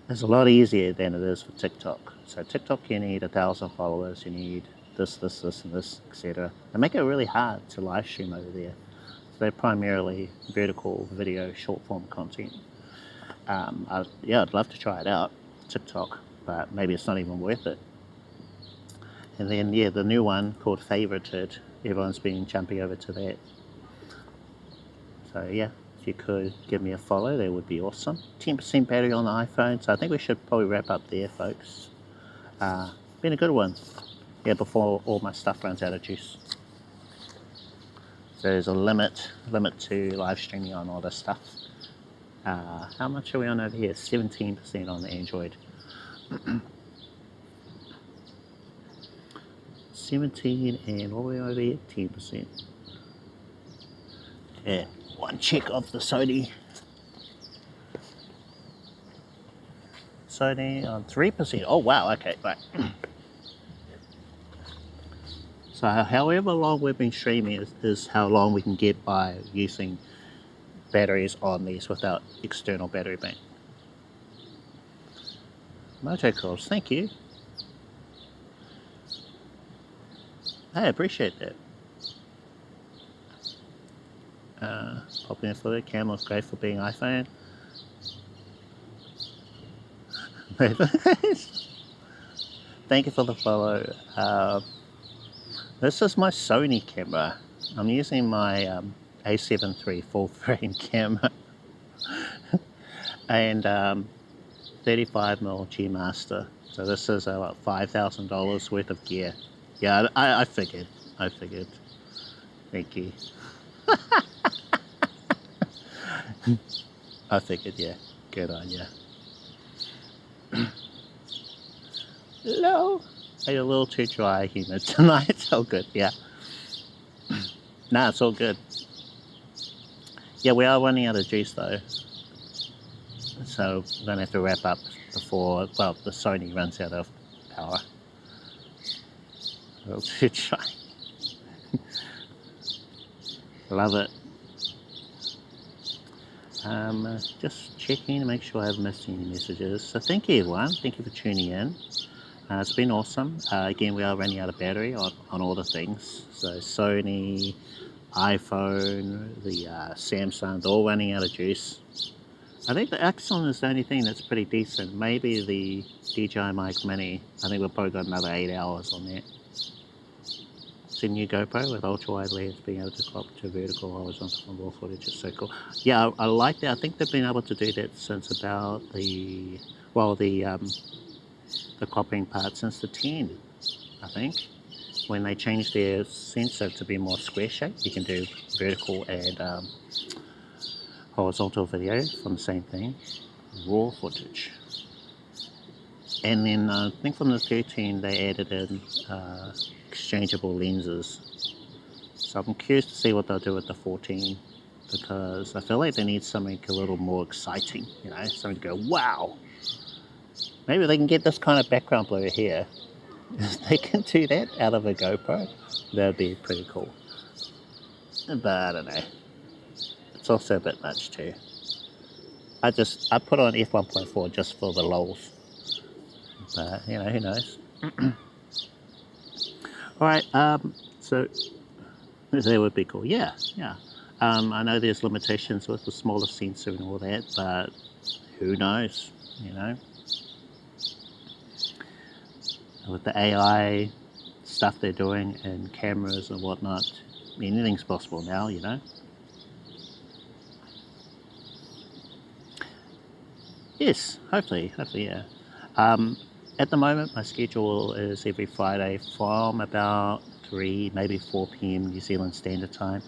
It's a lot easier than it is for TikTok. So TikTok, you need 1,000 followers, you need this, and this, etc. And make it really hard to live stream over there. So they're primarily vertical video, short form content. I'd love to try it out, TikTok, but maybe it's not even worth it. And then, yeah, the new one called Favorited, everyone's been jumping over to that. So yeah, if you could give me a follow, that would be awesome. 10% battery on the iPhone, so I think we should probably wrap up there, folks. Been a good one. Yeah, before all my stuff runs out of juice. So there's a limit to live streaming on all this stuff. How much are we on over here? 17% on the Android. 17, and what are we over here? 10%. Yeah, one check of the Sony on 3%. Oh wow, okay, right. So however long we've been streaming is how long we can get by using batteries on these without external battery bank. Motocross, thank you. I appreciate that. Popping in for the camera's great for being iPhone. Thank you for the follow. This is my Sony camera. I'm using my A7 III full frame camera and 35mm G Master. So this is about $5,000 worth of gear. Yeah, I figured. Thank you. I figured, yeah. Good on ya. Hello. Are you a little too dry humid tonight? It's all good, yeah. Nah, it's all good. Yeah, we are running out of juice though. So we're gonna have to wrap up before, well, the Sony runs out of power. A little too dry. Love it. Just checking to make sure I haven't missed any messages. So thank you everyone, thank you for tuning in. It's been awesome. Again, we are running out of battery on all the things. So Sony, iPhone, the Samsung, they're all running out of juice. I think the Accsoon is the only thing that's pretty decent. Maybe the DJI Mic Mini. I think we've probably got another 8 hours on that. It's a new GoPro with ultra-wide lens, being able to crop to vertical, horizontal, and raw footage. It's so cool. Yeah, I like that. I think they've been able to do that since about the cropping part since the 10, I think. When they changed their sensor to be more square shaped, you can do vertical and horizontal video from the same thing, raw footage. And then I think from the 13 they added in exchangeable lenses. So I'm curious to see what they'll do with the 14, because I feel like they need something a little more exciting, you know, something to go, wow. Maybe they can get this kind of background blur here. If they can do that out of a GoPro, that'd be pretty cool. But I don't know. It's also a bit much too. I put on f1.4 just for the lols. But you know, who knows? Alright, so that would be cool. Yeah. I know there's limitations with the smaller sensor and all that, but who knows, you know? With the AI stuff they're doing and cameras and whatnot, anything's possible now, you know? Yes, hopefully, yeah. At the moment, my schedule is every Friday from about 3, maybe 4 p.m. New Zealand Standard Time.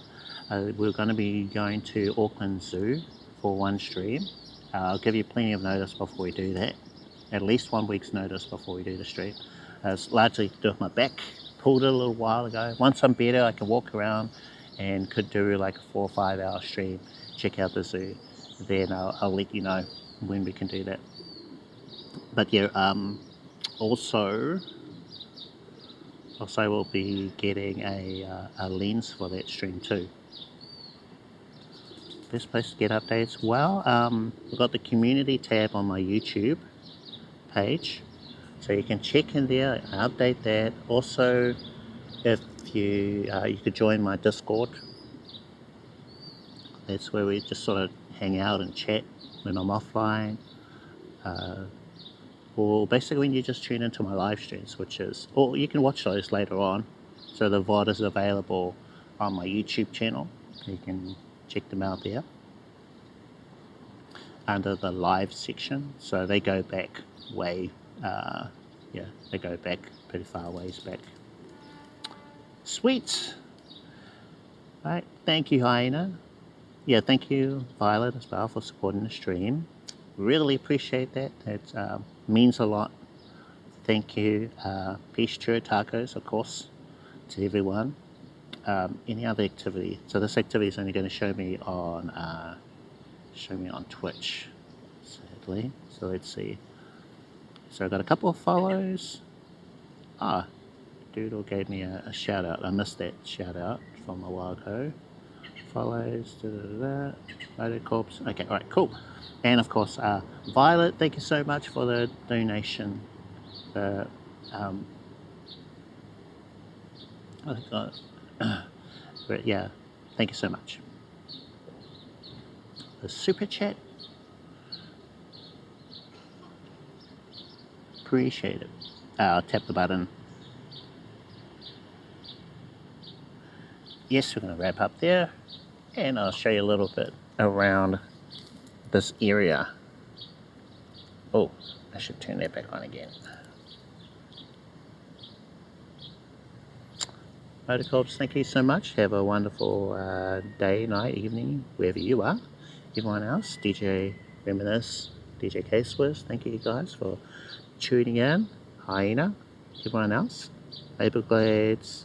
We're going to be going to Auckland Zoo for one stream. I'll give you plenty of notice before we do that. At least 1 week's notice before we do the stream. It's largely to do with my back. Pulled it a little while ago. Once I'm better, I can walk around and could do like a 4 or 5 hour stream, check out the zoo. Then I'll let you know when we can do that. But yeah, also we'll be getting a lens for that stream too. Best place to get updates? Well, we've got the community tab on my YouTube page, so you can check in there and update that. Also, if you could join my Discord. That's where we just sort of hang out and chat when I'm offline, or basically when you just tune into my live streams, or you can watch those later on. So the VOD is available on my YouTube channel. You can check them out there under the live section. So they go back way, they go back pretty far ways back. Sweet. Right, thank you, Hyena. Yeah, thank you, Violet, as well, for supporting the stream. Really appreciate that. It means a lot. Thank you. Peace, churro tacos, of course, to everyone. Any other activity? So this activity is only going to show me on Twitch, sadly. So let's see. So I got a couple of follows. Doodle gave me a shout out. I missed that shout out from a while ago. Follows, Corpse. Okay, alright, cool. And of course, Violet, thank you so much for the donation. But yeah, thank you so much. The super chat, appreciate it. I'll tap the button. Yes, we're going to wrap up there, and I'll show you a little bit around this area. Oh, I should turn that back on again. Motorcorps, thank you so much. Have a wonderful day, night, evening, wherever you are. Everyone else, DJ Reminisce, DJ K-Swiss, thank you guys for tuning in. Hyena, everyone else, Paperblades,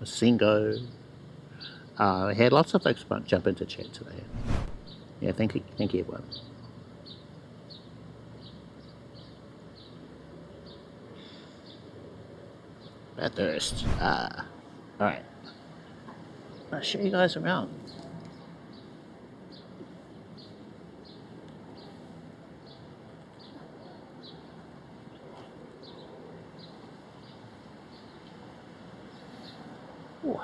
Singo. I had lots of folks jump into chat today. Yeah, thank you everyone. Bathurst. Alright. I'll show you guys around. Ooh.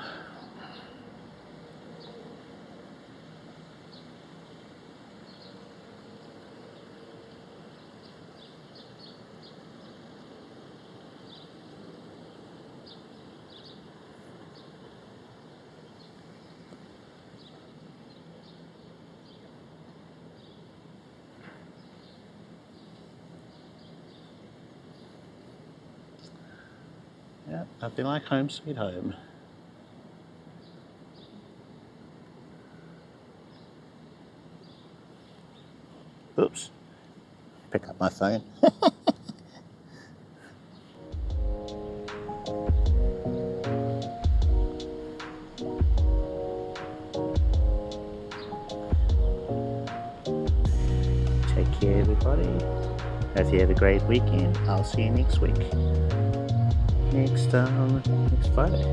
Yeah, nothing like home sweet home. Oops, pick up my phone. Take care, everybody. Hope you have a great weekend. I'll see you next week. Next Friday.